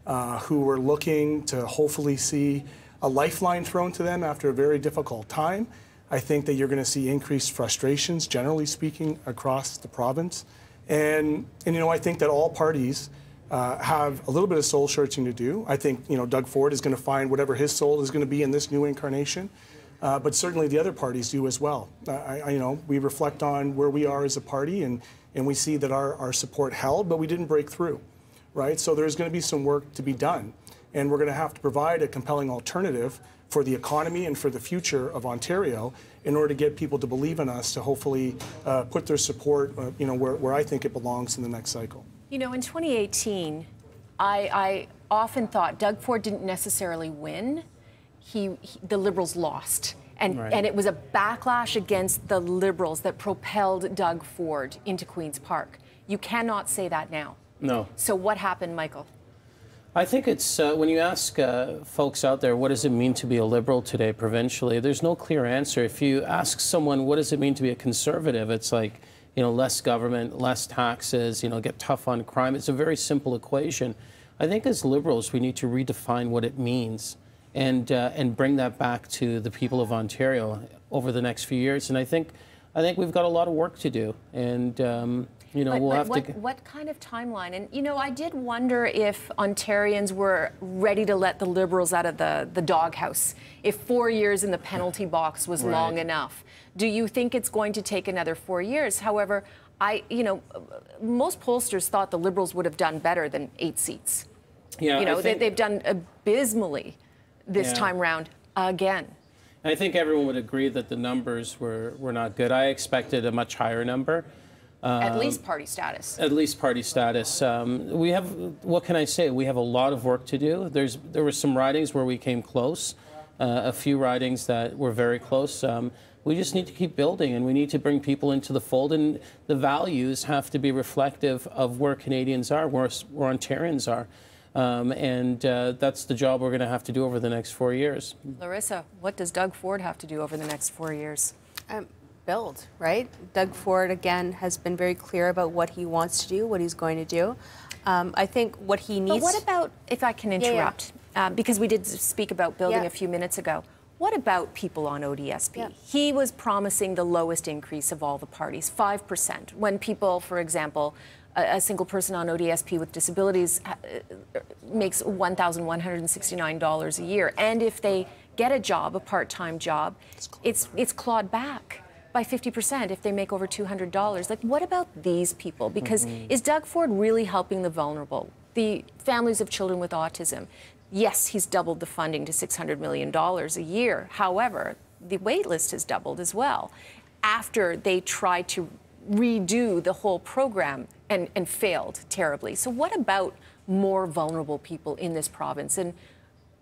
who are looking to hopefully see a lifeline thrown to them after a very difficult time. I think that you're going to see increased frustrations, generally speaking, across the province. And you know, I think that all parties have a little bit of soul searching to do. I think, you know, Doug Ford is going to find whatever his soul is going to be in this new incarnation, but certainly the other parties do as well. You know, we reflect on where we are as a party, and we see that our support held, but we didn't break through, right? So there's going to be some work to be done, and we're going to have to provide a compelling alternative for the economy and for the future of Ontario in order to get people to believe in us, to hopefully put their support, you know, where I think it belongs in the next cycle. You know, in 2018, I often thought Doug Ford didn't necessarily win. The Liberals lost. And it was a backlash against the Liberals that propelled Doug Ford into Queen's Park. You cannot say that now. No. So what happened, Michael? I think it's, when you ask folks out there, what does it mean to be a Liberal today provincially, there's no clear answer. If you ask someone, what does it mean to be a Conservative, it's like, you know, less government, less taxes, you know, get tough on crime. It's a very simple equation. I think as Liberals, we need to redefine what it means and bring that back to the people of Ontario over the next few years. And I think we've got a lot of work to do. And You know, we'll have to. What kind of timeline? And, you know, I did wonder if Ontarians were ready to let the Liberals out of the doghouse, if 4 years in the penalty box was long enough. Do you think it's going to take another 4 years? However, most pollsters thought the Liberals would have done better than 8 seats. Yeah, you know, they've done abysmally this time round again. I think everyone would agree that the numbers were not good. I expected a much higher number. At least party status. At least party status. We have, what can I say? We have a lot of work to do. There were some ridings where we came close, a few ridings that were very close. We just need to keep building, and we need to bring people into the fold, and the values have to be reflective of where Canadians are, where Ontarians are. That's the job we're going to have to do over the next 4 years. Larissa, what does Doug Ford have to do over the next 4 years? Build, right? Doug Ford, again, has been very clear about what he wants to do, what he's going to do. I think what he needs... But what about, if I can interrupt, because we did speak about building a few minutes ago, what about people on ODSP? He was promising the lowest increase of all the parties, 5%, when people, for example, a single person on ODSP with disabilities makes $1,169 a year. And if they get a job, a part-time job, it's clawed back by 50% if they make over $200. Like, what about these people? Because is Doug Ford really helping the vulnerable, the families of children with autism? Yes, he's doubled the funding to $600 million a year. However, the wait list has doubled as well after they tried to redo the whole program and failed terribly. So what about more vulnerable people in this province? And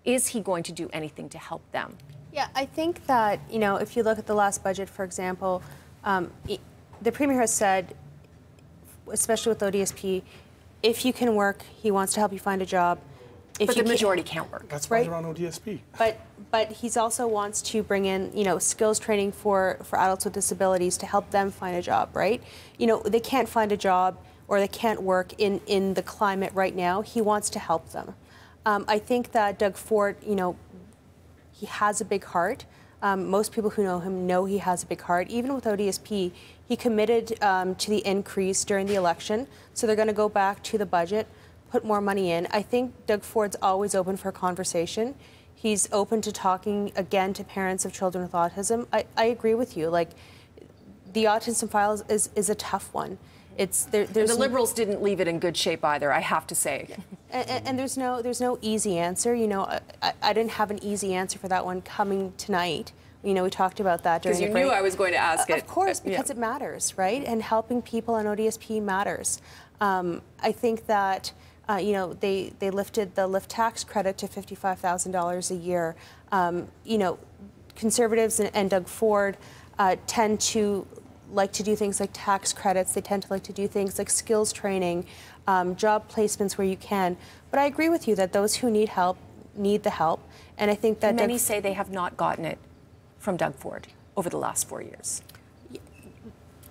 is he going to do anything to help them? Yeah, I think that, you know, if you look at the last budget, for example, the Premier has said, especially with ODSP, if you can work, he wants to help you find a job. But the majority can't work. That's why they're on ODSP. But he's also wants to bring in, you know, skills training for adults with disabilities to help them find a job, right? You know, they can't find a job or they can't work in the climate right now. He wants to help them. I think that Doug Ford, you know, he has a big heart. Most people who know him know he has a big heart. Even with ODSP, he committed to the increase during the election. So they're going to go back to the budget, put more money in. I think Doug Ford's always open for conversation. He's open to talking again to parents of children with autism. I agree with you. Like, the autism file is a tough one. There's the Liberals didn't leave it in good shape either, I have to say. And there's no easy answer. You know, I didn't have an easy answer for that one coming tonight. You know, we talked about that during the break. Because you knew I was going to ask it. Of course, because it matters, right? And helping people on ODSP matters. I think that, you know, they lifted the lift tax credit to $55,000 a year. You know, Conservatives and Doug Ford tend to like to do things like tax credits. They tend to like to do things like skills training, job placements where you can. But I agree with you that those who need help need the help. And I think that many say they have not gotten it from Doug Ford over the last 4 years.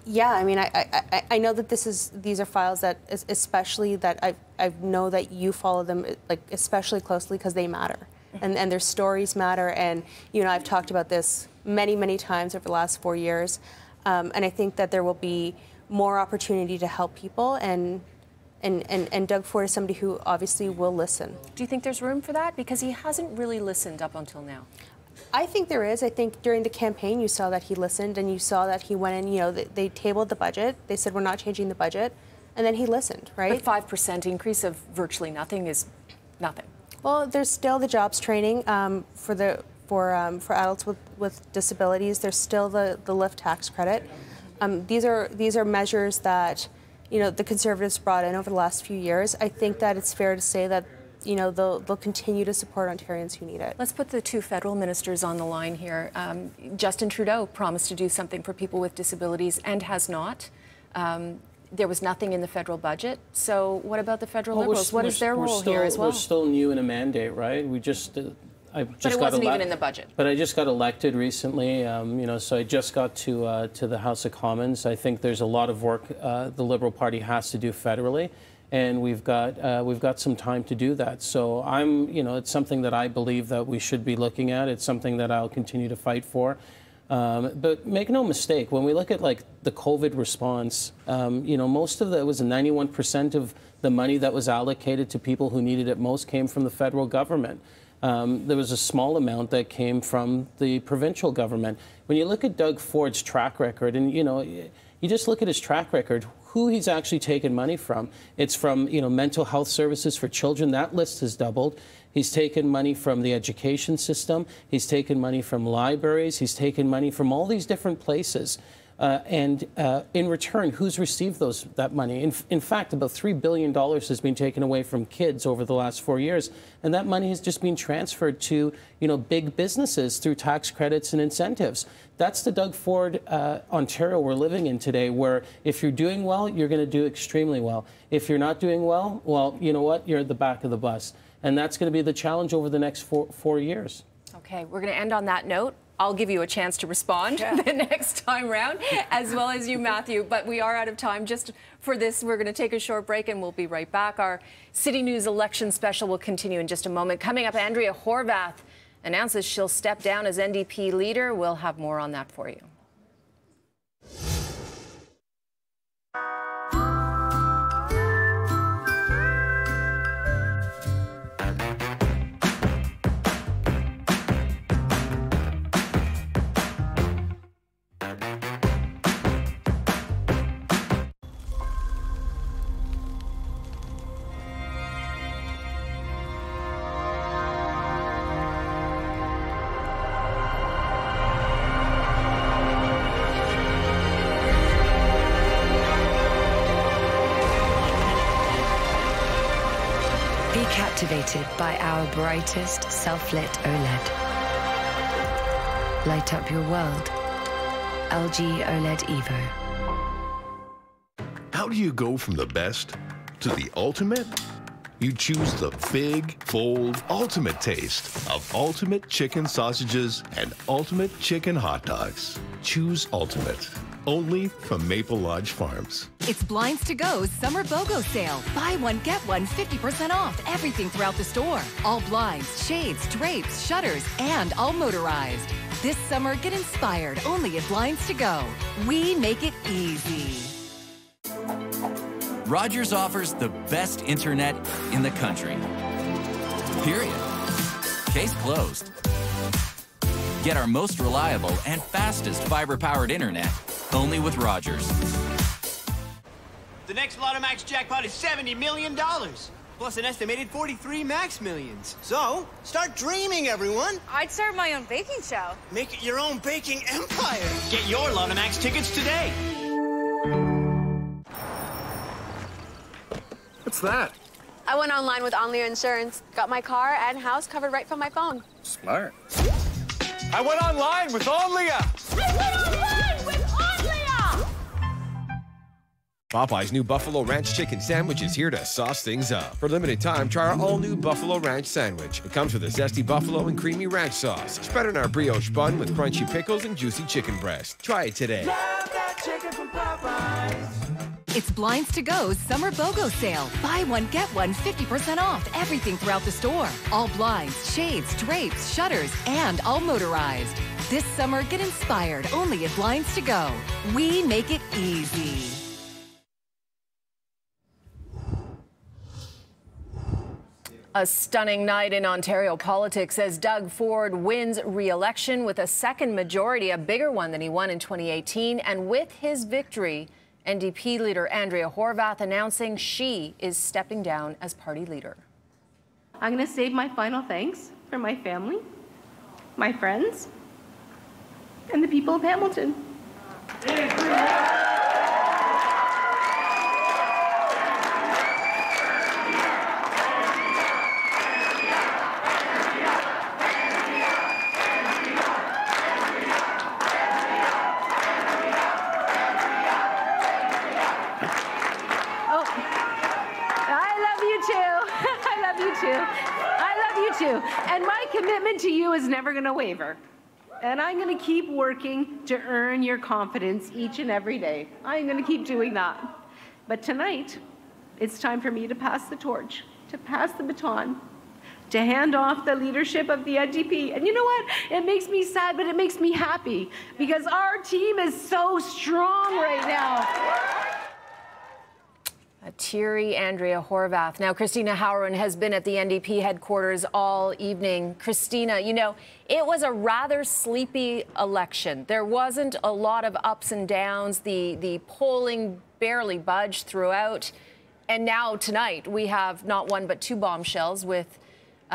Yeah, I mean, I know that these are files that, especially that I know that you follow them like especially closely because they matter, and their stories matter. And you know, I've talked about this many times over the last 4 years, and I think that there will be more opportunity to help people. And Doug Ford is somebody who obviously will listen. Do you think there's room for that? Because he hasn't really listened up until now. I think there is. I think during the campaign you saw that he listened, and you saw that he went in, you know, they tabled the budget. They said, we're not changing the budget. And then he listened, right? But 5% increase of virtually nothing is nothing. Well, there's still the jobs training for adults with disabilities. There's still the lift tax credit. These are measures that, you know, the Conservatives brought in over the last few years. I think that it's fair to say that, you know, they'll continue to support Ontarians who need it. Let's put the two federal ministers on the line here. Justin Trudeau promised to do something for people with disabilities and has not. There was nothing in the federal budget. So what about the federal Liberals? What is their role here as well? We're still new in a mandate, right? We just... But it wasn't even in the budget. But I just got elected recently, you know, so I just got to the House of Commons. I think there's a lot of work the Liberal Party has to do federally, and we've got some time to do that. So you know, it's something that I believe that we should be looking at. It's something that I'll continue to fight for. But make no mistake, when we look at like the COVID response, most of that was 91% of the money that was allocated to people who needed it most came from the federal government. There was a small amount that came from the provincial government. When you look at Doug Ford's track record, and you just look at his track record, who he's actually taken money from. It's from mental health services for children. That list has doubled. He's taken money from the education system. He's taken money from libraries. He's taken money from all these different places. And in return, who's received that money? In fact, about $3 billion has been taken away from kids over the last 4 years. And that money has just been transferred to, big businesses through tax credits and incentives. That's the Doug Ford Ontario we're living in today, where if you're doing well, you're going to do extremely well. If you're not doing well, you know what? You're at the back of the bus. And that's going to be the challenge over the next four years. Okay, we're going to end on that note. I'll give you a chance to respond the next time round, as well as you, Matthew. But we are out of time just for this. We're going to take a short break, and we'll be right back. Our City News election special will continue in just a moment. Coming up, Andrea Horwath announces she'll step down as NDP leader. We'll have more on that for you. Captivated by our brightest self-lit OLED. Light up your world. LG OLED Evo. How do you go from the best to the ultimate? You choose the big, bold, ultimate taste of ultimate chicken sausages and ultimate chicken hot dogs. Choose ultimate. Only from Maple Lodge Farms. It's Blinds to Go's Summer BOGO sale. Buy one, get one, 50% off everything throughout the store. All blinds, shades, drapes, shutters, and all motorized. This summer, get inspired only at Blinds to Go. We make it easy. Rogers offers the best internet in the country. Period. Case closed. Get our most reliable and fastest fiber-powered internet only with Rogers. The next Lotto Max jackpot is $70 million, plus an estimated 43 Max Millions. So, start dreaming, everyone. I'd start my own baking show. Make it your own baking empire. Get your Lotto Max tickets today. What's that? I went online with Onlia Insurance, got my car and house covered right from my phone. Smart. I went online with Onlia. I went online with Onlia! Popeye's new Buffalo Ranch Chicken Sandwich is here to sauce things up. For a limited time, try our all-new Buffalo Ranch Sandwich. It comes with a zesty buffalo and creamy ranch sauce, spread on our brioche bun with crunchy pickles and juicy chicken breast. Try it today. Love that chicken from Popeyes. It's Blinds to Go's Summer BOGO sale. Buy one, get one, 50% off everything throughout the store. All blinds, shades, drapes, shutters, and all motorized. This summer, get inspired only at Blinds to Go. We make it easy. A stunning night in Ontario politics as Doug Ford wins re-election with a second majority, a bigger one than he won in 2018. And with his victory, Ndp leader Andrea Horwath announcing she is stepping down as party leader. I'm going to save my final thanks for my family, my friends, and the people of Hamilton. And my commitment to you is never going to waver. And I'm going to keep working to earn your confidence each and every day. I'm going to keep doing that. But tonight, it's time for me to pass the torch, to pass the baton to hand off the leadership of the Ndp. And you know what? It makes me sad, but it makes me happy because our team is so strong right now. A teary Andrea Horwath. Now, Christina Howard has been at the Ndp headquarters all evening. Christina, you know, it was a rather sleepy election. There wasn't a lot of ups and downs. The polling barely budged throughout. And now tonight we have not one but two bombshells with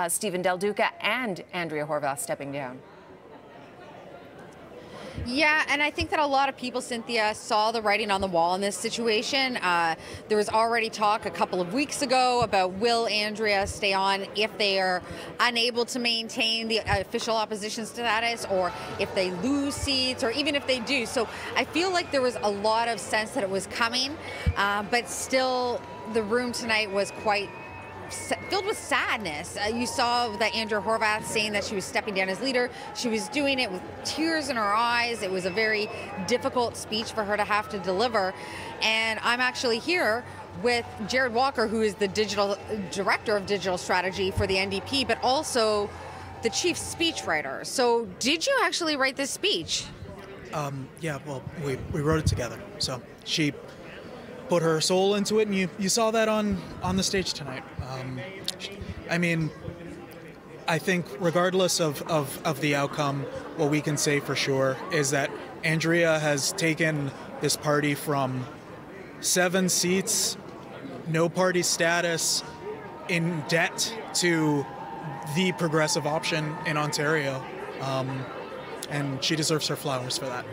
Stephen Dalduca and Andrea Horwath stepping down. Yeah, and I think that a lot of people, Cynthia, saw the writing on the wall in this situation. There was already talk a couple of weeks ago about will Andrea stay on if they are unable to maintain the official opposition status, or if they lose seats, or even if they do. So I feel like there was a lot of sense that it was coming, but still the room tonight was quite filled with sadness. You saw that Andrea Horwath saying that she was stepping down as leader. She was doing it with tears in her eyes. It was a very difficult speech for her to have to deliver. And I'm actually here with Jared Walker, who is the digital director of digital strategy for the Ndp, but also the chief speechwriter. So did you actually write this speech? Yeah, well, we wrote it together. So she put her soul into it, and you saw that on the stage tonight. I mean, I think regardless of the outcome, what we can say for sure is that Andrea has taken this party from 7 seats, no party status, in debt to the progressive option in Ontario. And she deserves her flowers for that.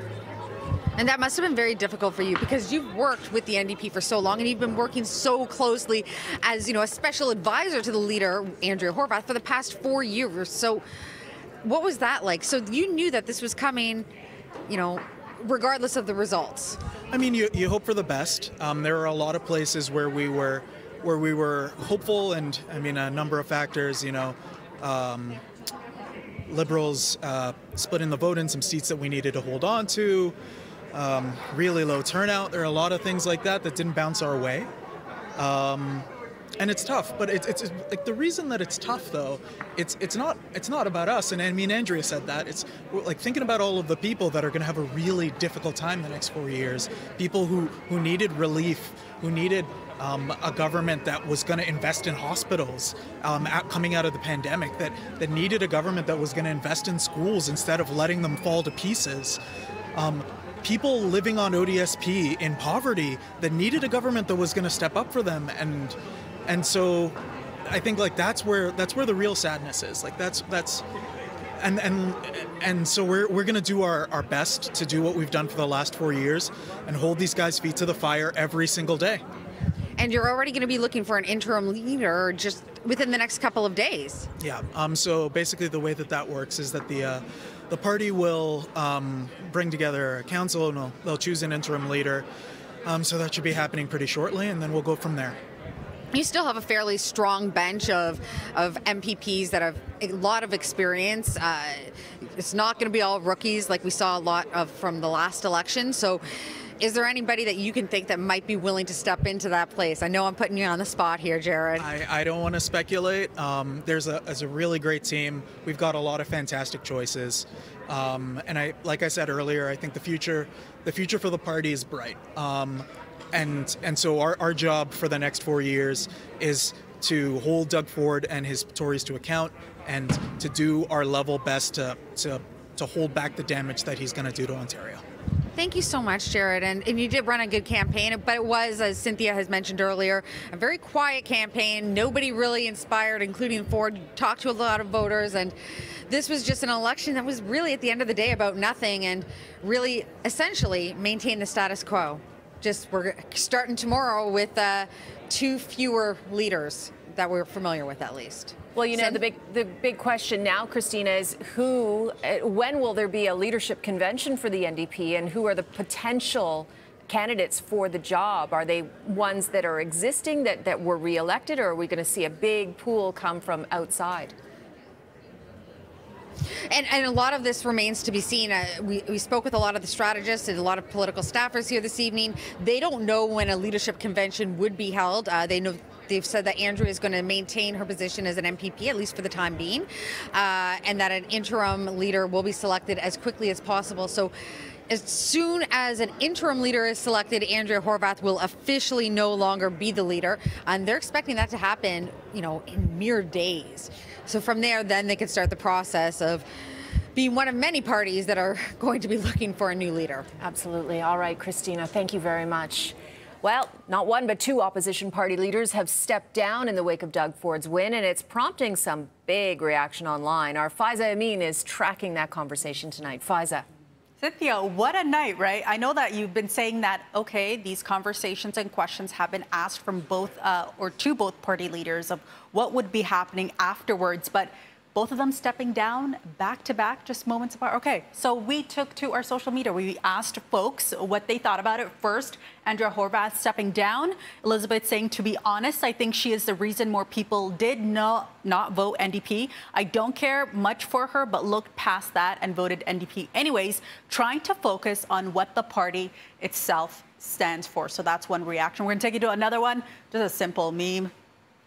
And that must have been very difficult for you because you've worked with the Ndp for so long, and you've been working so closely as, you know, a special advisor to the leader, Andrea Horwath, for the past 4 years. So what was that like? So you knew that this was coming, you know, regardless of the results. I mean, you hope for the best. There are a lot of places where we were hopeful, and I mean, a number of factors, you know, Liberals splitting the vote in some seats that we needed to hold on to, really low turnout. There are a lot of things like that didn't bounce our way. And it's tough, but it's like the reason that it's tough though, it's not about us. And I mean, Andrea said that. It's like thinking about all of the people that are going to have a really difficult time the next 4 years. People who needed relief, who needed a government that was going to invest in hospitals coming out of the pandemic, that needed a government that was going to invest in schools instead of letting them fall to pieces. People living on ODSP in poverty that needed a government that was going to step up for them, and so I think like that's where the real sadness is. Like that's and so we're going to do our best to do what we've done for the last 4 years and hold these guys' feet to the fire every single day. And you're already going to be looking for an interim leader just within the next couple of days. Yeah. So basically, the way that works is that the party will bring together a council, and they'll choose an interim leader. So that should be happening pretty shortly, and then we'll go from there. You still have a fairly strong bench of MPPs that have a lot of experience. It's not going to be all rookies like we saw a lot of from the last election. So is there anybody that you can think that might be willing to step into that place? I know I'm putting you on the spot here, Jared. I don't want to speculate. There's a really great team. We've got a lot of fantastic choices. And like I said earlier, I think the future for the party is bright. And so our job for the next 4 years is to hold Doug Ford and his Tories to account, and to do our level best to hold back the damage that he's going to do to Ontario. Thank you so much, Jared. And you did run a good campaign, but it was, as Cynthia has mentioned earlier, a very quiet campaign. Nobody really inspired, including Ford, talked to a lot of voters. And this was just an election that was really, at the end of the day, about nothing, and really, essentially, maintain the status quo. Just we're starting tomorrow with 2 fewer leaders that we're familiar with, at least. Well, you know, the big question now, Christina, is when will there be a leadership convention for the Ndp, and who are the potential candidates for the job? Are they ones that are existing that were re-elected, or are we going to see a big pool come from outside? And a lot of this remains to be seen. We spoke with a lot of the strategists and a lot of political staffers here this evening. They don't know when a leadership convention would be held. They know they've said that Andrea is going to maintain her position as an MPP, at least for the time being, and that an interim leader will be selected as quickly as possible. So as soon as an interim leader is selected, Andrea Horwath will officially no longer be the leader, and they're expecting that to happen, you know, in mere days. So from there, then they could start the process of being one of many parties that are going to be looking for a new leader. Absolutely. All right, Christina, thank you very much. Well, not one but two opposition party leaders have stepped down in the wake of Doug Ford's win, and it's prompting some big reaction online. Our Faiza Amin is tracking that conversation tonight. Faiza. Cynthia, what a night, right? I know that you've been saying that, okay, these conversations and questions have been asked from both or to both party leaders of what would be happening afterwards, but both of them stepping down back to back, just moments apart. Okay, so we took to our social media. We asked folks what they thought about it. First, Andrea Horwath stepping down. Elizabeth saying, to be honest, I think she is the reason more people did not vote NDP. I don't care much for her, but looked past that and voted NDP anyways, trying to focus on what the party itself stands for. So that's one reaction. We're going to take you to another one. Just a simple meme.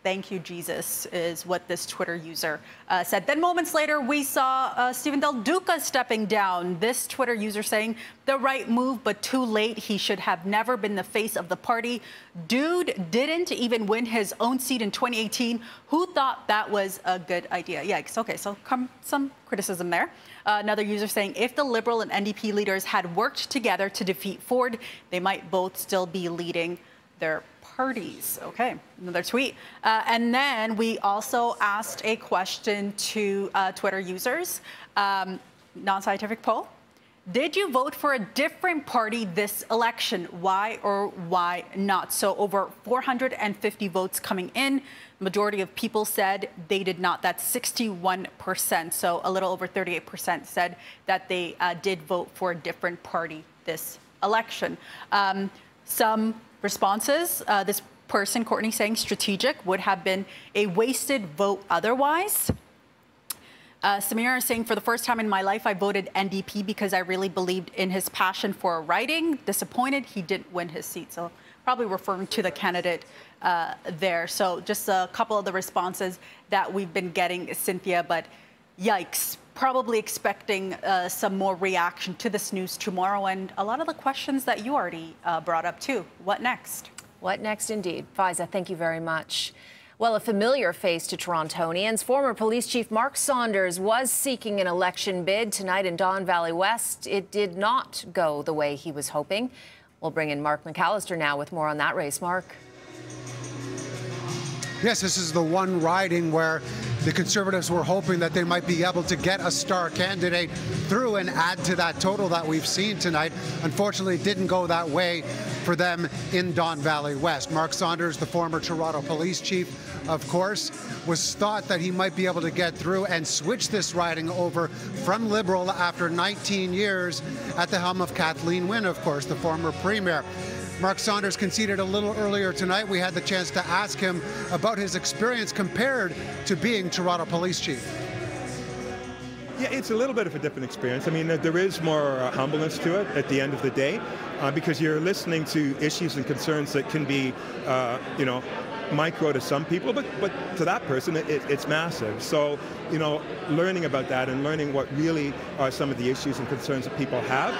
Thank you, Jesus, is what this Twitter user said. Then moments later, we saw Stephen Dalduca stepping down. This Twitter user saying, the right move, but too late. He should have never been the face of the party. Dude didn't even win his own seat in 2018. Who thought that was a good idea? Yikes. Okay, so some criticism there. Another user saying, if the Liberal and NDP leaders had worked together to defeat Ford, they might both still be leading their parties. Okay, another tweet. And then we also asked a question to Twitter users, non-scientific poll. Did you vote for a different party this election? Why or why not? So over 450 votes coming in. Majority of people said they did not. That's 61%. So a little over 38% said that they did vote for a different party this election. Some responses, this person, Courtney, saying strategic would have been a wasted vote otherwise. Samira is saying, for the first time in my life, I voted NDP because I really believed in his passion for writing. Disappointed he didn't win his seat. So probably referring to the candidate there. So just a couple of the responses that we've been getting, Cynthia, but yikes. Probably expecting some more reaction to this news tomorrow, and a lot of the questions that you already brought up too. What next? What next indeed. Faiza, thank you very much. Well, a familiar face to Torontonians, former Police Chief Mark Saunders was seeking an election bid tonight in Don Valley West. It did not go the way he was hoping. We'll bring in Mark McAllister now with more on that race. Mark. Yes, this is the one riding where the Conservatives were hoping that they might be able to get a star candidate through and add to that total that we've seen tonight. Unfortunately, it didn't go that way for them in Don Valley West. Mark Saunders, the former Toronto Police Chief, of course, was thought that he might be able to get through and switch this riding over from Liberal after 19 years at the helm of Kathleen Wynne, of course, the former Premier. Mark Saunders conceded a little earlier tonight. We had the chance to ask him about his experience compared to being Toronto Police Chief. Yeah, it's a little bit of a different experience. I mean, there is more humbleness to it at the end of the day because you're listening to issues and concerns that can be, you know, micro to some people, but to that person, it's massive. So, you know, learning about that and learning what really are some of the issues and concerns that people have,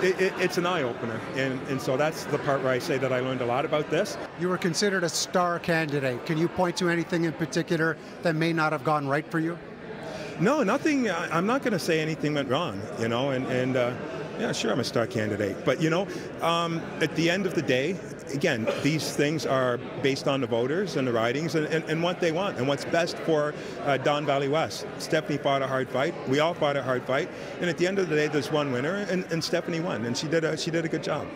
it's an eye-opener. And so that's the part where I say that I learned a lot about this. You were considered a star candidate. Can you point to anything in particular that may not have gone right for you? No, nothing. I'm not going to say anything went wrong, you know, and yeah, sure, I'm a star candidate. But, you know, at the end of the day, again, these things are based on the voters and the ridings and what they want and what's best for Don Valley West. Stephanie fought a hard fight. We all fought a hard fight. And at the end of the day, there's one winner, and Stephanie won, and she did a good job.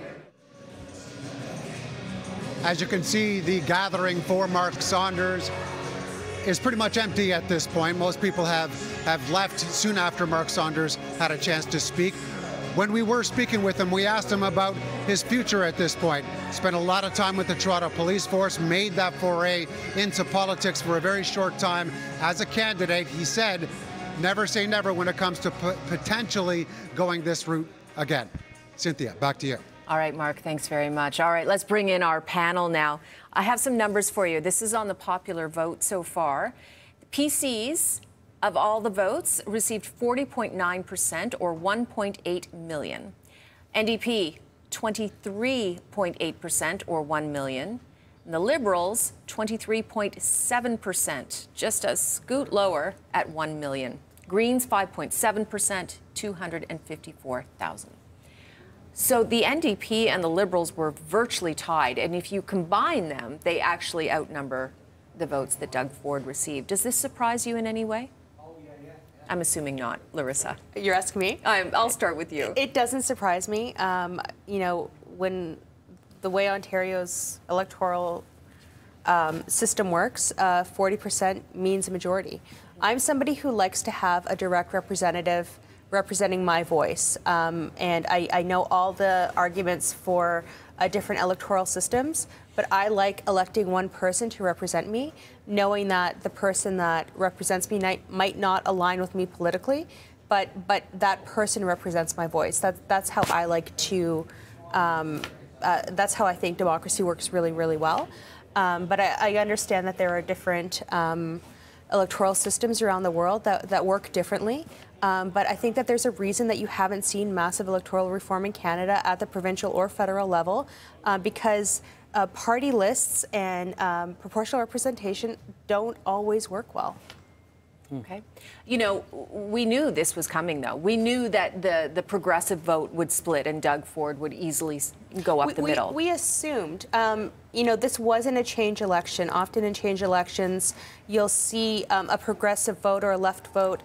As you can see, the gathering for Mark Saunders is pretty much empty at this point. Most people have left soon after Mark Saunders had a chance to speak. When we were speaking with him, we asked him about his future at this point. Spent a lot of time with the Toronto Police Force, made that foray into politics for a very short time as a candidate. He said, never say never when it comes to potentially going this route again. Cynthia, back to you. All right, Mark, thanks very much. All right, let's bring in our panel now. I have some numbers for you. This is on the popular vote so far. The PCs, of all the votes, received 40.9% or 1.8 million. NDP, 23.8% or 1 million. And the Liberals, 23.7%, just a scoot lower at 1 million. Greens, 5.7%, 254,000. So the NDP and the Liberals were virtually tied, and if you combine them, they actually outnumber the votes that Doug Ford received. Does this surprise you in any way? I'm assuming not. Larissa. You're asking me? I'll start with you. It doesn't surprise me. You know, when the way Ontario's electoral system works, 40% means a majority. I'm somebody who likes to have a direct representative representing my voice. And I know all the arguments for different electoral systems, but I like electing one person to represent me, knowing that the person that represents me might not align with me politically, but that person represents my voice. That's how I like to, that's how I think democracy works really, really well. But I understand that there are different electoral systems around the world that work differently. But I think that there's a reason that you haven't seen massive electoral reform in Canada at the provincial or federal level, because party lists and proportional representation don't always work well. Okay. You know, we knew this was coming, though. We knew that the progressive vote would split and Doug Ford would easily go up the middle. We assumed, you know, this wasn't a change election. Often in change elections, you'll see a progressive vote or a left vote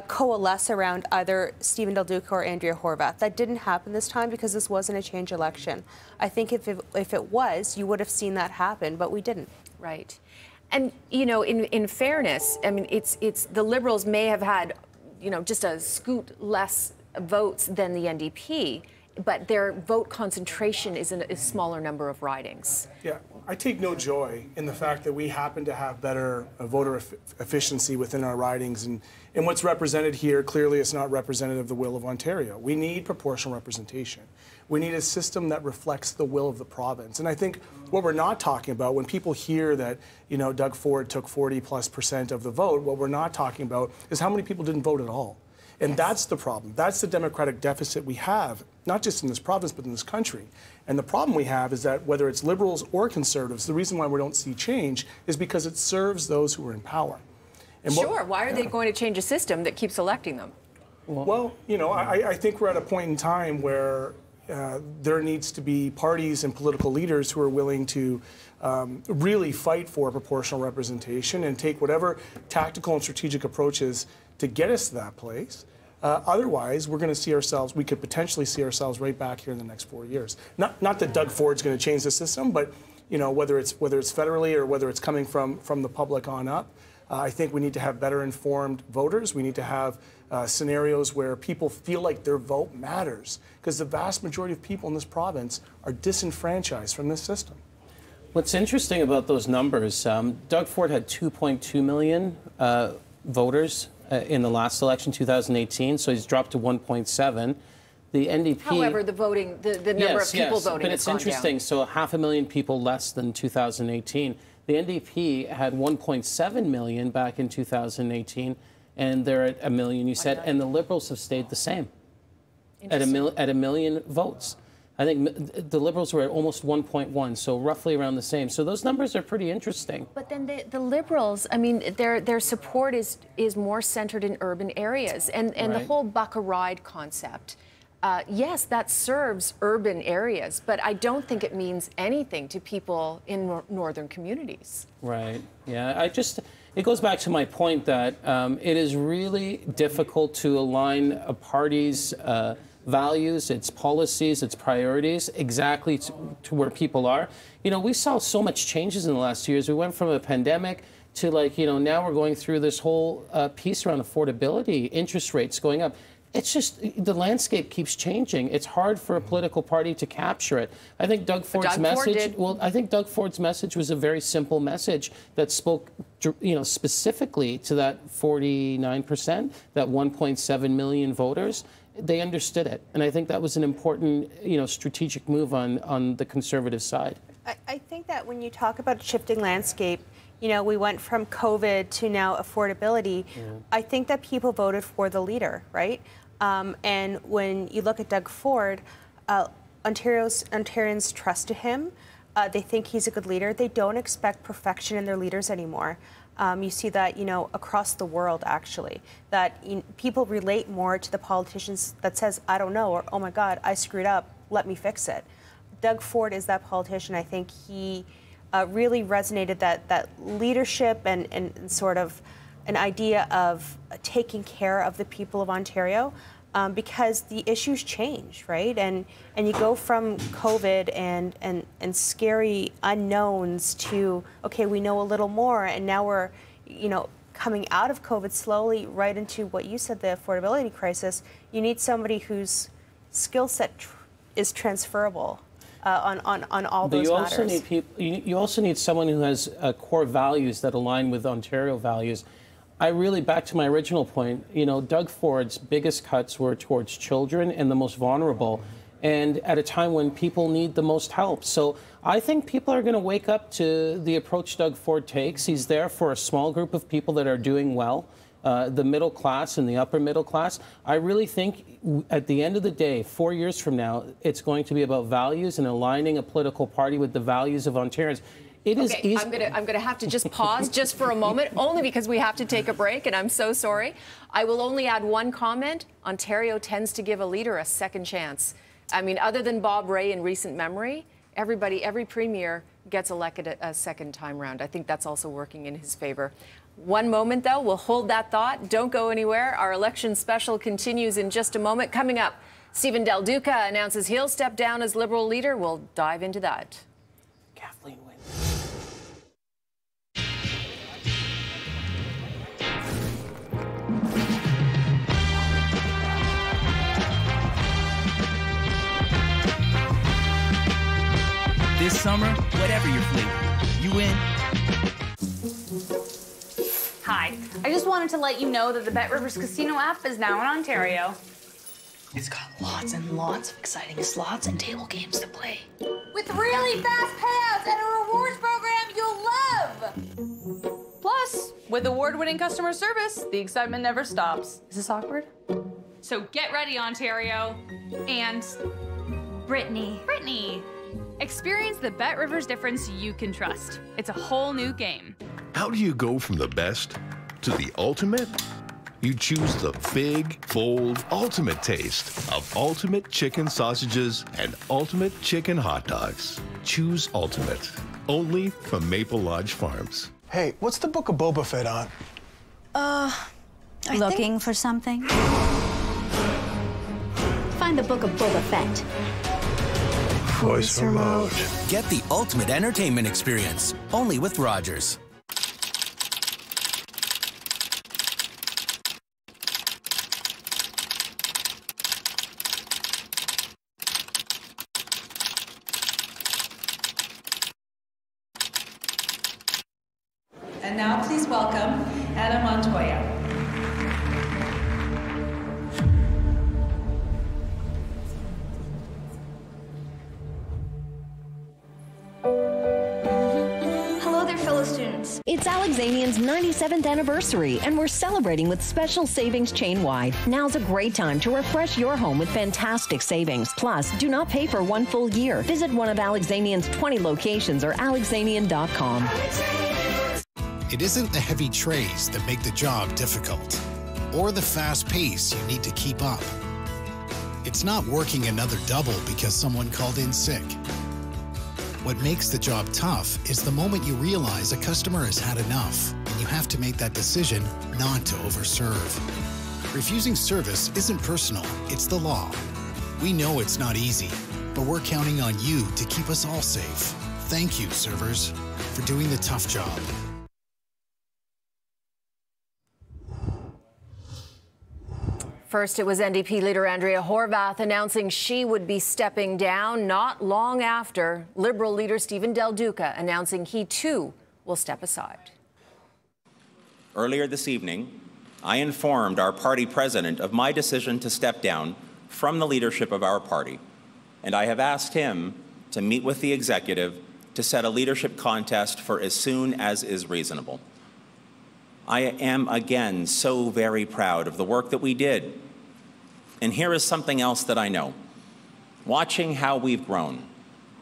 coalesce around either Stephen Dalduca or Andrea Horwath. That didn't happen this time because this wasn't a change election. I think if it was, you would have seen that happen, but we didn't. Right. And, you know, in fairness, I mean, it's the Liberals may have had, you know, just a scoot less votes than the NDP, but their vote concentration is in a smaller number of ridings. Yeah, I take no joy in the fact that we happen to have better voter efficiency within our ridings. And what's represented here, clearly it's not representative of the will of Ontario. We need proportional representation. We need a system that reflects the will of the province. And I think what we're not talking about, when people hear that, you know, Doug Ford took 40+% of the vote, what we're not talking about is how many people didn't vote at all. And that's the problem. That's the democratic deficit we have, not just in this province, but in this country. And the problem we have is that whether it's Liberals or Conservatives, the reason why we don't see change is because it serves those who are in power. And sure, why are they going to change a system that keeps electing them? Well, you know, I think we're at a point in time where there needs to be parties and political leaders who are willing to really fight for proportional representation and take whatever tactical and strategic approaches to get us to that place. Otherwise, we're going to see ourselves, we could potentially see ourselves right back here in the next 4 years. Not that Doug Ford's going to change the system, but, you know, whether it's federally or whether it's coming from the public on up, I think we need to have better informed voters. We need to have scenarios where people feel like their vote matters, because the vast majority of people in this province are disenfranchised from this system. What's interesting about those numbers, Doug Ford had 2.2 million voters in the last election, 2018, so he's dropped to 1.7. The NDP... However, the voting, the number of people voting but it's interesting. Down. So 500,000 people less than 2018. The NDP had 1.7 million back in 2018, and they're at 1 million, you said, and the Liberals have stayed the same at a million votes. I think the Liberals were at almost 1.1, so roughly around the same. So those numbers are pretty interesting. But then the Liberals, I mean, their support is more centered in urban areas, and Right. the whole buck a ride concept. Yes, that serves urban areas, but I don't think it means anything to people in northern communities. Right. Yeah. It goes back to my point that it is really difficult to align a party's values, its policies, its priorities exactly to where people are. You know, we saw so much changes in the last 2 years. We went from a pandemic to, like, you know, now we're going through this whole piece around affordability, interest rates going up. It's just the landscape keeps changing. It's hard for a political party to capture it. I think Doug Ford's message. Well, I think Doug Ford's message was a very simple message that spoke, you know, specifically to that 49%, that 1.7 million voters. they understood it. And I think that was an important, strategic move on the Conservative side. I think that when you talk about a shifting landscape, we went from COVID to now affordability. I think that people voted for the leader, right? And when you look at Doug Ford, Ontarians trusted him. They think he's a good leader. They don't expect perfection in their leaders anymore. You see that, across the world, actually, that people relate more to the politicians that says, I don't know, or, oh my God, I screwed up, let me fix it. Doug Ford is that politician. I think he really resonated that leadership and sort of an idea of taking care of the people of Ontario, because the issues change, right? And you go from COVID and scary unknowns to, okay, we know a little more, and now we're, coming out of COVID slowly right into what you said, the affordability crisis. You need somebody whose skill set is transferable on all those matters. You also need someone who has core values that align with Ontario values. Back to my original point, Doug Ford's biggest cuts were towards children and the most vulnerable, and at a time when people need the most help. So I think people are going to wake up to the approach Doug Ford takes. He's there for a small group of people that are doing well, the middle class and the upper middle class. I really think at the end of the day, 4 years from now, it's going to be about values and aligning a political party with the values of Ontarians. It is easy. I'm going to have to just pause just for a moment, only because we have to take a break, and I'm so sorry. I will only add one comment. Ontario tends to give a leader a second chance. I mean, other than Bob Rae in recent memory, every premier gets elected a second time round. I think that's also working in his favor. One moment, though, we'll hold that thought. Don't go anywhere. Our election special continues in just a moment. Coming up, Stephen Dalduca announces he'll step down as Liberal leader. We'll dive into that. Kathleen wins. This summer, whatever your flavor, you win. Hi, I just wanted to let you know that the Bet Rivers Casino app is now in Ontario. It's got lots and lots of exciting slots and table games to play. With really fast payouts and a rewards program you'll love! Plus, with award-winning customer service, the excitement never stops. Is this awkward? So get ready, Ontario. And Brittany. Experience the Bet Rivers difference you can trust. It's a whole new game. How do you go from the best to the ultimate? You choose the Fig Fold Ultimate taste of ultimate chicken sausages and ultimate chicken hot dogs. Choose Ultimate, only from Maple Lodge Farms. Hey, what's the Book of Boba Fett on? Looking for something? Find the Book of Boba Fett. Voice remote. Get the ultimate entertainment experience, only with Rogers. And now please welcome Anna Montoya. It's Alexanian's 97th anniversary, and we're celebrating with special savings chain-wide. Now's a great time to refresh your home with fantastic savings. Plus, do not pay for one full year. Visit one of Alexanian's 20 locations or alexanian.com. It isn't the heavy trays that make the job difficult, or the fast pace you need to keep up. It's not working another double because someone called in sick. What makes the job tough is the moment you realize a customer has had enough and you have to make that decision not to overserve. Refusing service isn't personal, it's the law. We know it's not easy, but we're counting on you to keep us all safe. Thank you, servers, for doing the tough job. First, it was Ndp leader Andrea Horwath announcing she would be stepping down. Not long after, Liberal leader Stephen Dalduca announcing he too will step aside. Earlier this evening, I informed our party president of my decision to step down from the leadership of our party, and I have asked him to meet with the executive to set a leadership contest for as soon as is reasonable. I am again so very proud of the work that we did. And here is something else that I know. Watching how we've grown,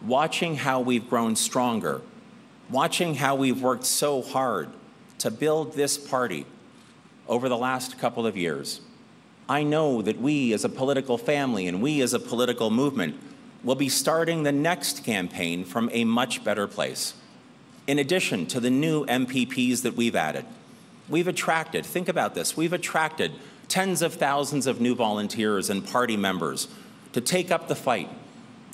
watching how we've grown stronger, watching how we've worked so hard to build this party over the last couple of years, I know that we as a political family and we as a political movement will be starting the next campaign from a much better place. In addition to the new MPPs that we've added, we've attracted, think about this, we've attracted tens of thousands of new volunteers and party members to take up the fight.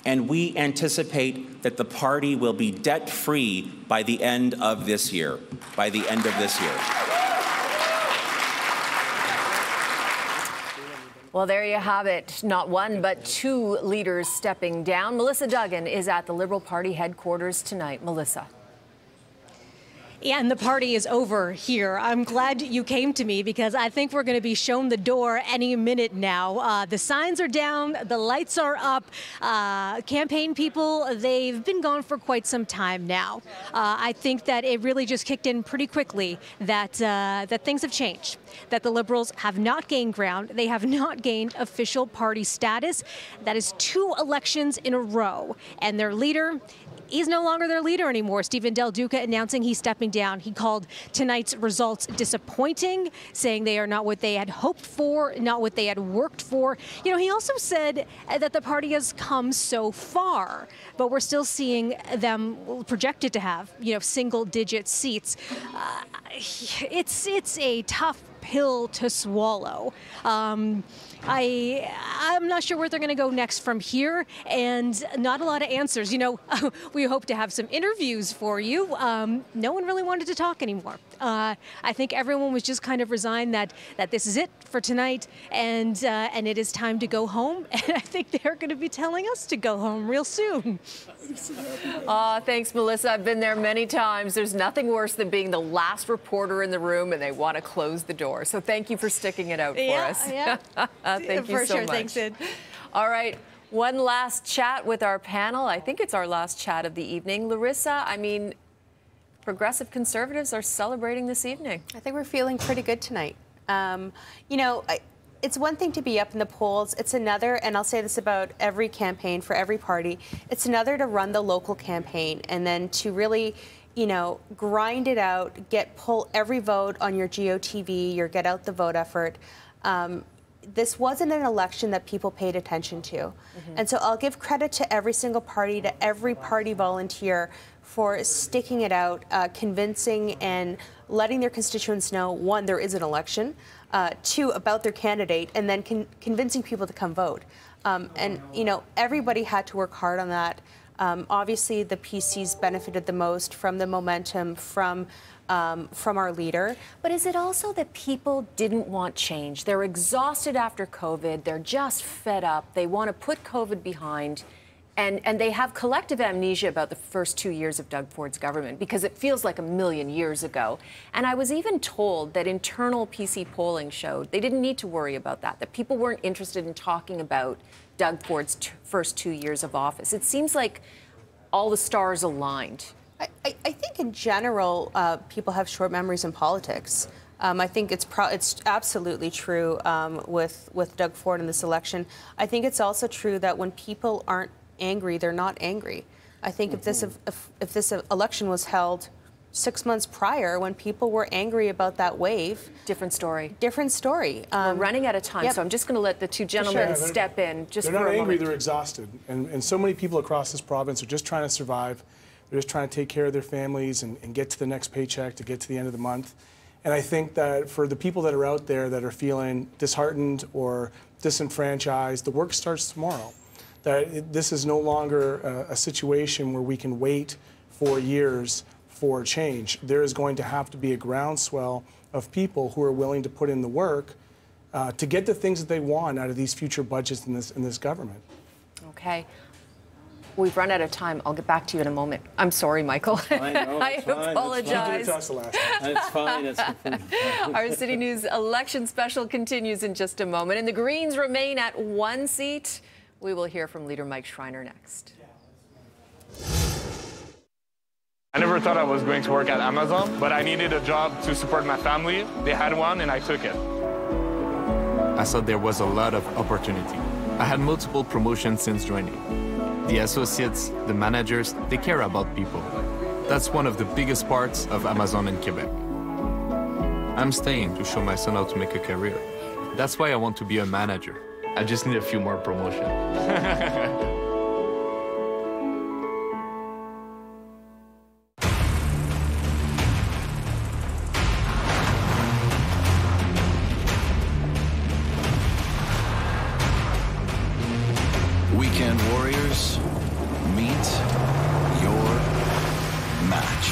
And we anticipate that the party will be debt-free by the end of this year. By the end of this year. Well, there you have it. Not one, but two leaders stepping down. Melissa Duggan is at the Liberal Party headquarters tonight. Melissa. Yeah, and the party is over here. I'm glad you came to me because I think we're going to be shown the door any minute now. The signs are down, the lights are up. Campaign people, they've been gone for quite some time now. I think that it really just kicked in pretty quickly that things have changed, that the Liberals have not gained ground. They have not gained official party status. That is 2 elections in a row. And their leader, he's no longer their leader anymore. Stephen Dalduca announcing he's stepping down. He called tonight's results disappointing, saying they are not what they had hoped for, not what they had worked for. You know, he also said that the party has come so far, but we're still seeing them projected to have, single-digit seats. It's a tough pill to swallow. I'm not sure where they're going to go next from here, and not a lot of answers. We hope to have some interviews for you. No one really wanted to talk anymore. I think everyone was just kind of resigned that this is it for tonight, and it is time to go home. And I think they're going to be telling us to go home real soon. Thanks, Melissa. I've been there many times. There's nothing worse than being the last reporter in the room and they want to close the door. So thank you for sticking it out for us. Yeah. Thank you so much. Thanks, Sid. All right. One last chat with our panel. I think it's our last chat of the evening. Larissa, progressive conservatives are celebrating this evening. I think we're feeling pretty good tonight. It's one thing to be up in the polls. It's another, and I'll say this about every campaign for every party, it's another to run the local campaign and then to really, grind it out, pull every vote on your GOTV, your get out the vote effort. This wasn't an election that people paid attention to. Mm-hmm. And so I'll give credit to every single party, to every party volunteer for sticking it out, convincing and letting their constituents know, 1, there is an election, 2, about their candidate, and then convincing people to come vote. Everybody had to work hard on that. Obviously, the PCs benefited the most from the momentum from our leader. But is it also that people didn't want change? They're exhausted after COVID. They're just fed up. They want to put COVID behind. And they have collective amnesia about the first 2 years of Doug Ford's government because it feels like a million years ago. And I was even told that internal PC polling showed they didn't need to worry about that people weren't interested in talking about Doug Ford's first 2 years of office. It seems like all the stars aligned. I think in general, people have short memories in politics. I think it's absolutely true with Doug Ford in this election. I think it's also true that when people aren't angry, they're not angry. I think if this election was held 6 months prior, when people were angry about that wave, different story. We're running out of time, so I'm just going to let the two gentlemen step in just for a moment. They're not angry, they're exhausted. And so many people across this province are just trying to survive. They're just trying to take care of their families and get to the next paycheck, to get to the end of the month. And I think that for the people that are out there that are feeling disheartened or disenfranchised, the work starts tomorrow. That this is no longer a situation where we can wait for years for change. There is going to have to be a groundswell of people who are willing to put in the work to get the things that they want out of these future budgets in this government. Okay. We've run out of time. I'll get back to you in a moment. I'm sorry, Michael. I apologize. It's fine. Our City News election special continues in just a moment, and the Greens remain at 1 seat. We will hear from Leader Mike Schreiner next. I never thought I was going to work at Amazon, but I needed a job to support my family. They had one, and I took it. I saw there was a lot of opportunity. I had multiple promotions since joining. The associates, the managers, they care about people. That's one of the biggest parts of Amazon in Quebec. I'm staying to show my son how to make a career. That's why I want to be a manager. I just need a few more promotions. Weekend Warriors, meet your match.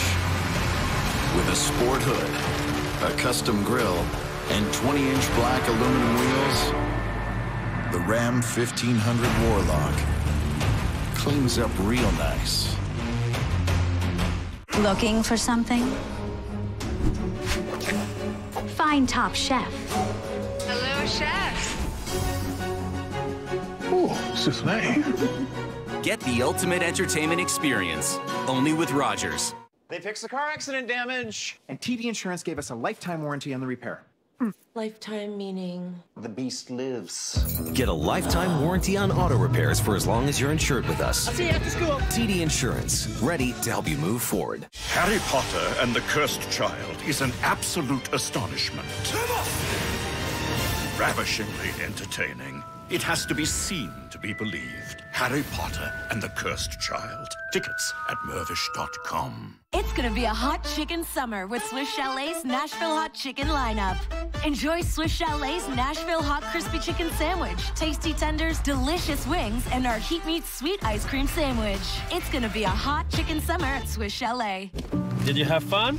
With a sport hood, a custom grill, and 20-inch black aluminum wheels, the Ram 1500 Warlock cleans up real nice. Looking for something? Find Top Chef. Hello, chef. Souffle. Get the ultimate entertainment experience, only with Rogers. They fixed the car accident damage, and TD Insurance gave us a lifetime warranty on the repair. Lifetime meaning? The beast lives. Get a lifetime warranty on auto repairs for as long as you're insured with us. I'll see you after school. TD Insurance, ready to help you move forward. Harry Potter and the Cursed Child is an absolute astonishment. Ravishingly entertaining. It has to be seen to be believed. Harry Potter and the Cursed Child. Tickets at mervish.com. It's gonna be a hot chicken summer with Swiss Chalet's Nashville Hot Chicken lineup. Enjoy Swiss Chalet's Nashville Hot Crispy Chicken Sandwich, tasty tenders, delicious wings, and our Heat Meat Sweet Ice Cream Sandwich. It's gonna be a hot chicken summer at Swiss Chalet. Did you have fun?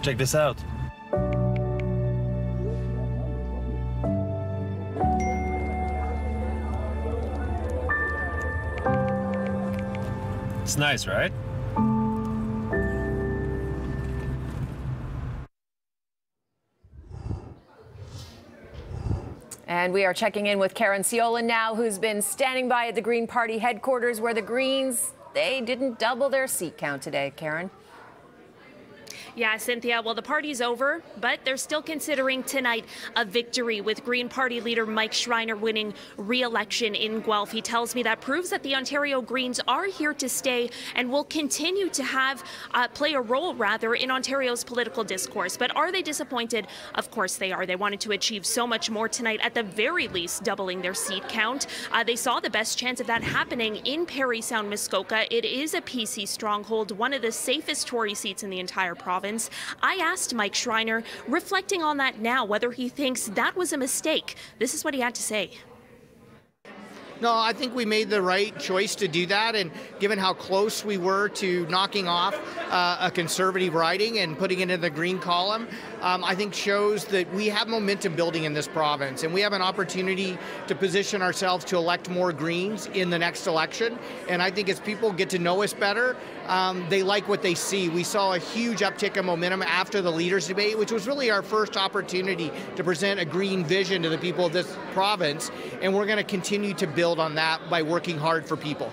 Check this out. It's nice, right? And we are checking in with Karen Siolan now, who's been standing by at the Green Party headquarters where the Greens, they didn't double their seat count today. Karen? Yeah, Cynthia, well, the party's over, but they're still considering tonight a victory with Green Party leader Mike Schreiner winning re-election in Guelph. He tells me that proves that the Ontario Greens are here to stay and will continue to have play a role, rather, in Ontario's political discourse. But are they disappointed? Of course they are. They wanted to achieve so much more tonight, at the very least doubling their seat count. They saw the best chance of that happening in Parry Sound Muskoka. It is a PC stronghold, one of the safest Tory seats in the entire province. I asked Mike Schreiner, reflecting on that now, whether he thinks that was a mistake. This is what he had to say. No, I think we made the right choice to do that, and given how close we were to knocking off a Conservative riding and putting it in the Green column, I think shows that we have momentum building in this province, and we have an opportunity to position ourselves to elect more Greens in the next election. And I think as people get to know us better, they like what they see. We saw a huge uptick in momentum after the leaders' debate, which was really our first opportunity to present a Green vision to the people of this province, and we're going to continue to build on that by working hard for people.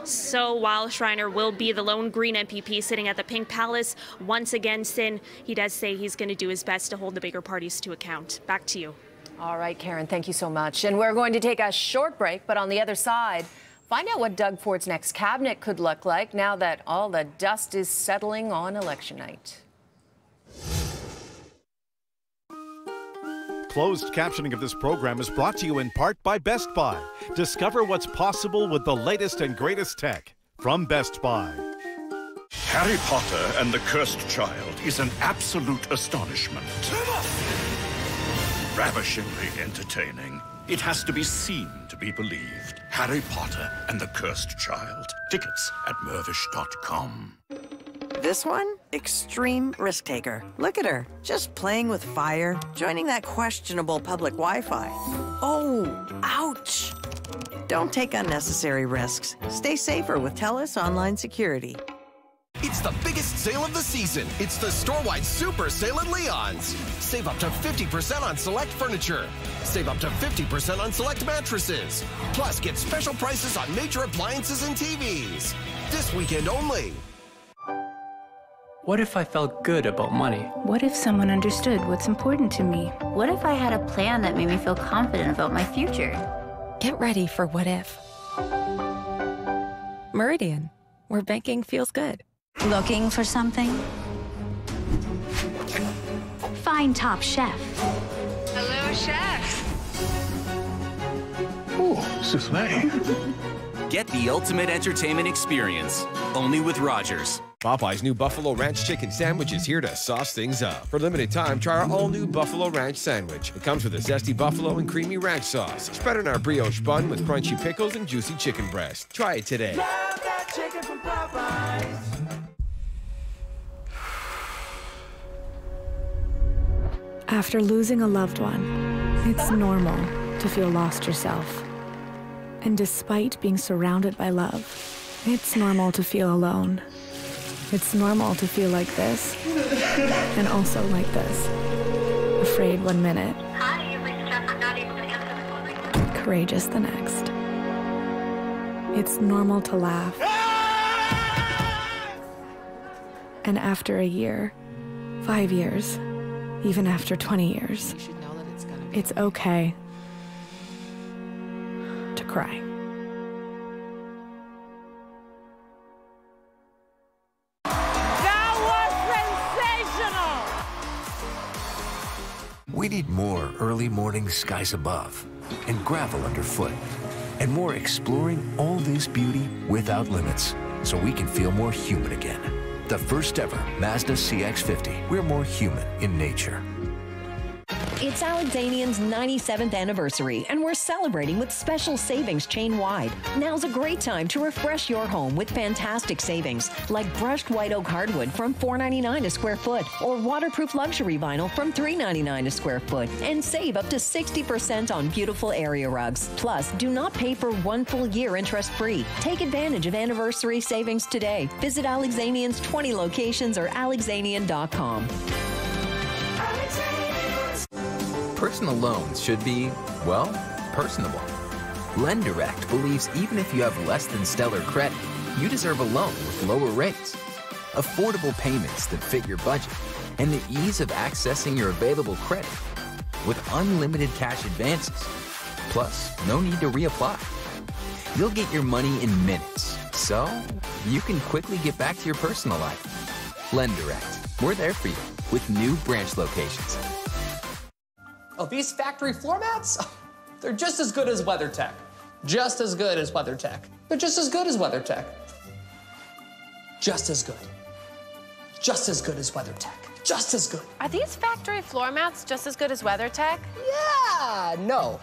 So while Schreiner will be the lone Green MPP sitting at the Pink Palace, once again, Sin, he does say he's going to do his best to hold the bigger parties to account. Back to you. All right, Karen, thank you so much. And we're going to take a short break, but on the other side, find out what Doug Ford's next cabinet could look like now that all the dust is settling on election night. Closed captioning of this program is brought to you in part by Best Buy. Discover what's possible with the latest and greatest tech from Best Buy. Harry Potter and the Cursed Child is an absolute astonishment. Ravishingly entertaining. It has to be seen to be believed. Harry Potter and the Cursed Child. Tickets at Mirvish.com. This one? Extreme risk taker. Look at her, just playing with fire, joining that questionable public Wi-Fi. Oh, ouch! Don't take unnecessary risks. Stay safer with TELUS Online Security. It's the biggest sale of the season. It's the store-wide super sale at Leon's. Save up to 50% on select furniture. Save up to 50% on select mattresses. Plus, get special prices on major appliances and TVs. This weekend only. What if I felt good about money? What if someone understood what's important to me? What if I had a plan that made me feel confident about my future? Get ready for what if. Meridian, where banking feels good. Looking for something? Find Top Chef. Hello, chef. Oh, souffle. Get the ultimate entertainment experience, only with Rogers. Popeye's new Buffalo Ranch Chicken Sandwich is here to sauce things up. For a limited time, try our all-new Buffalo Ranch Sandwich. It comes with a zesty buffalo and creamy ranch sauce. Spread on our brioche bun with crunchy pickles and juicy chicken breast. Try it today. Love that chicken from Popeyes. After losing a loved one, it's normal to feel lost yourself. And despite being surrounded by love, it's normal to feel alone. It's normal to feel like this, and also like this. Afraid one minute, courageous the next. It's normal to laugh. And after a year, 5 years, even after 20 years, it's okay to cry. We need more early morning skies above and gravel underfoot and more exploring all this beauty without limits so we can feel more human again. The first ever Mazda CX-50. We're more human in nature. It's Alexanian's 97th anniversary, and we're celebrating with special savings chain-wide. Now's a great time to refresh your home with fantastic savings, like brushed white oak hardwood from $4.99 a square foot, or waterproof luxury vinyl from $3.99 a square foot, and save up to 60% on beautiful area rugs. Plus, do not pay for 1 full year interest-free. Take advantage of anniversary savings today. Visit Alexanian's 20 locations or alexanian.com. Personal loans should be, well, personable. LendDirect believes even if you have less than stellar credit, you deserve a loan with lower rates, affordable payments that fit your budget, and the ease of accessing your available credit with unlimited cash advances. Plus, no need to reapply. You'll get your money in minutes, so you can quickly get back to your personal life. LendDirect, we're there for you with new branch locations. Oh, these factory floor mats? They're just as good as WeatherTech. Just as good as WeatherTech. They're just as good as WeatherTech. Just as good. Just as good as WeatherTech. Just as good. Are these factory floor mats just as good as WeatherTech? Yeah! No.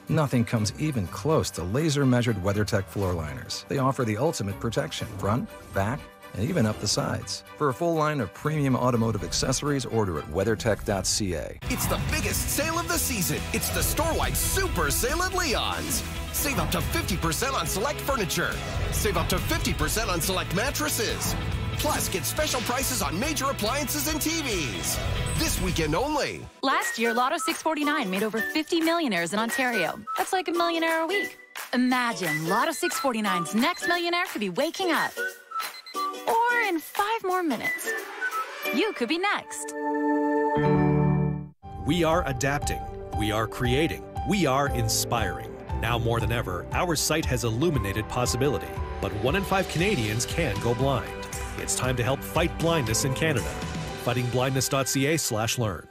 Nothing comes even close to laser-measured WeatherTech floor liners. They offer the ultimate protection, front, back, and even up the sides. For a full line of premium automotive accessories, order at weathertech.ca. It's the biggest sale of the season. It's the store-wide super sale at Leon's. Save up to 50% on select furniture. Save up to 50% on select mattresses. Plus, get special prices on major appliances and TVs. This weekend only. Last year, Lotto 649 made over 50 millionaires in Ontario. That's like a millionaire a week. Imagine Lotto 649's next millionaire could be waking up. Or in 5 more minutes. You could be next. We are adapting. We are creating. We are inspiring. Now more than ever, our site has illuminated possibility. But 1 in 5 Canadians can go blind. It's time to help fight blindness in Canada. fightingblindness.ca/learn.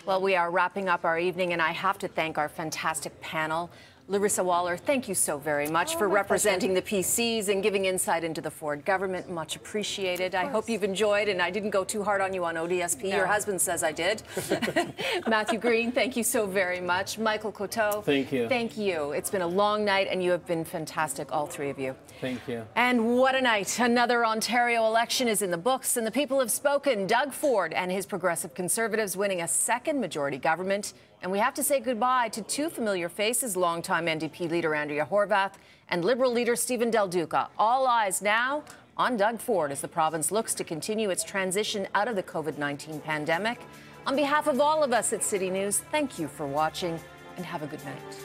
Well, we are wrapping up our evening, and I have to thank our fantastic panel. Larissa Waller, thank you so very much for representing the PCs and giving insight into the Ford government. Much appreciated. I hope you've enjoyed, and I didn't go too hard on you on ODSP. No. Your husband says I did. Matthew Green, thank you so very much. Michael Coteau. Thank you. Thank you. It's been a long night, and you have been fantastic, all three of you. Thank you. And what a night. Another Ontario election is in the books, and the people have spoken. Doug Ford and his Progressive Conservatives winning a second majority government. And we have to say goodbye to two familiar faces, longtime Ndp leader Andrea Horwath and Liberal leader Stephen Dalduca. All eyes now on Doug Ford as the province looks to continue its transition out of the COVID-19 pandemic. On behalf of all of us at City News, thank you for watching and have a good night.